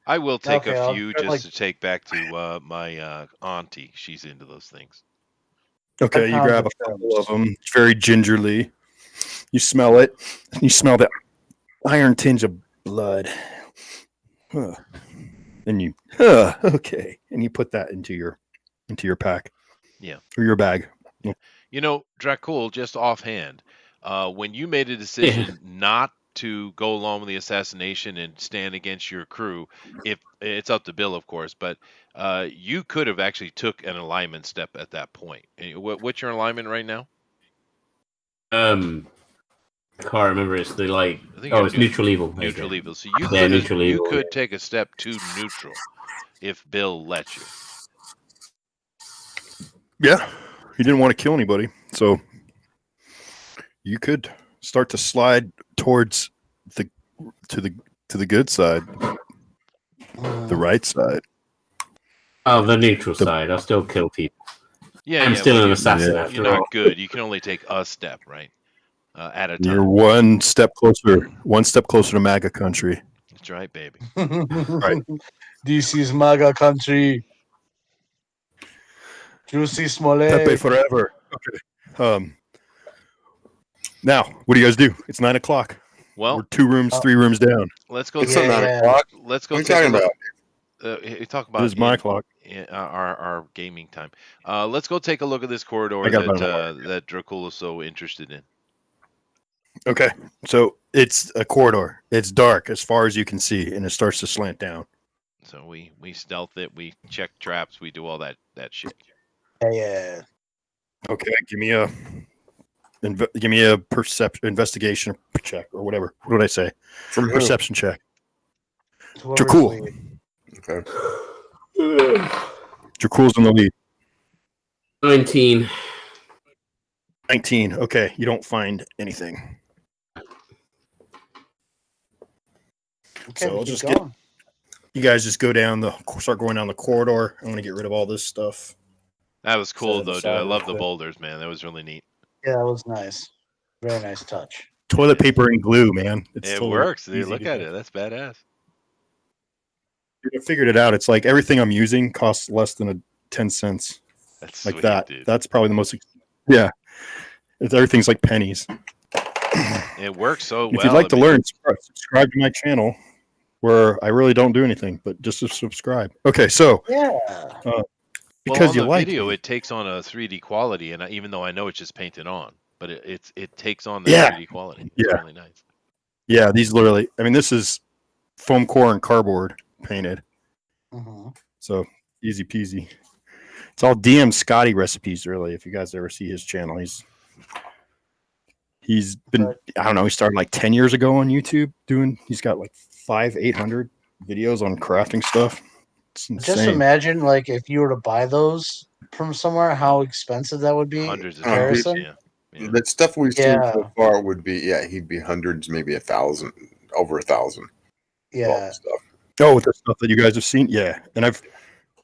I will take Okay, a I'll few grab, just like- to take back to my auntie. She's into those things. Okay, you pounds grab of a couple shrooms. of them. It's very gingerly. You smell it. You smell that iron tinge of blood. Huh. And you, okay, and you put that into your pack. Yeah. Or your bag. You know, Dracul, just offhand, when you made a decision not to go along with the assassination and stand against your crew, if it's up to Bill, of course, but you could have actually took an alignment step at that point. What's your alignment right now? I can't remember. It's the I think it's neutral evil. There you Neutral go. evil. So you Yeah, could neutral you evil, could yeah. take a step to neutral if Bill let you. Yeah, he didn't want to kill anybody, so you could start to slide towards the good side, the right side. Oh, the neutral side. I'll still kill people. Yeah, I'm yeah, still but an you're- assassin Yeah. after You're all. not good. You can only take a step, right? At a time. You're one step closer to MAGA country. That's right, baby. Right. This is MAGA country. Juicy Pepe Smollett. forever. Okay. Now, what do you guys do? It's 9 o'clock. Well, We're 2 rooms, 3 rooms down. let's go. It's not Yeah, 9 yeah. o'clock. Let's go What are you take a talking look. about? You talk It about is my clock. our gaming time. Let's go take a look at this I corridor got that about an hour. that Dracul is so interested in. Okay. So it's a corridor. It's dark as far as you can see, and it starts to slant down. So we stealth it, we check traps, we do all that shit. Yeah. Okay. Give me a investigation check or whatever. What did I say? From who? Perception check. Whoever's Dracul. lead. Okay. Dracul's in the lead. 19. 19. Okay. You don't find anything. Okay, So I'll keep just going. You guys just start going down the corridor. I'm going to get rid of all this stuff. That was cool Set it though, dude. aside I real love the quick. boulders, man. That was really neat. Yeah, that was nice. Very nice touch. Toilet paper and glue, man. It's It totally works, dude. easy Look to at do. it. That's badass. I figured it out. It's like everything I'm using costs less than 10 cents. That's Like sweet, that. dude. That's probably the most. Yeah. Everything's like pennies. It works so well. If you'd like I to mean, learn, subscribe to my channel where I really don't do anything, but just to subscribe. Okay, so Yeah. because well, on you the like video, me. it takes on a 3D quality, and even though I know it's just painted on, but it takes on the Yeah. 3D quality. It's Yeah. really nice. Yeah, these literally, I mean, this is foam core and cardboard painted. Mm-hmm. So easy peasy. It's all DM Scotty recipes, really. If you guys ever see his channel, he's been, Right. I don't know, he started like 10 years ago on YouTube he's got like 800 videos on crafting stuff. It's insane. Just imagine, like, if you were to buy those from somewhere, how expensive that would be. Hundreds of Comparison? dollars. Yeah. The stuff we've seen Yeah. so far would be, he'd be hundreds, maybe 1,000, over 1,000. Yeah. Stuff. Oh, with the stuff that you guys have seen? Yeah. And I've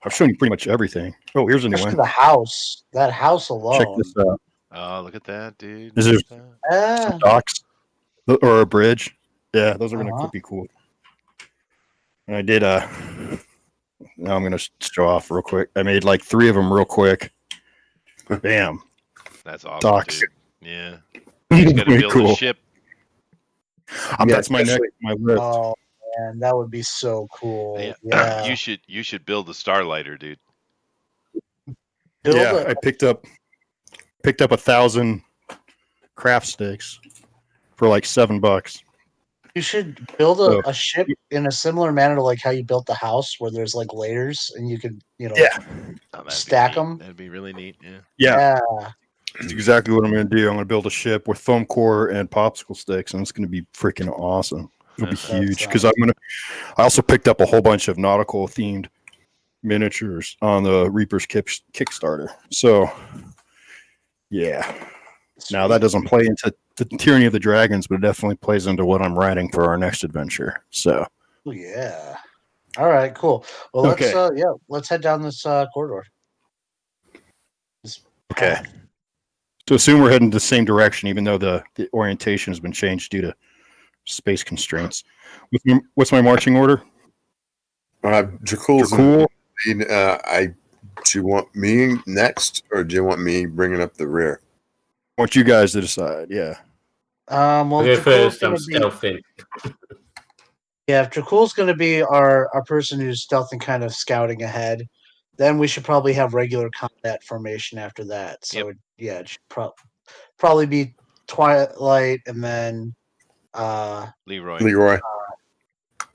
shown you pretty much everything. Oh, here's a new Especially one. the house. That house alone. Check this out. Oh, look at that, dude. This Look is- at that. Some docks or a bridge. Yeah, those are Uh-huh. gonna be cool. And I did now I'm gonna show off real quick. I made like 3 of them real quick. Bam. That's awesome, Docks. dude. Yeah. You got to Very build cool. a ship. That's my next my list. Oh man, that would be so cool. Yeah. Yeah. You should build a starlighter, dude. Build Yeah, a- I picked up 1,000 craft sticks for like $7. You should build So- a ship in a similar manner to like how you built the house, where there's like layers, and you could, Oh, that'd be Stack neat. 'em. That'd be really neat. Yeah. Yeah, Yeah. that's exactly what I'm gonna do. I'm gonna build a ship with foam core and popsicle sticks, and it's gonna be freaking awesome. It'll be That's huge because I also picked up a whole bunch of nautical themed miniatures on the Reaper's Kickstarter. So yeah. Now that doesn't play into the Tyranny of the Dragons, but it definitely plays into what I'm writing for our next adventure. So Oh, yeah. All right. Cool. Well, let's Okay. let's head down this corridor. This okay. path. So assume we're heading the same direction, even though the orientation has been changed due to space constraints. What's my marching order? Dracul's Cool. do you want me next, or do you want me bringing up the rear? I want you guys to decide. Yeah. Well, I'll go Dracul's first. gonna I'm be- stealthing. Yeah, if Dracul's going to be our person who's stealthing, kind of scouting ahead, then we should probably have regular combat formation after that. So yeah, it should probably be Twilight, and then Leroy. Leroy,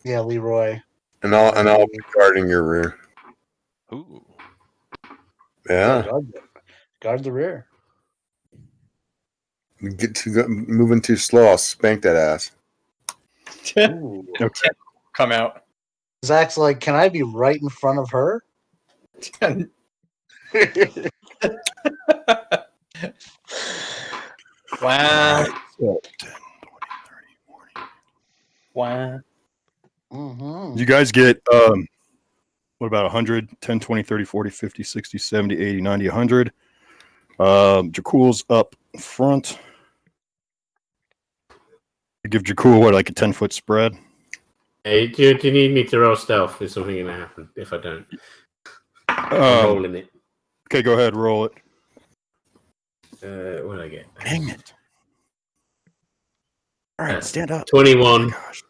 Leroy. and I'll be guarding your rear. Ooh. Yeah, Guard the rear. moving too slow. I'll spank that ass. Ooh. Come out. Zach's like, can I be right in front of her? Wow. So, Wow. Mm-hmm. you guys get what about 100, 10, 20, 30, 40, 50, 60, 70, 80, 90, 100. Dracul's up front. I give Dracul what, like a 10-foot spread? Hey, do you need me to roll stealth? Is something going to happen if I don't? I'm rolling it. Okay, go ahead, roll it. What did I get? Dang it! All right, stand up. 21. Gosh.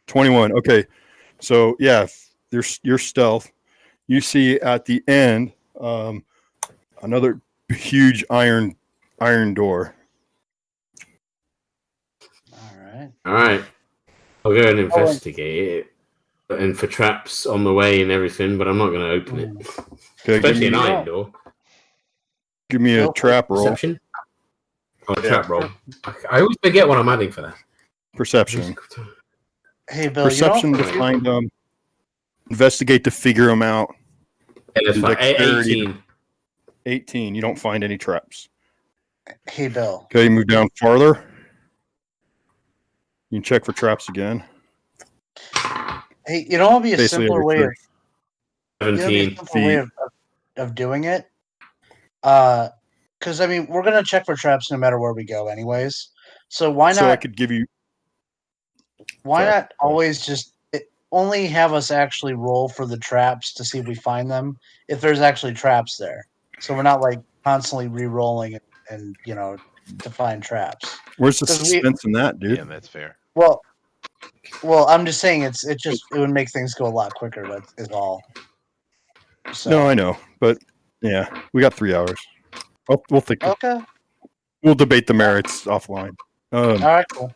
21. Okay, so yeah, your stealth. You see at the end another huge iron door. All right. All right. I'll go and investigate it. And for traps on the way and everything, but I'm not going to open it. Okay, Especially an me- iron door. Give me a Go for trap roll. Perception? Oh, Yeah. trap roll. I always forget what I'm adding for that. Perception. Hey, Bill. Perception you to know, find investigate to figure them out. Yeah, that's fine. Dexterity. 18. 18. You don't find any traps. Hey, Bill. Okay, you move down farther. You can check for traps again. Hey, you know what would be a Basically simpler every way of 17 way of doing it? Because I mean, we're gonna check for traps no matter where we go, anyways. So why So I not? could give you. Why sorry. not always just only have us actually roll for the traps to see if we find them if there's actually traps there. So we're not like constantly re-rolling and to find traps. Where's the 'Cause suspense in that, dude? Yeah, that's fair. Well, I'm just saying it would make things go a lot quicker. That is all. So No, I know, but yeah, we got 3 hours. We'll think. okay, We'll debate the merits offline. all right, cool.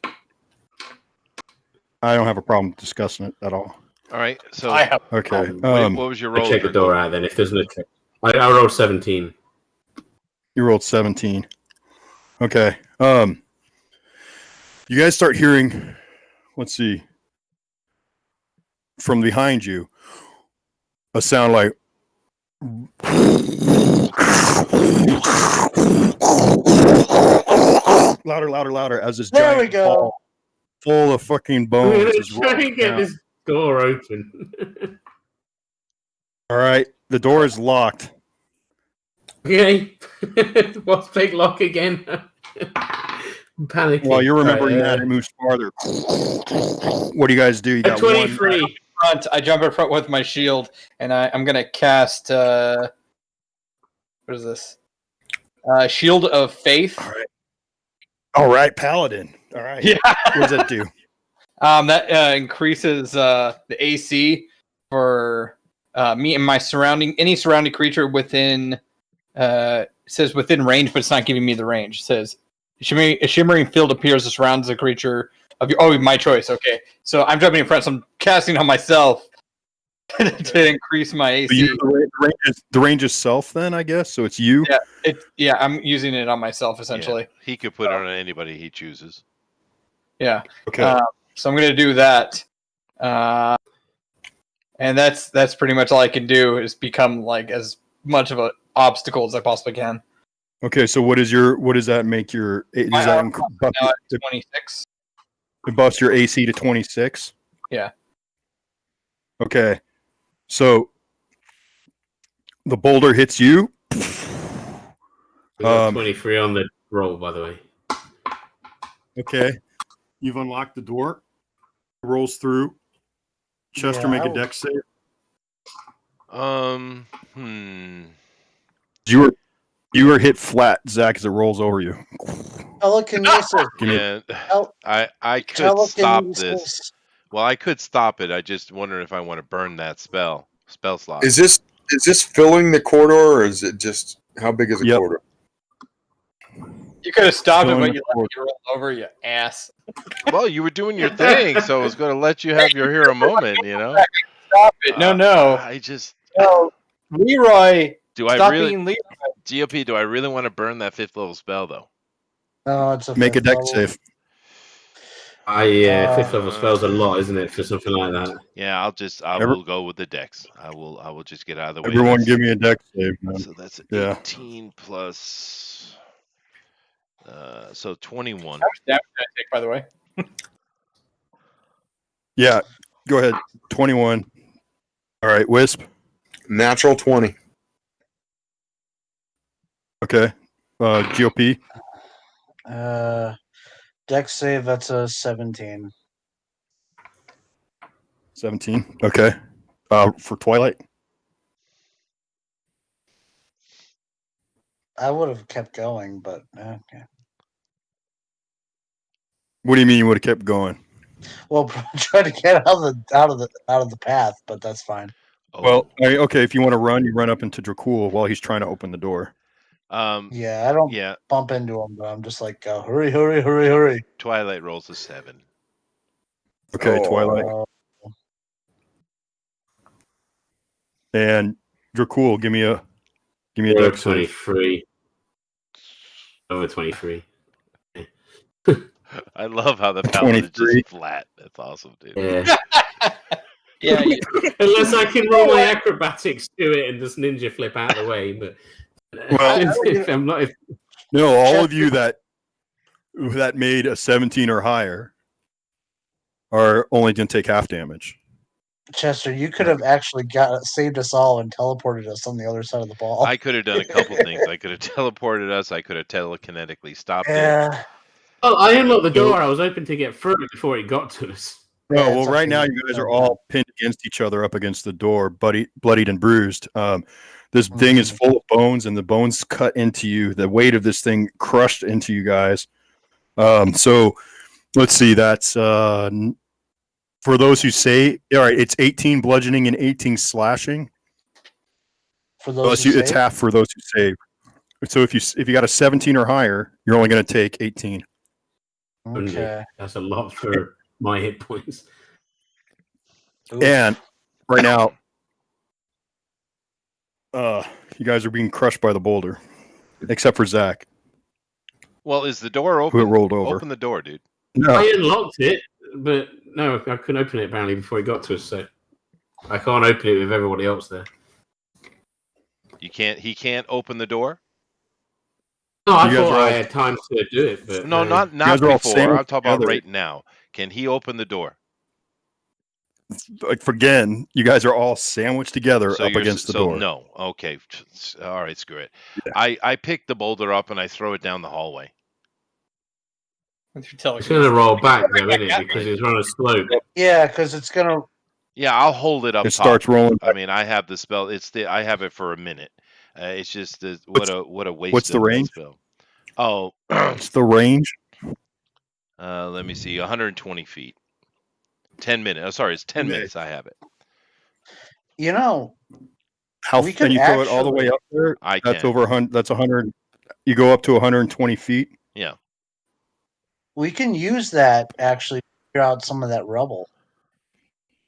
I don't have a problem discussing it at all. All right. So I have. Okay. what was your I roll? check the Dirk? door out then if there's no check. I rolled 17. You rolled 17. Okay. You guys start hearing. Let's see. From behind you, a sound like. Louder, as this There giant we go. ball full of fucking I'm bones going is to try rolling and get down. this door open. All right, the door is locked. Okay. What's big lock again? I'm panicking. While you're remembering Right, that, it moves farther. What do you guys do? You got 23. one. Front. I jump in front with my shield, and I'm gonna cast. What is this? Shield of Faith. All right, paladin. All right. Yeah. What does that do? That increases the AC for me and my any surrounding creature within. It says within range, but it's not giving me the range. It says a shimmering field appears that surrounds the creature of your. Oh, my choice. Okay, so I'm jumping in front. So I'm casting on myself to increase my AC. So the range is self, then I guess. So it's you. Yeah, I'm using it on myself essentially. Yeah, he could put it on anybody he chooses. Yeah. Okay. So I'm gonna do that, and that's pretty much all I can do is become like as much of an obstacle as I possibly can. Okay. So what does that make your? Does My that armor now at 26. it buffs your AC to 26? Yeah. Okay. So the boulder hits you. We got 23 on the roll, by the way. Okay. You've unlocked the door. Rolls through. Chester, make a dex save. You were hit flat, Zach, as it rolls over you. Telekinesis. Yeah, I could stop Telekinesis. this. Well, I could stop it. I just wonder if I want to burn that spell slot. Is this filling the corridor, or is it just how big is the Yep. corridor? You could have stopped it, Still in but the you let me roll over, you ass. Well, you were doing your thing, so I was going to let you have your hero moment. Stop it! No. I just No, Leroy. do. I Stop really, being Leroy. GOP? Do I really want to burn that 5th level spell though? No, it's a Make a fifth dex level. save. Yeah, 5th level spells a lot, isn't it, for something like that? Yeah, I will go with the dex. I will just get out of the way. Everyone give me a dex save, man. So that's Yeah. 18 plus. So 21. How much damage did I take, by the way? Yeah. Go ahead. 21. All right, Wisp. Natural 20. Okay. GOP. Dex save. That's a 17. 17. Okay. For Twilight. I would have kept going, but okay. What do you mean you would have kept going? Well, try to get out of the path, but that's fine. Well, Oh. okay, if you want to run, you run up into Dracul while he's trying to open the door. Yeah, I don't Yeah. bump into him, but I'm just like, hurry, hurry, hurry, hurry. Twilight rolls a 7. Okay, Twilight. Oh, And Dracul, give me a Over dex save. 23. Over 23. I love how the paladin is 23. just flat. That's awesome, dude. Yeah. Yeah, Unless I can roll my acrobatics to it and just ninja flip out of the way, but Well, if I'm not, if No, all of you that made a 17 or higher are only going to take half damage. Chester, you could have actually saved us all and teleported us on the other side of the ball. I could have done a couple things. I could have teleported us. I could have telekinetically stopped it. Yeah. well, I unlocked the door. I was hoping to get through before it got to us. No, Yeah, well, it's right okay. now you guys are all pinned against each other up against the door, bloodied and bruised. This thing is full of bones, and the bones cut into you. The weight of this thing crushed into you guys. So let's see. That's for those who say, all right, it's 18 bludgeoning and 18 slashing. For those It's half for those who save. So if you got a 17 or higher, you're only going to take 18. Okay. That's a lot for my hit points. Oof. And right now, you guys are being crushed by the boulder, except for Zach, Well, is the door who open? it rolled over. Open the door, dude. No, I unlocked it, but no, I couldn't open it apparently before it got to us. So I can't open it with everybody else there. You can't. He can't open the door. No, I You guys thought are I all- had time to do it, but No, not guys are all before. sandwiched I'm talking about together. right now. Can he open the door? like for again, you guys are all sandwiched together up you're against the door. No. Okay. All right. Screw it. Yeah. I pick the boulder up and I throw it down the hallway. With your telekinesis. it's going to roll back though, isn't it? Because it's on a slope. Yeah, because it's gonna. Yeah, I'll hold it up. It top. starts rolling. I mean, I have the spell. I have it for a minute. It's just what a waste. what's the of that range? spell. Oh, What's the range? let me see. 120 feet. 10 minutes. Oh, sorry, it's 10 Okay. minutes. I have it. You know, How We can could you throw it all the way up there? I That's can. over 100. That's 100. You go up to 120 feet. Yeah. we can use that actually to clear out some of that rubble.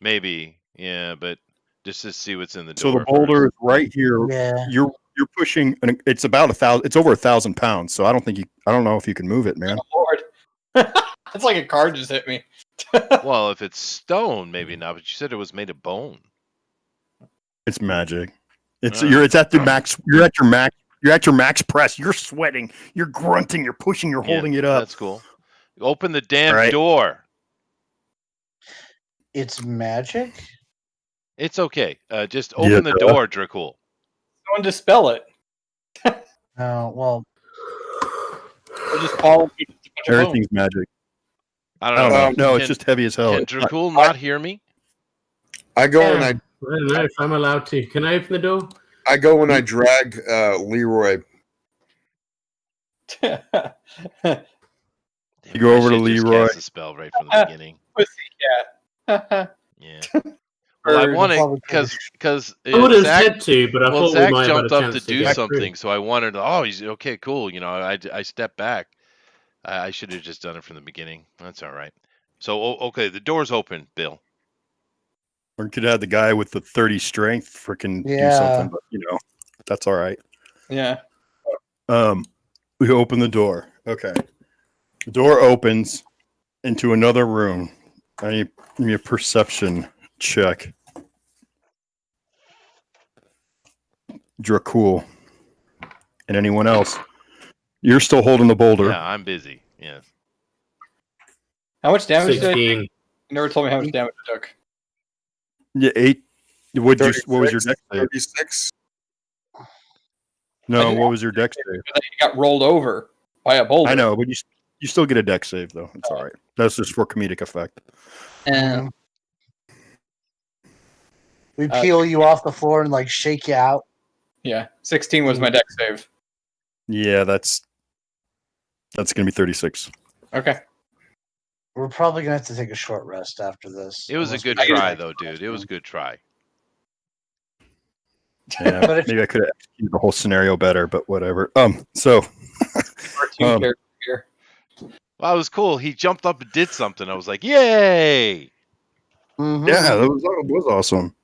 Maybe. Yeah, but just to see what's in the So door. the boulder first. is right here. Yeah. You're pushing. It's about 1,000. It's over 1,000 pounds. So I don't know if you can move it, man. Lord. It's like a car just hit me. Well, if it's stone, maybe not. But you said it was made of bone. It's magic. It's Ah. It's at the max. You're at your max. You're at your max press. You're sweating. You're grunting. You're pushing. You're holding it up. That's cool. Open the damn Right. door. It's magic. It's okay. Just Yeah, open the duh. door, Dracul. Someone dispel it. Well, Or just follow me. Everything's magic. I I don't don't know. know. No, it's just heavy as hell. Can Dracul not hear me? I go and I don't know if I'm allowed to. Can I open the door? I go and I drag Leroy. Damn, You go I over to should just Leroy. cast the spell right from the beginning. Pussycat. Yeah. Well, I Bird. wanted Probably because I would have Zach. said to, but I Well, thought Zach we might have had jumped a up chance to do get something, through. so I wanted. Oh, he's okay, cool. You know, I stepped back. I should have just done it from the beginning. That's all right. So okay, the door's open, Bill. Or you could have the guy with the 30 strength freaking do Yeah. something, but that's all right. Yeah. We open the door. Okay. The door opens into another room. I need give me a perception check. Dracul. And anyone else. You're still holding the boulder. Yeah, I'm busy. Yes. How much damage did I take? 16. You never told me how much damage I took. Yeah, 8. What was your dex save? 36. No, I didn't- what was your dex save? But then he got rolled over by a boulder. I know, but you still get a dex save though. It's all right. That's just for comedic effect. And we peel you off the floor and like shake you out. yeah, 16 was my deck save. Yeah, that's gonna be 36. Okay. We're probably gonna have to take a short rest after this. It was a unless we good get try, back though, to the dude. It was a restroom. good try. Yeah, But if maybe I could have executed the whole scenario better, but whatever. So Cartoon character here. Well, it was cool. He jumped up and did something. I was like, yay! Mhm. yeah, that was awesome.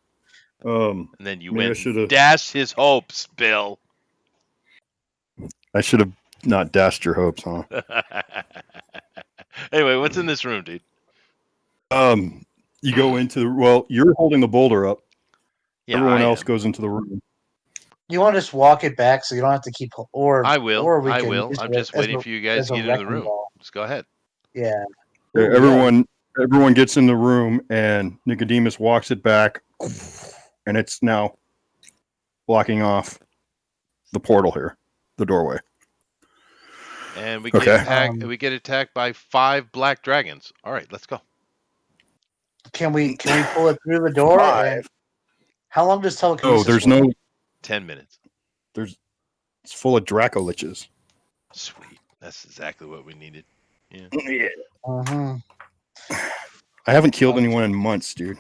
And then you Maybe I went should and have. dashed his hopes, Bill. I should have not dashed your hopes, huh? Anyway, what's in this room, dude? You go into well, you're holding the boulder up. Yeah, Everyone I else am. goes into the room. You want to just walk it back so you don't have to keep, or I will. we I can will. use I'm it just waiting for you guys as to a get into the wrecking room. ball. Just go ahead. Yeah. Okay, Ooh, yeah. everyone gets in the room, and Nicodemus walks it back, and it's now blocking off the portal here, the doorway. And we Okay. get attacked. We get attacked by 5 black dragons. All right, let's go. Can we pull it through the door? 5. And how long does telekinesis? Oh, there's work? no. 10 minutes. It's full of Draco liches. Sweet. That's exactly what we needed. Yeah. Yeah. Mhm. I haven't killed anyone in months, dude.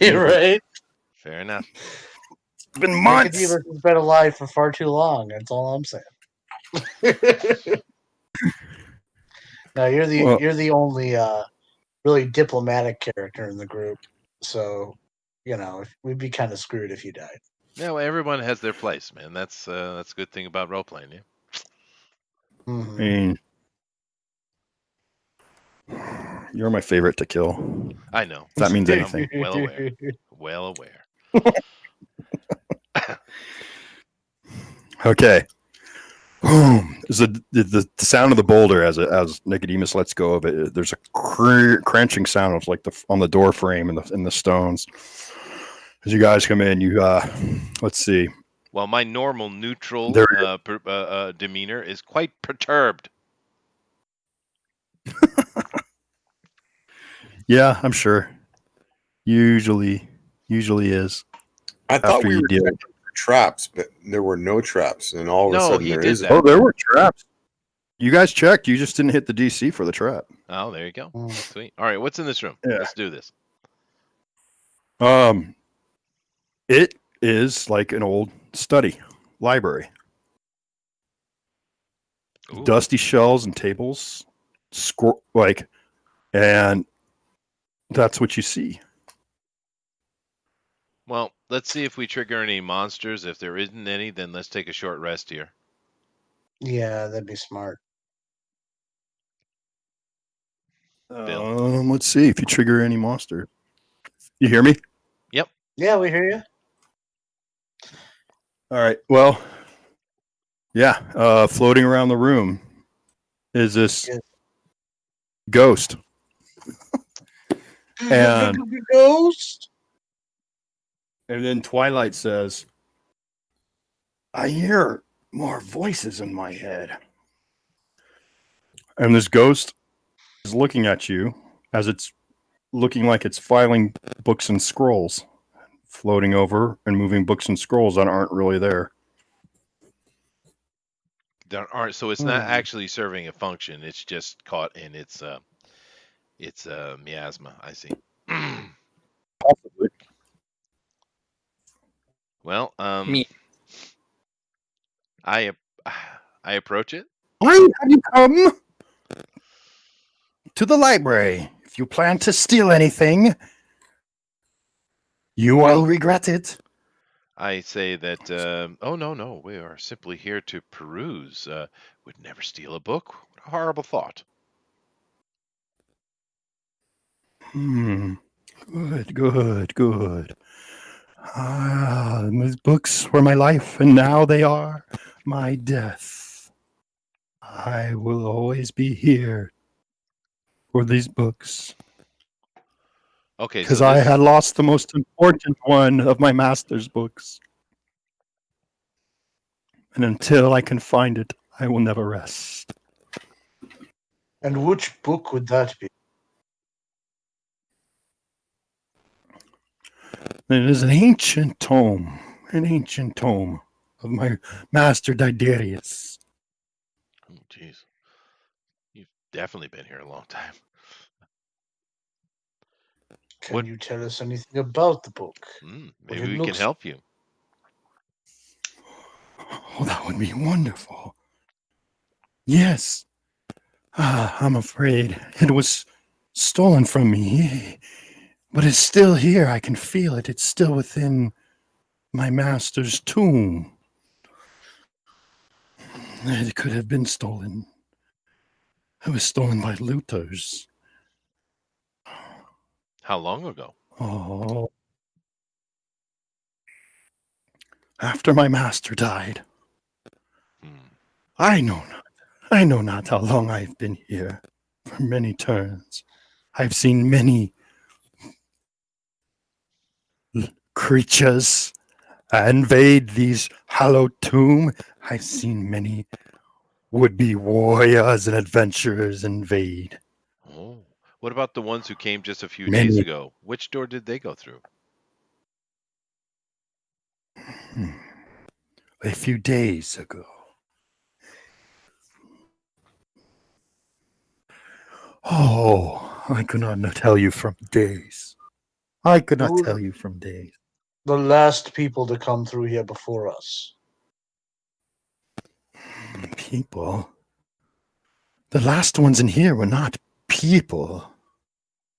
You're right. Fair enough. It's been months. Nicodemus has been alive for far too long. That's all I'm saying. No, you're the only really diplomatic character in the group. So, we'd be kind of screwed if you died. Yeah, well, everyone has their place, man. That's a good thing about role playing. Yeah. Mhm. I mean, you're my favorite to kill. I know. If that means I'm anything. well aware. Well aware. Okay. Boom. The sound of the boulder as Nicodemus lets go of it. There's a crunching sound of like on the door frame and the stones. As you guys come in, you let's see. Well, my normal neutral There demeanor is quite perturbed. Yeah, I'm sure. Usually is. I thought After we you were deal. checking for traps, but there were no traps, and all of a No, sudden he there did is. that. Oh, there were traps. You guys checked. You just didn't hit the DC for the trap. Oh, there you go. Mm. Sweet. All right, what's in this room? Yeah. Let's do this. It is like an old study library. Ooh. Dusty shelves and tables, and that's what you see. Well, let's see if we trigger any monsters. If there isn't any, then let's take a short rest here. Yeah, that'd be smart. Bill? Let's see if you trigger any monster. You hear me? Yeah, we hear you. All right. Well, yeah. Floating around the room is this Yes. ghost. And Ghost. And then Twilight says, I hear more voices in my head. And this ghost is looking at you as it's looking like it's filing books and scrolls, floating over and moving books and scrolls that aren't really there. There aren't, so it's not actually serving a function. It's just caught in its miasma. I see. Possibly. Well, Me. I approach it. Why have you come to the library? If you plan to steal anything, you will regret it. I say that, oh, no, we are simply here to peruse. Would never steal a book. What a horrible thought. Good. These books were my life, and now they are my death. I will always be here for these books. Okay, Because so I this, had lost the most important one of my master's books. And until I can find it, I will never rest. And which book would that be? It is an ancient tome of my master Diderius. Oh, jeez. You've definitely been here a long time. Can What? you tell us anything about the book? What Maybe it we can looks help you. Oh, that would be wonderful. Yes. I'm afraid it was stolen from me, but it's still here. I can feel it. It's still within my master's tomb. It could have been stolen. It was stolen by looters. How long ago? Oh, after my master died. Hmm. I know not. I know not how long I've been here. For many turns. I've seen many creatures invade these hallowed tomb. I've seen many would-be warriors and adventurers invade. Oh. What about the ones who came just a few days Many. ago? Which door did they go through? A few days ago. Oh, I could not tell you from days. I could not Who tell you from days. the last people to come through here before us? People. The last ones in here were not people.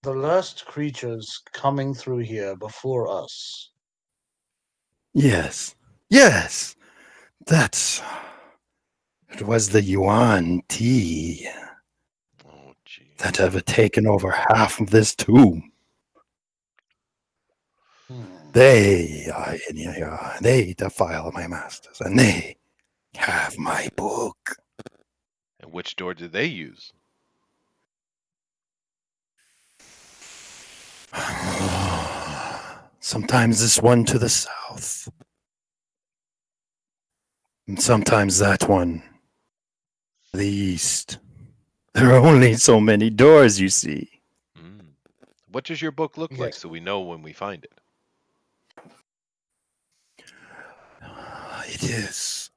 The last creatures coming through here before us. Yes. Yes. That's. It was the Yuan Ti Oh, gee. that have taken over half of this tomb. Hmm. They defile my masters, and they have my book. And which door did they use? Sometimes this one to the south, and sometimes that one to the east. There are only so many doors, you see. Hmm. What does your book look like Yes. so we know when we find it? It is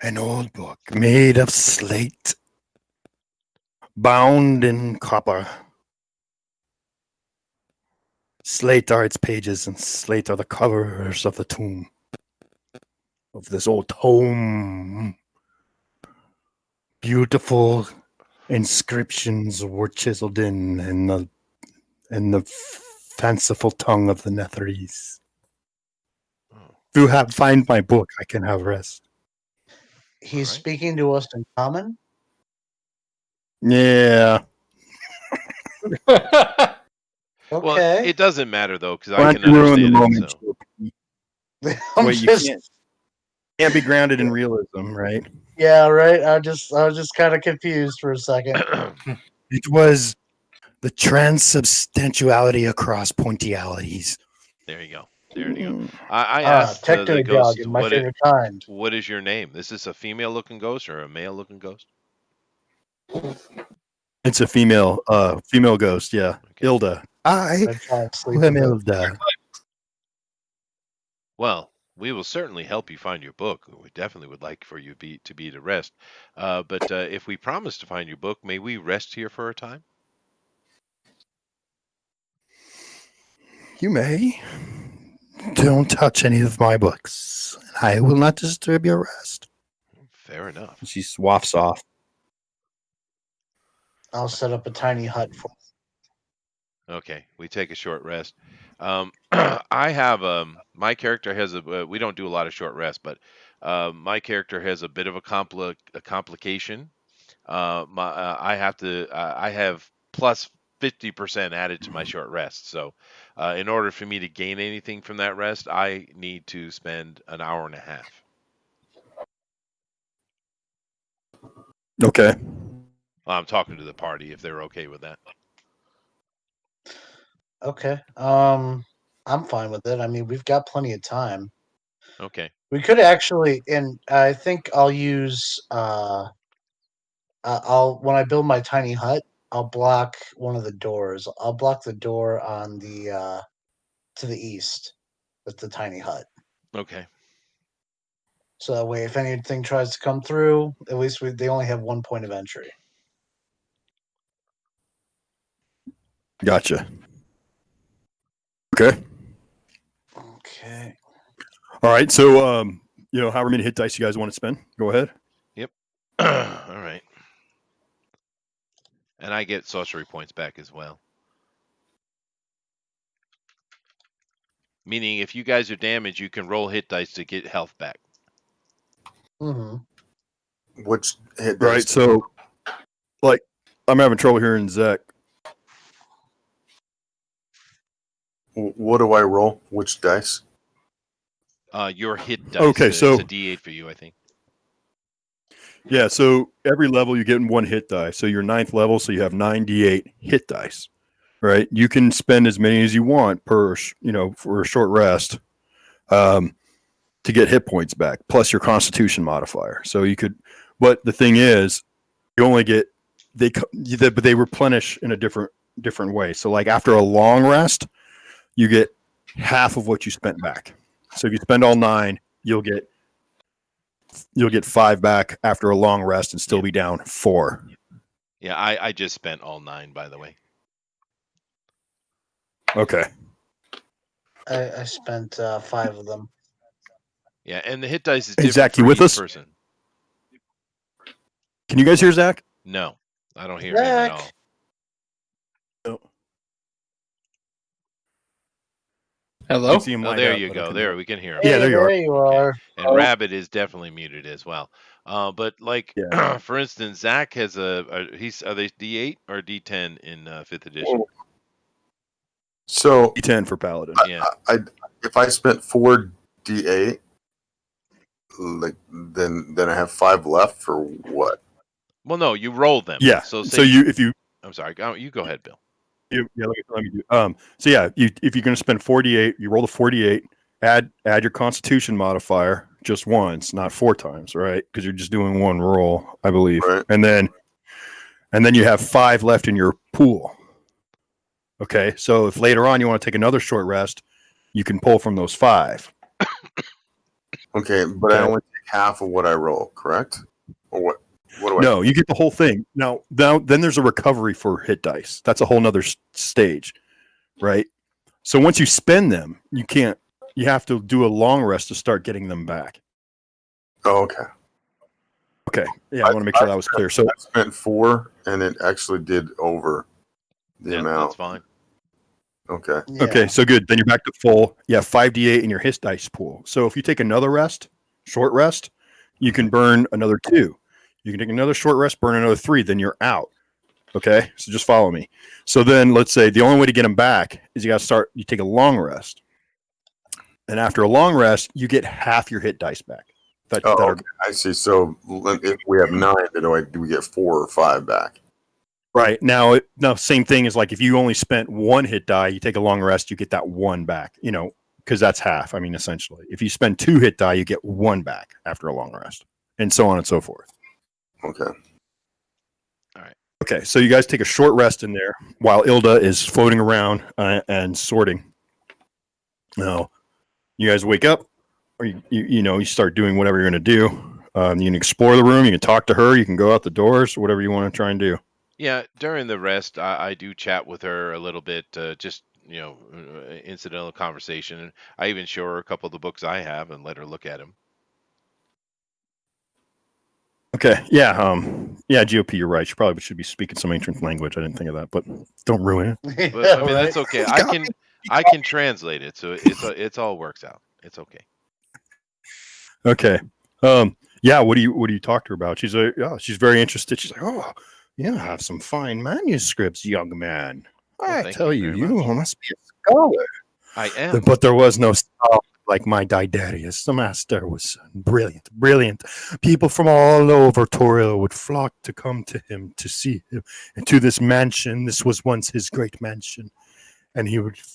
an old book made of slate, bound in copper. Slate are its pages, and slate are the covers of the tomb. Of this old tome. Beautiful inscriptions were chiseled in the fanciful tongue of the Netherese. Oh, If you find my book, I can have rest. He's right. speaking to us in common? Yeah. Well, Okay. it doesn't matter though, because I Why can don't you ruin the understand it. moment? So, I'm Wait, you just can't be grounded in realism, right? yeah, right. I was just kind of confused for a second. It was the transubstantiality across pointialities. there you go. There you go. Mm. I Ah, asked the techno ghost, jargon, my favorite kind. what is your name? Is this a female-looking ghost or a male-looking ghost? It's a female ghost, yeah. Okay. Hilda. I I try and sleep am with it. Hilda. Well, we will certainly help you find your book. We definitely would like for you to be to rest. But if we promise to find your book, may we rest here for a time? You may. Don't touch any of my books. I will not disturb your rest. Fair enough. She swafts off. I'll set up a tiny hut for. Okay, we take a short rest. I have my character has we don't do a lot of short rest, but my character has a bit of a complication. I have plus 50% added to my short rest. So, in order for me to gain anything from that rest, I need to spend an hour and a half. Okay. I'm talking to the party if they're okay with that. Okay. I'm fine with it. I mean, we've got plenty of time. Okay. We could actually, and I think I'll use. I'll when I build my tiny hut, I'll block one of the doors. I'll block the door on the to the east with the tiny hut. Okay. So that way, if anything tries to come through, at least they only have 1 point of entry. Gotcha. Okay. Okay. All right. So, however many hit dice you guys want to spend, go ahead. Yep. All right. And I get sorcery points back as well. Meaning, if you guys are damaged, you can roll hit dice to get health back. Mm-hmm. Which hit Right. dice? So, like, I'm having trouble hearing Zach. What do I roll? Which dice? Your hit dice. Okay, It's so a D8 for you, I think. yeah, so every level you get in 1 hit die. So you're 9th level, so you have 9d8 hit dice. Right. You can spend as many as you want for a short rest, to get hit points back, plus your Constitution modifier. So you could, but the thing is, you only get but they replenish in a different way. So like after a long rest, you get half of what you spent back. So if you spend all 9, you'll get 5 back after a long rest and still be down 4. Yeah, I just spent all 9, by the way. Okay. I spent 5 of them. Yeah, and the hit dice is Hey, different Zach, you for with each us? person. Can you guys hear Zach? No, I don't hear him at all. No. Hello? I can see him Oh, lined there up, you but I go. couldn't There, hear. we can hear him. Yeah, Hey, there you are. you Okay. are. And Rabbit is definitely muted as well. But like, Yeah. for instance, Zach has are they D8 or D10 in 5th edition? So D10 for Paladin. Yeah. if I spent 4d8, like then I have 5 left for what? Well, no, you roll them. Yeah. So So you I'm sorry. You go ahead, Bill. yeah, let me do. So yeah, if you're going to spend 48, you roll the 48, add your Constitution modifier just once, not 4 times, right? Because you're just doing one roll, I believe, Right. and then you have 5 left in your pool. Okay, so if later on you want to take another short rest, you can pull from those 5. Okay, but I only take half of what I roll, correct? Or what? What do I? No, you get the whole thing. Now, then there's a recovery for hit dice. That's a whole nother stage, right? So once you spend them, you can't. You have to do a long rest to start getting them back. Oh, okay. Okay. Yeah, I want to make sure that was clear. So I spent 4, and it actually did over the Yeah, amount. that's fine. Okay. Yeah. okay, so good. Then you're back to full. Yeah, 5d8 in your hit dice pool. So if you take another rest, short rest, you can burn another 2. You can take another short rest, burn another 3. Then you're out. Okay, so just follow me. So then let's say the only way to get them back is you got to start. You take a long rest, and after a long rest, you get half your hit dice back. Okay. I see. So if we have 9, then do we get 4 or 5 back? Right now, same thing as like if you only spent 1 hit die, you take a long rest, you get that 1 back. Because that's half. I mean, essentially, if you spend 2 hit die, you get 1 back after a long rest, and so on and so forth. Okay. All right. Okay, so you guys take a short rest in there while Ilda is floating around and sorting. Now, you guys wake up, or you start doing whatever you're going to do. You can explore the room, you can talk to her, you can go out the doors, whatever you want to try and do. Yeah, during the rest, I do chat with her a little bit, just incidental conversation. And I even show her a couple of the books I have and let her look at them. Okay, yeah, GOP, you're right. You probably should be speaking some ancient language. I didn't think of that, but don't ruin it. But I mean, that's okay. I can translate it, so it's all works out. It's okay. Okay, yeah. What do you talk to her about? She's she's very interested. She's like, oh, yeah, I have some fine manuscripts, young man. Well, I thank tell you you, very much. must be a scholar. I am. But there was no scholar like my Didarius. The master was brilliant. People from all over Toria would flock to come to him to see him, and to this mansion. This was once his great mansion, and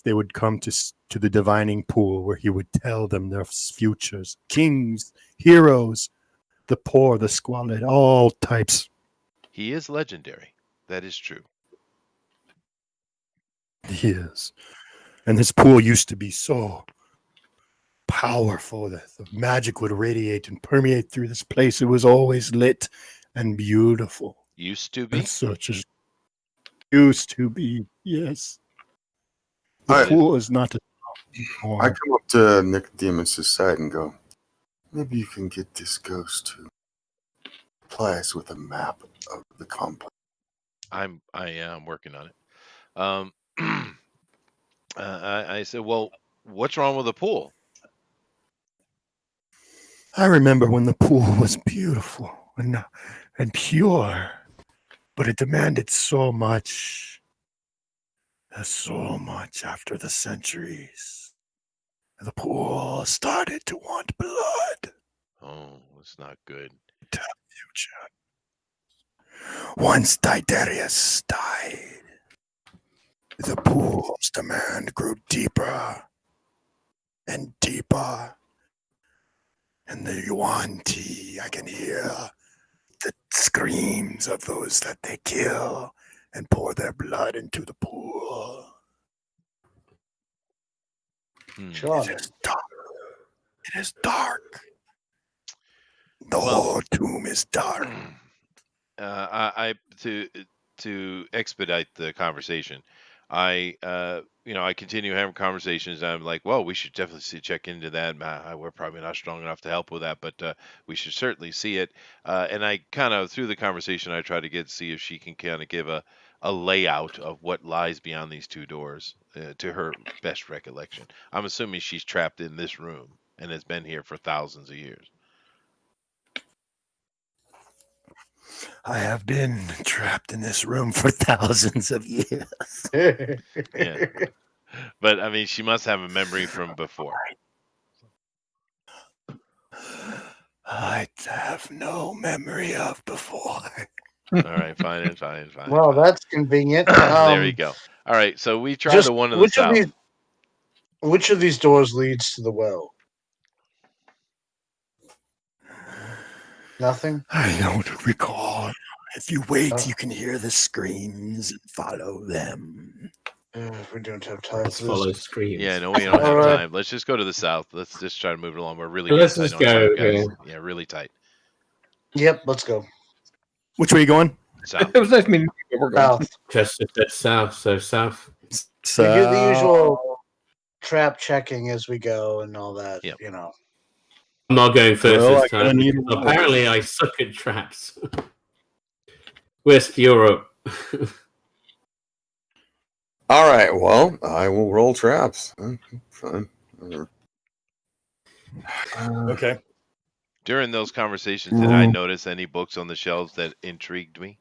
they would come to the divining pool where he would tell them their futures, kings, heroes, the poor, the squalid, all types. He is legendary. That is true. He is. And this pool used to be so powerful. The magic would radiate and permeate through this place. It was always lit and beautiful. Used to be. And such as used to be. Yes. The I- pool is not I anymore. come up to Nicodemus' side and go, maybe you can get this ghost to supply us with a map of the complex. I am working on it. I said, well, what's wrong with the pool? I remember when the pool was beautiful and pure, but it demanded so much after the centuries. The pool started to want blood. Oh, it's not good. Future. Once Tiberius died, the pool's demand grew deeper and deeper. And the Yuan-Ti, I can hear the screams of those that they kill and pour their blood into the pool. Sure. It is dark. It is dark. The Well- whole tomb is dark. I to expedite the conversation, I continue having conversations. I'm like, well, we should definitely check into that. We're probably not strong enough to help with that, but we should certainly see it. And I kind of through the conversation, I try to see if she can kind of give a layout of what lies beyond these two doors to her best recollection. I'm assuming she's trapped in this room and has been here for thousands of years. I have been trapped in this room for thousands of years. Yeah. But I mean, she must have a memory from before. I have no memory of before. All right, fine. Well, that's convenient. There you go. All right, so we tried Just the one in the south. Which of these doors leads to the well? Nothing. I don't recall. If you wait, you can hear the screams and follow them. We don't have time Let's for follow this. screams. Yeah, no, we don't have Alright. time. Let's just go to the south. Let's just try to move it along. We're really Let's getting just tight on time, go, guys. Yeah, really tight. Yep, let's go. Which way are you going? South. It was nice meeting you. We're going. South. Just said south, so south. We do the usual trap checking as we go and all that. Yep. You know. I'm not going first Well, this I'm gonna time. need Because a- apparently, I suck at traps. West Europe. All right, well, I will roll traps. Fine. Okay. During those conversations, did I notice any books on the shelves that intrigued me?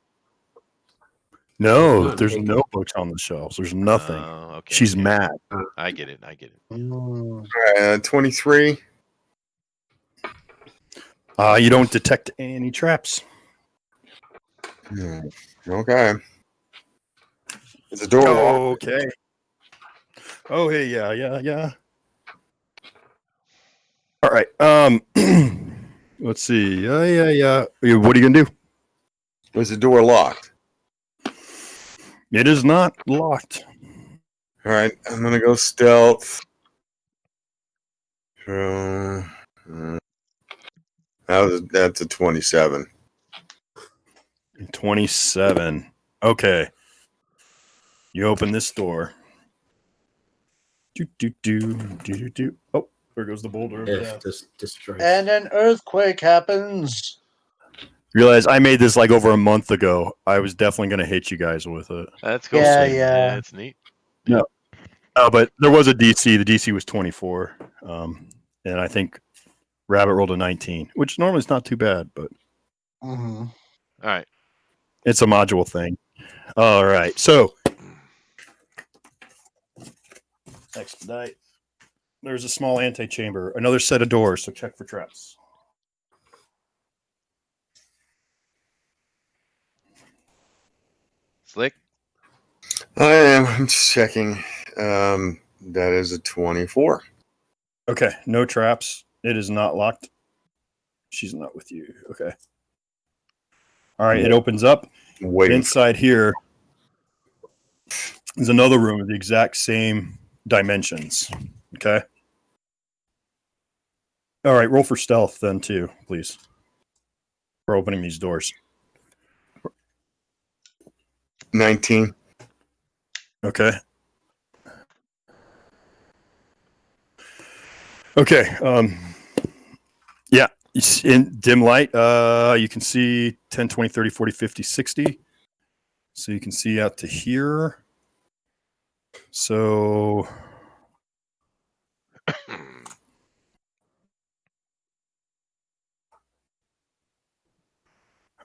No, Not there's big. no books on the shelves. There's nothing. Oh, okay. She's okay. mad. I get it. 23. You don't detect any traps. Okay. Is the door locked? Okay. Oh, hey, yeah. All right. Let's see. Yeah. What are you gonna do? Was the door locked? It is not locked. All right, I'm gonna go stealth. So, that's a 27. 27. Okay. You open this door. Do. Oh, there goes the boulder. of If death. just destroy. And an earthquake happens. Realize I made this like over a month ago. I was definitely going to hit you guys with it. That's cool. Yeah. It's neat. But there was a DC. The DC was 24. And I think Rabbit rolled a 19, which normally is not too bad, but Mm-hmm. All right. it's a module thing. All right. So, expedite. There's a small antechamber, another set of doors, so check for traps. Slick. I'm just checking. That is a 24. Okay, no traps. It is not locked. She's not with you. Okay. All right, it opens up. Wait. Inside here is another room with the exact same dimensions. Okay. All right, roll for stealth then too, please. We're opening these doors. 19. Okay. Okay. Yeah. In dim light, you can see 10, 20, 30, 40, 50, 60. So you can see out to here. So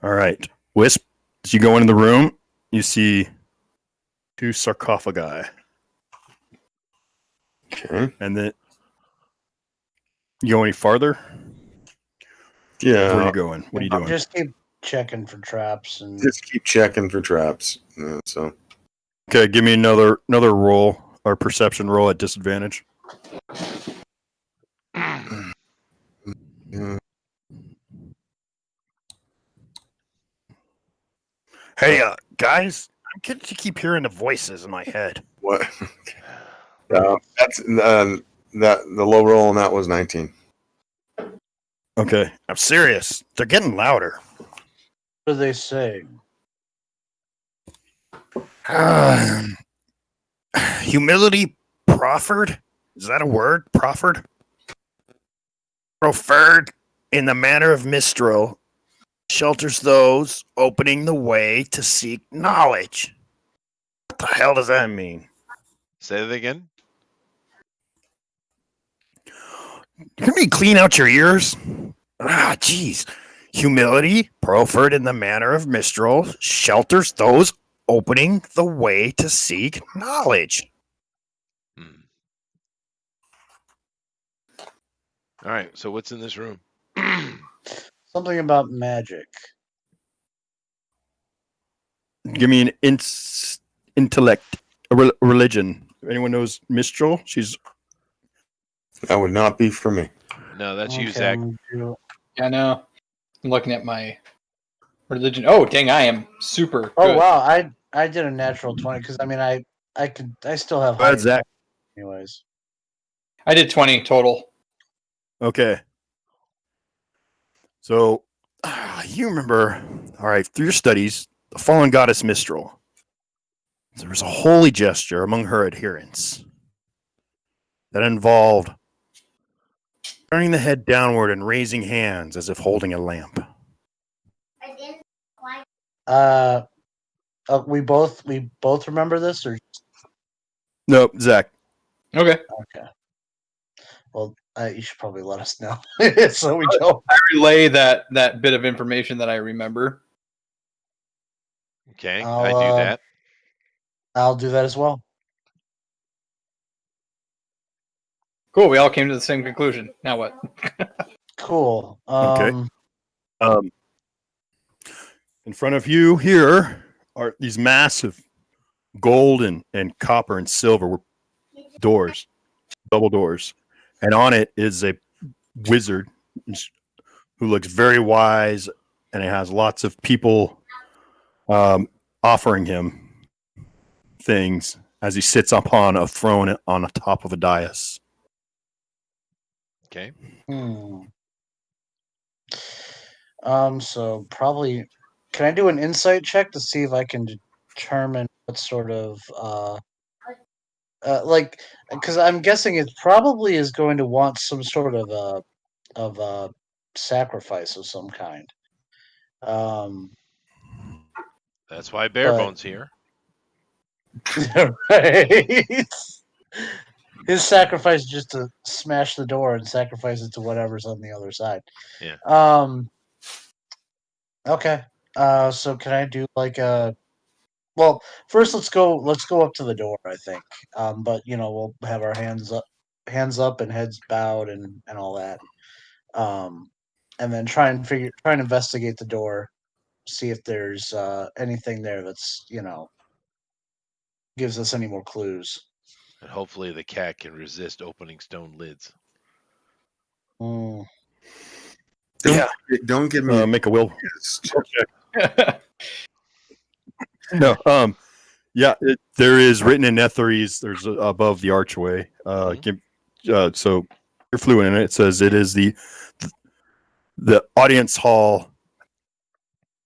all right. Wisp, as you go into the room, you see 2 sarcophagi. Okay. And then you go any farther? Yeah. Where are you going? What are you doing? Just keep checking for traps and Just keep checking for traps. So Okay, give me another roll or perception roll at disadvantage. yeah. Hey, guys, I'm getting to keep hearing the voices in my head. What? That's that the low roll on that was 19. Okay, I'm serious. They're getting louder. what do they say? Humility proffered? Is that a word? Proffered? Proffered in the manner of Mistral shelters those opening the way to seek knowledge. What the hell does that mean? Say that again. You mean clean out your ears? Ah, jeez. Humility, proffered in the manner of Mistral, shelters those opening the way to seek knowledge. Hmm. All right. So what's in this room? Something about magic. Give me an intellect, religion. Anyone knows Mistral? She's That would not be for me. No, that's you, Okay, Zach. I'm gonna do- Yeah, I know. I'm looking at my religion. Oh, dang! I am super. Oh good. wow, I did a natural 20 because I mean I still have Go ahead, high Zach. anyways. I did 20 total. Okay. So you remember, all right, through your studies, the fallen goddess Mistral. There was a holy gesture among her adherents that involved turning the head downward and raising hands as if holding a lamp. Uh, we both remember this or No, Zach. Okay. okay. Well, you should probably let us know so we don't. I relay that bit of information that I remember. Okay, I I'll, do that. I'll do that as well. Cool. We all came to the same conclusion. Now what? Cool. Okay. In front of you here are these massive gold and copper and silver doors, double doors. And on it is a wizard who looks very wise, and it has lots of people offering him things as he sits upon a throne on the top of a dais. Okay. So probably, can I do an insight check to see if I can determine what sort of like, because I'm guessing it probably is going to want some sort of sacrifice of some kind. Um, That's why but Barebone's here. right. His sacrifice is just to smash the door and sacrifice it to whatever's on the other side. Yeah. Okay. So can I do like a? Well, first let's go up to the door. I think. But we'll have our hands up and heads bowed and all that. And then try and investigate the door, see if there's anything there that's gives us any more clues. And hopefully the cat can resist opening stone lids. Mm. Don't give me Make a will. check. No. Yeah, there is written in Netherese. There's above the archway. So fluent in it. It says it is the audience hall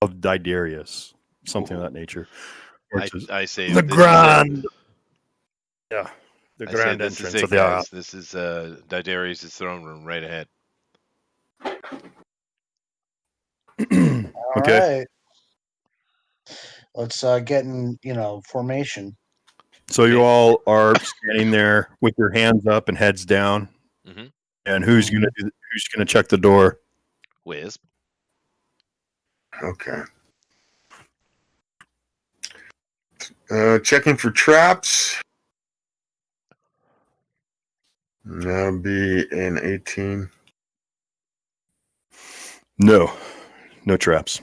of Didarius, something of that nature. Or it says, I say the this is it. grand, yeah, the I say grand this is entrance it, of the guys. This is Didarius' throne room right ahead. All Okay. right. Let's get in, formation. So you all are standing there with your hands up and heads down. Mm-hmm. And who's gonna check the door? Wisp. Okay. Checking for traps. That'll be an 18. No traps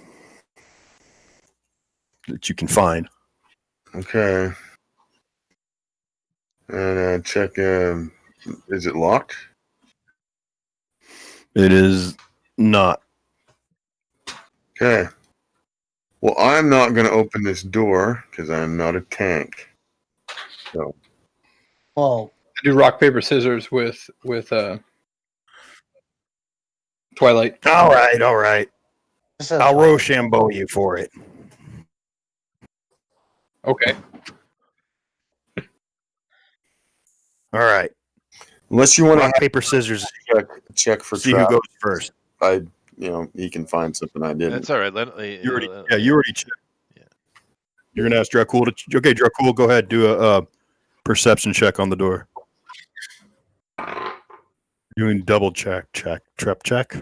that you can find. Okay. And check. Is it locked? It is not. Okay. Well, I'm not going to open this door because I'm not a tank. So. Well, I do rock paper scissors with Twilight. All right. this has I'll Twilight. Rochambeau you for it. Okay. All right. Unless you want Rock, to paper, scissors. check for See traps. who goes first. He can find something I didn't. That's all right. You already checked. Yeah. You're gonna ask Dracul to. Okay, Dracul, go ahead. Do a perception check on the door. Doing double check, trap check.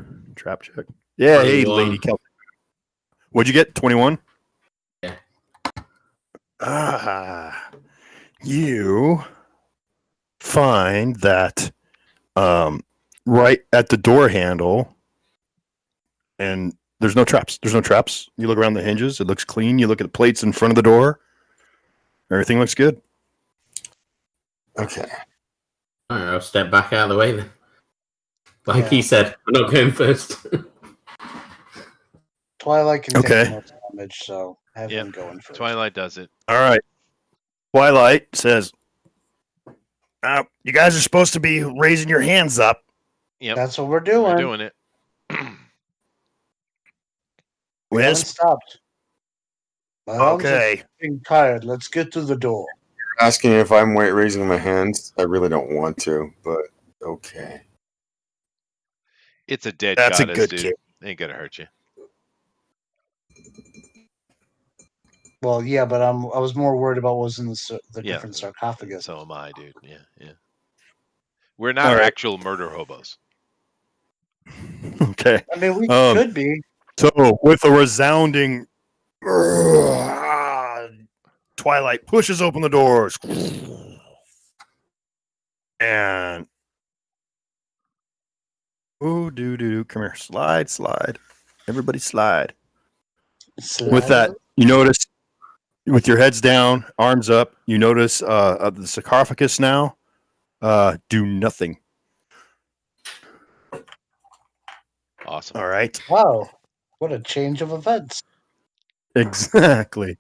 Yeah, hey, 21. Lady Kelp. What'd you get? 21? Yeah. You find that right at the door handle, and there's no traps. You look around the hinges, it looks clean. You look at the plates in front of the door, everything looks good. Okay. All right, I'll step back out of the way then. Like Yeah. he said, I'm not going first. Twilight can Okay. take the most damage, so have him going first. Twilight does it. All right. Twilight says, you guys are supposed to be raising your hands up. Yep. That's what we're doing. We're doing it. We haven't Wisp? stopped. My arms are Okay. getting tired. Let's get to the door. Asking if I'm raising my hands. I really don't want to, but okay. It's a dead That's a goddess, good dude. kid. Ain't gonna hurt you. Well, yeah, but I was more worried about what was in the Yeah. different sarcophagus. So am I, dude. Yeah. We're not All right. actual murder hobos. Okay. I mean, we Um, could be. So, with a resounding Twilight pushes open the doors. And come here. Slide. Everybody slide. With that, you notice with your heads down, arms up, you notice the sarcophagus now do nothing. Awesome. All right. Wow, what a change of events. Exactly.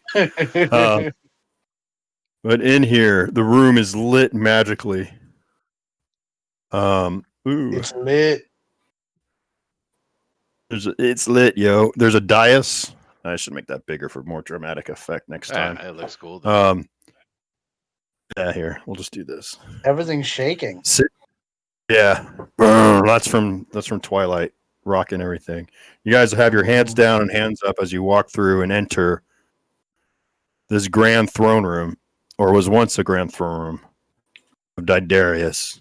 But in here, the room is lit magically. It's lit. It's lit, yo. There's a dais. I should make that bigger for more dramatic effect next time. It looks cool. Though. Here, we'll just do this. Everything's shaking. Yeah, that's from Twilight, rocking everything. You guys have your hands down and hands up as you walk through and enter this grand throne room, or was once a grand throne room of Didarius.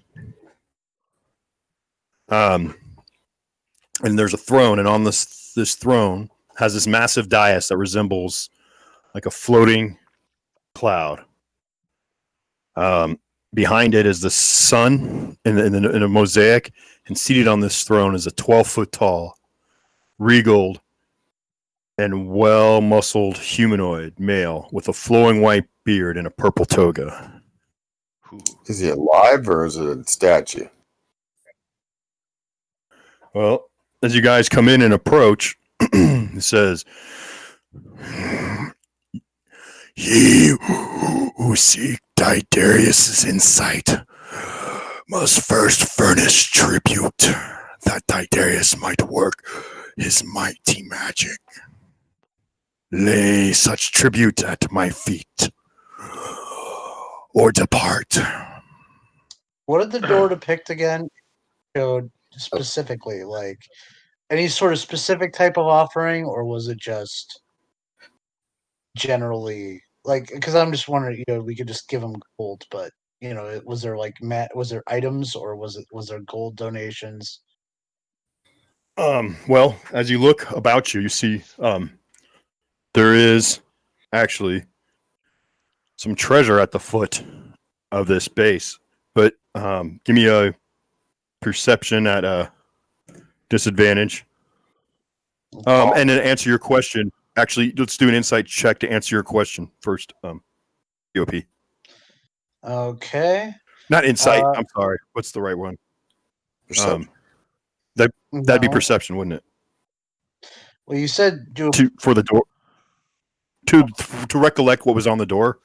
And there's a throne, and on this throne has this massive dais that resembles like a floating cloud. Behind it is the sun in a mosaic, and seated on this throne is a 12-foot tall, regaled, and well-muscled humanoid male with a flowing white beard and a purple toga. Is he alive or is it a statue? Well, as you guys come in and approach, it says, "Ye who seek Didarius' insight Must first furnish tribute that Tiberius might work his mighty magic. Lay such tribute at my feet, or depart. What did the door depict again? Showed specifically, like any sort of specific type of offering, or was it just generally like? Because I'm just wondering, we could just give them gold, but was there like was there items, or was there gold donations? Well, as you look about you, you see there is actually some treasure at the foot of this base. But give me a perception at a disadvantage. And to answer your question, actually, let's do an insight check to answer your question first. POP. Okay. Not insight. I'm sorry. What's the right one? Perception. That'd be No. perception, wouldn't it? Well, you said do For the door. To recollect what was on the door.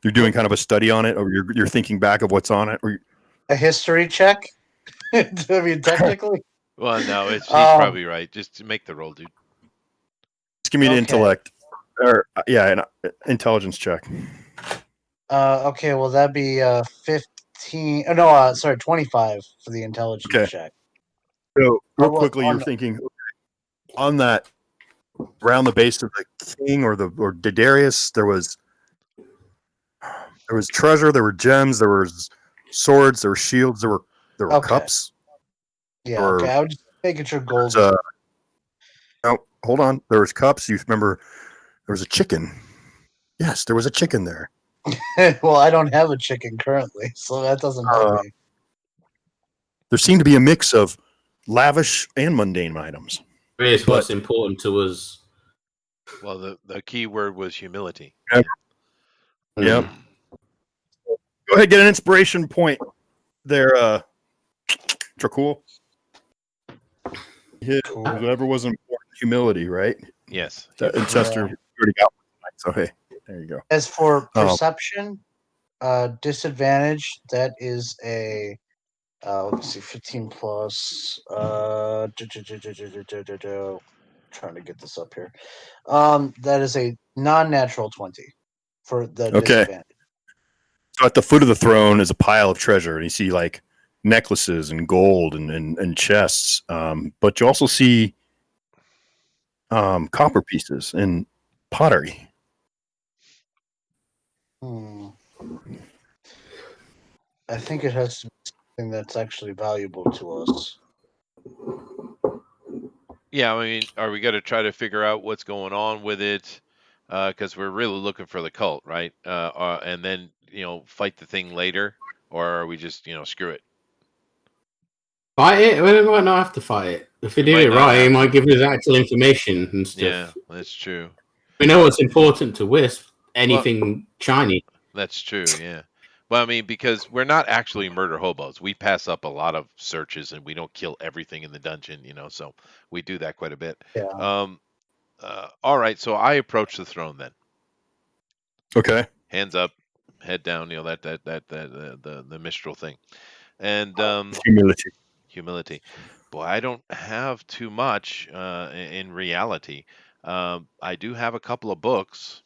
You're doing kind of a study on it, or you're thinking back of what's on it, or a history check. I mean, technically. Well, no, he's probably right. Just to make the roll, dude. just give me an Okay. intellect, or an intelligence check. Okay, well that'd be 15. Oh, no, sorry, 25 for the intelligence check. So real what- quickly, on you're the- thinking on that around the base of the king or Didarius, there was treasure, there were gems, there was swords, there were shields, there were Okay. cups. Yeah, or- okay. I was just making sure gold. No, hold on. There was cups. You remember there was a chicken. Yes, there was a chicken there. Well, I don't have a chicken currently, so that doesn't help me. There seemed to be a mix of lavish and mundane items. Here's what's important to us. Well, the key word was humility. Yep. Yep. Go ahead, get an inspiration point there, Dracul. Hit whoever was important, humility, right? Yes. And Chester already got one, so hey, there you go. As for perception, disadvantage, that is a let's see, 15 plus trying to get this up here. That is a non-natural 20 for the disadvantage. So at the foot of the throne is a pile of treasure, and you see like necklaces and gold and chests. But you also see copper pieces and pottery. I think it has to be something that's actually valuable to us. Yeah, I mean, are we going to try to figure out what's going on with it? Because we're really looking for the cult, right? And then fight the thing later, or are we just screw it? Fight it? We might not have to fight it. If we do it right, he might give us actual information and stuff. Yeah, that's true. We know what's important to Wisp. Anything shiny. That's true, yeah. Well, I mean, because we're not actually murder hobos. We pass up a lot of searches, and we don't kill everything in the dungeon, so we do that quite a bit. Yeah. All right, so I approach the throne then. Okay. Hands up, head down. The Mistral thing, and humility. Boy, I don't have too much in reality. I do have a couple of books.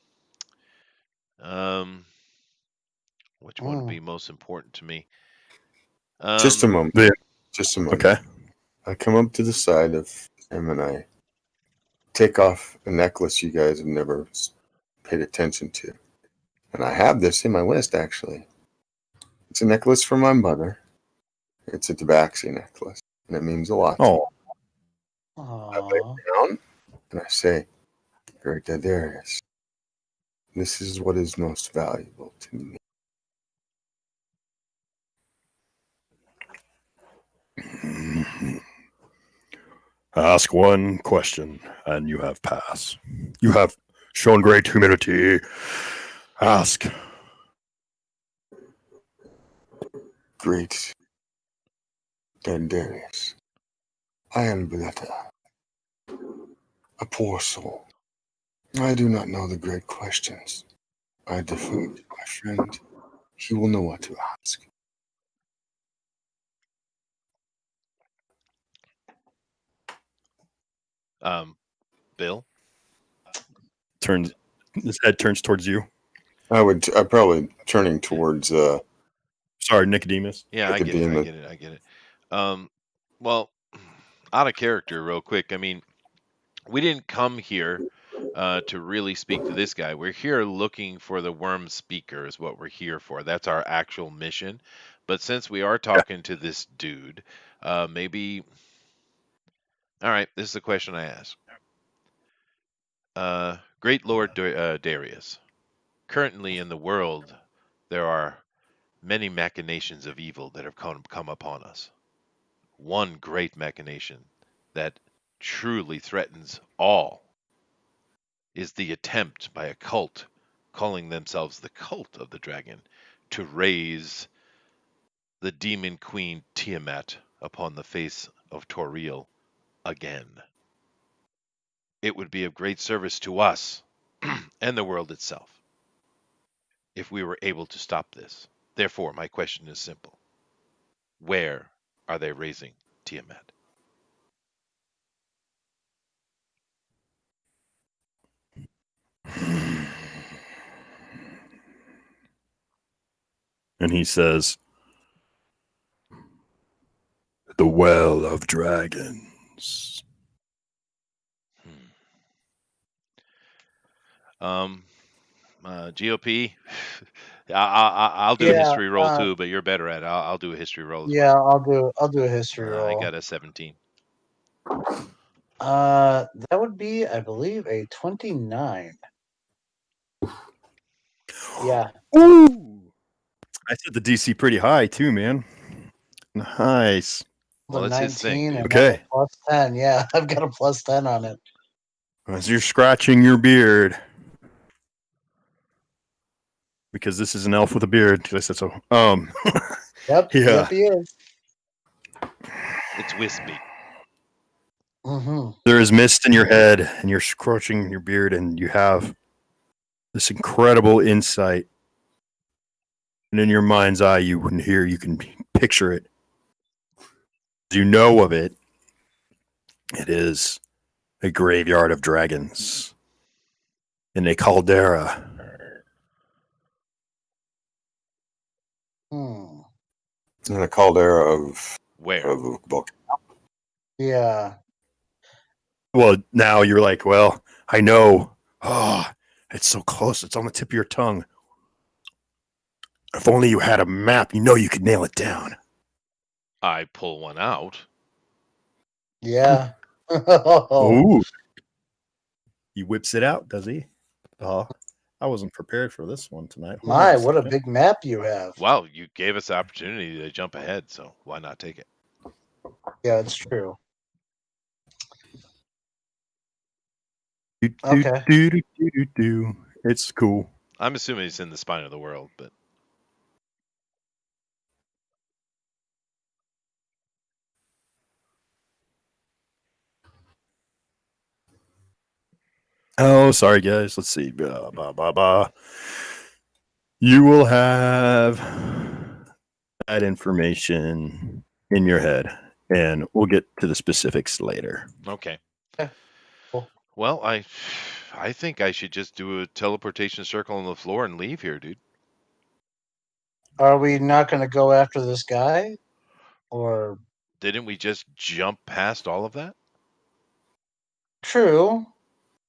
Which one would be most important to me? Just a moment. Yeah. Just a moment. Okay. I come up to the side of him and I take off a necklace you guys have never paid attention to. And I have this in my list, actually. It's a necklace from my mother. It's a tabaxi necklace. And it means a lot. Oh. I lay it down and I say, Great Darius, this is what is most valuable to me. Ask one question, and you have passed. You have shown great humility. Ask. Great Darius, I am Bletta, a poor soul. I do not know the great questions. I defer to my friend. He will know what to ask. Bill? His head turns towards you. I'm probably turning towards Sorry, Nicodemus. Yeah, I get it. Nicodemus. I get it. Well, out of character, real quick. I mean, we didn't come here to really speak to this guy. We're here looking for the worm speaker, is what we're here for. That's our actual mission. But since we are talking to this dude, maybe. All right, this is the question I ask. Great Lord Darius, currently in the world, there are many machinations of evil that have come upon us. One great machination that truly threatens all is the attempt by a cult, calling themselves the Cult of the Dragon, to raise the demon queen Tiamat upon the face of Toriel again. It would be of great service to us and the world itself if we were able to stop this. Therefore, my question is simple. Where are they raising Tiamat? And he says, "The Well of Dragons." GOP, I'll do a Yeah, history roll too, but you're better at it. I'll do a history roll as yeah, well. I'll do a history I roll. got a 17. That would be, I believe, a 29. Yeah. Ooh. I said the DC pretty high too, man. Nice. Well, The that's his thing, 19 dude. and Okay. a plus 10. Yeah, I've got a plus 10 on it. As you're scratching your beard, because this is an elf with a beard. I said so. Yep. Yeah. Yep, he is. It's wispy. Mm-hmm. There is mist in your head, and you're scratching your beard, and you have this incredible insight. And in your mind's eye, you can picture it. You know of it. It is a graveyard of dragons in a caldera. Hmm. in a caldera of Where? a volcano. Yeah. Well, now you're like, well, I know. Oh, it's so close. It's on the tip of your tongue. If only you had a map, you could nail it down. I pull one out. Yeah. Ooh. He whips it out, does he? Oh, I wasn't prepared for this one tonight. Hold on My, what a second. big map you have. Well, you gave us the opportunity to jump ahead, so why not take it? Yeah, it's true. Do, do, Okay. do, do, do, do, do. It's cool. I'm assuming it's in the spine of the world, but Oh, sorry, guys. Let's see. Blah, blah, blah, blah. You will have that information in your head, and we'll get to the specifics later. okay. Yeah. Cool. Well, I think I should just do a teleportation circle on the floor and leave here, dude. Are we not going to go after this guy? Or Didn't we just jump past all of that? true,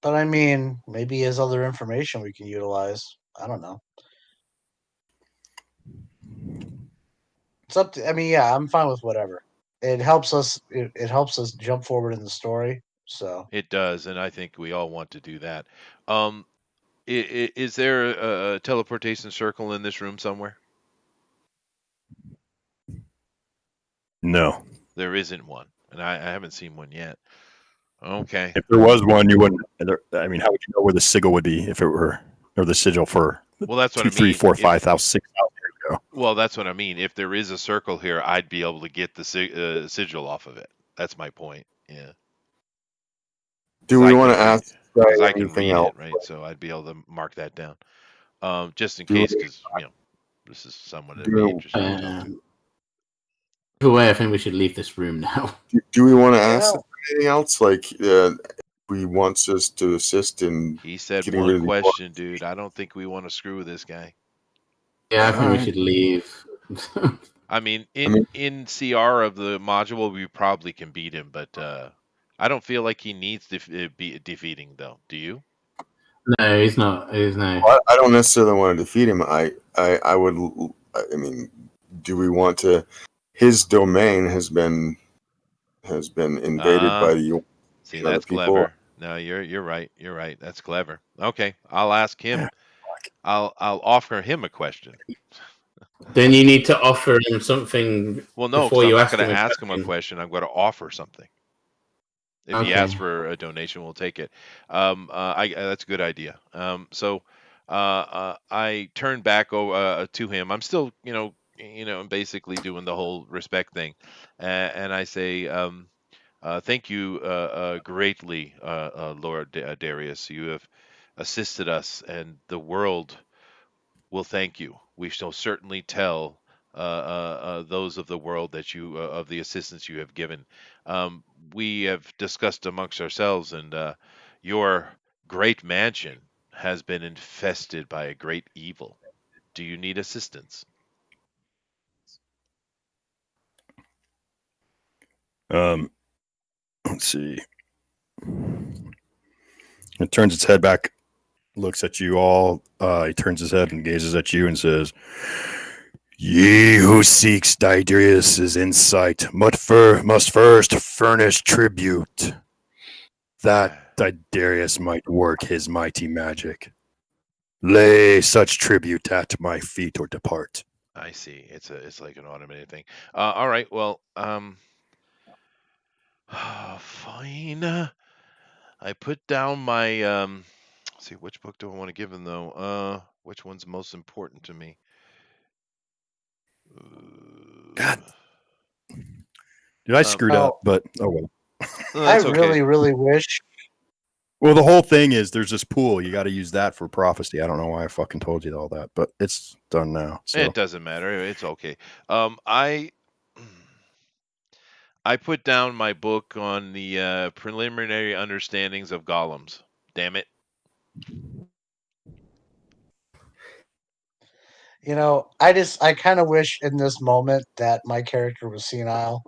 but I mean, maybe he has other information we can utilize. I don't know. It's up to. I mean, yeah, I'm fine with whatever. It helps us. It helps us jump forward in the story. So It does, and I think we all want to do that. Is there a teleportation circle in this room somewhere? No. There isn't one, and I haven't seen one yet. Okay. If there was one, you wouldn't. I mean, how would you know where the sigil would be if it were, or the sigil for Well, that's what 2, I 3, mean. 4, If- 5,000, 6,000 years ago? Well, that's what I mean. If there is a circle here, I'd be able to get the sigil off of it. That's my point. Yeah. Do 'Cause we I want to can read- ask 'cause I can anything read else? it, right? So I'd be able to mark that down, just in Do case, we- because this is someone that'd do be we- interesting to talk to. Either way, I think we should leave this room now. Do we want to Yeah. ask them anything else? Like, he wants us to assist in He said getting one rid of the question, dude. I don't think we want to screw with this guy. Yeah, I think we Alright. should leave. I mean, in CR of the module, we probably can beat him, but I don't feel like he needs be defeating, though. Do you? No, he's not. He's no. I don't necessarily want to defeat him. I would. I mean, do we want to? His domain has been invaded by the See, other that's people. clever. No, you're right. You're right. That's clever. Okay, I'll ask him. I'll offer him a question. Then you need to offer him something Well, no, before because I'm you not ask going him to a ask him a question. question. I'm going to offer something. If he Okay. asks for a donation, we'll take it. That's a good idea. I turn back over to him. I'm still, basically doing the whole respect thing, and I say, thank you greatly, Lord Darius. You have assisted us, and the world will thank you. We shall certainly tell those of the world that you of the assistance you have given. Um, we have discussed amongst ourselves, and your great mansion has been infested by a great evil. Do you need assistance? Let's see. It turns its head back, looks at you all. He turns his head and gazes at you and says, "Ye who seeks Daedrius' insight must first furnish tribute, that Daedrius might work his mighty magic. Lay such tribute at my feet or depart." I see. It's like an automated thing. All right. Well, fine. I put down my let's see, which book do I want to give him though? Which one's most important to me? God. Dude, I screwed Oh. up, but oh well. No, I that's okay. really, really wish. Well, the whole thing is there's this pool. You got to use that for prophecy. I don't know why I fucking told you all that, but it's done now. So It doesn't matter. It's okay. I put down my book on the preliminary understandings of golems. Damn it. I kind of wish in this moment that my character was senile,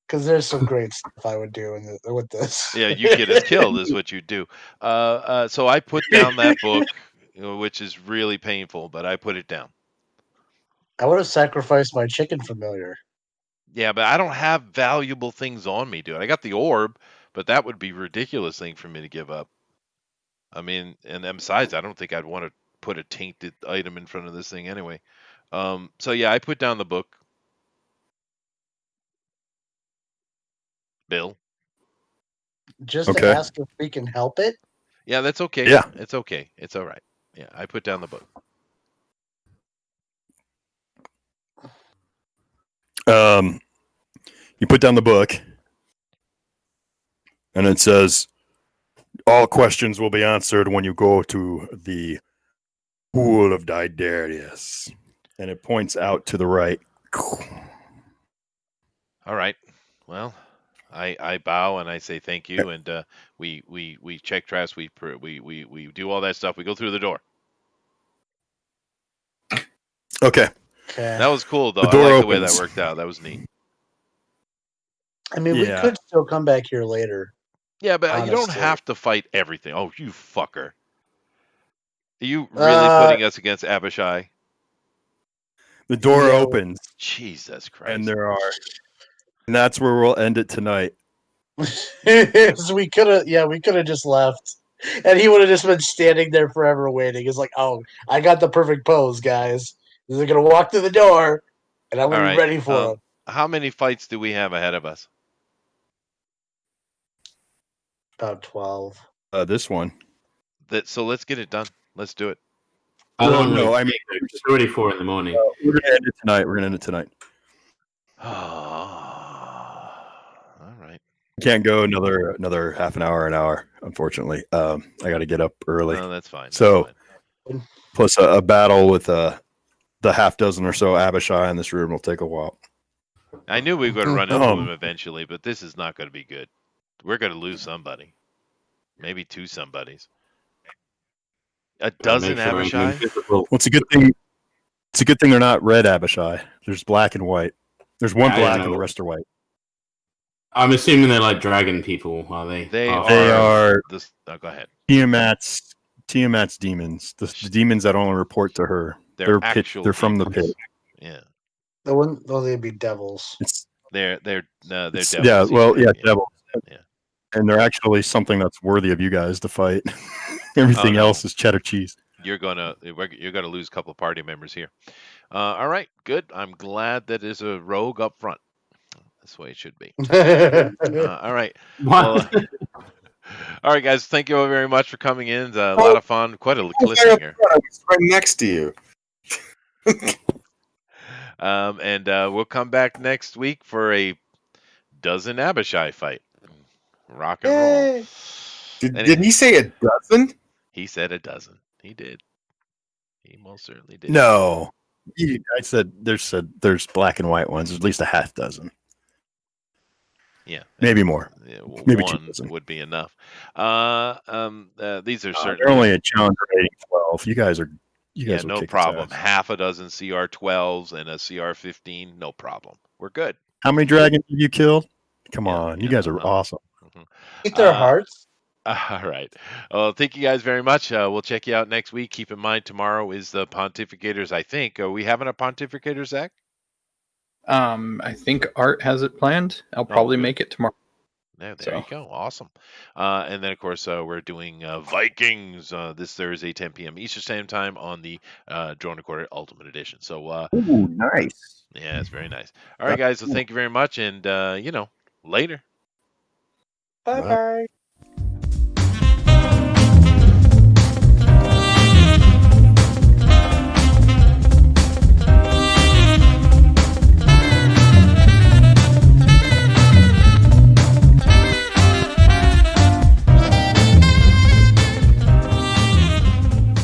because there's some great stuff I would do with this. Yeah, you get us killed is what you do. So I put down that book, which is really painful, but I put it down. I would have sacrificed my chicken familiar. Yeah, but I don't have valuable things on me, dude. I got the orb, but that would be a ridiculous thing for me to give up. I mean, and besides, I don't think I'd want to put a tainted item in front of this thing anyway. So yeah, I put down the book. Bill. Just Okay. to ask if we can help it? Yeah, that's okay. Yeah. It's okay. It's all right. Yeah, I put down the book. You put down the book, and it says, "All questions will be answered when you go to the pool of Daedrius," and it points out to the right. All right. Well, I bow and I say thank you, and we check traps. We do all that stuff. We go through the door. Okay. Okay. That was cool though. The I door like the way that opens. worked out. That was neat. I mean, Yeah. we could still come back here later. Yeah, but you don't Honestly. have to fight everything. Oh, you fucker! Are you really putting us against Abishai? The door Yeah. opens, Jesus Christ! and and that's where we'll end it tonight. So we could have just left. And he would have just been standing there forever waiting. It's like, oh, I got the perfect pose, guys. They're gonna walk through the door, and I'm All gonna right. be ready for them. How many fights do we have ahead of us? About 12. This one. So let's get it done. Let's do it. How Well, long no, will it I mean, take? It's already 4 a.m. we're gonna end it tonight. We're gonna end it tonight. All right. Can't go another half an hour, unfortunately. I got to get up early. No, that's fine. That's So- fine. Plus, a battle with the half dozen or so Abishai in this room will take a while. I knew we were going to run into Um, him eventually, but this is not going to be good. We're going to lose somebody. maybe 2 somebodies. A Gotta dozen make sure I'm Abishai? invisible. Well, it's a good thing. It's a good thing they're not red Abishai. There's black and white. There's one I don't black and the know. rest are white. I'm assuming they're like dragon people, are they? They Half- They are are this. Oh, go ahead. Tiamat's demons. The demons that only report to her. They're They're actual from the demons. pit. Yeah, They wouldn't. Though they'd be devils. they're It's- devils. yeah, well, yeah, yeah. devils. Yeah. And they're actually something that's worthy of you guys to fight. Everything no. else is cheddar cheese. You're gonna lose a couple of party members here. All right, good. I'm glad that there's a rogue up front. That's the way it should be. All right. What? Well, all right, guys. Thank you all very much for coming in. It's a lot of fun. Quite a cliffhanger. I was right next to you. And we'll come back next week for a dozen Abishai fight. Rock and roll. Yay. Did he say a dozen? He said a dozen. He did. He most certainly did. No, I said there's black and white ones. There's at least a half dozen, Yeah. maybe more. Yeah, Maybe 2 one dozen. would be enough. These are They're certainly only a challenger rating 12. You guys will no kick its problem. ass. Half a dozen CR12s and a CR15, no problem. We're good. How many dragons have you killed? Come Yeah, on, you yeah, guys are no. awesome. Mhm. Eat their hearts. All right. Well, thank you guys very much. We'll check you out next week. Keep in mind, tomorrow is the Pontificators, I think. Are we having a Pontificator, Zach? I think Art has it planned. I'll probably good. make it tomorrow. There So. you go. Awesome. And then, of course, we're doing Vikings this Thursday, 10 p.m. Eastern Standard Time on the Drone Recorder Ultimate Edition. So, Ooh, nice. yeah, it's very nice. All right, guys. Well, thank you very much. And, later. Bye bye.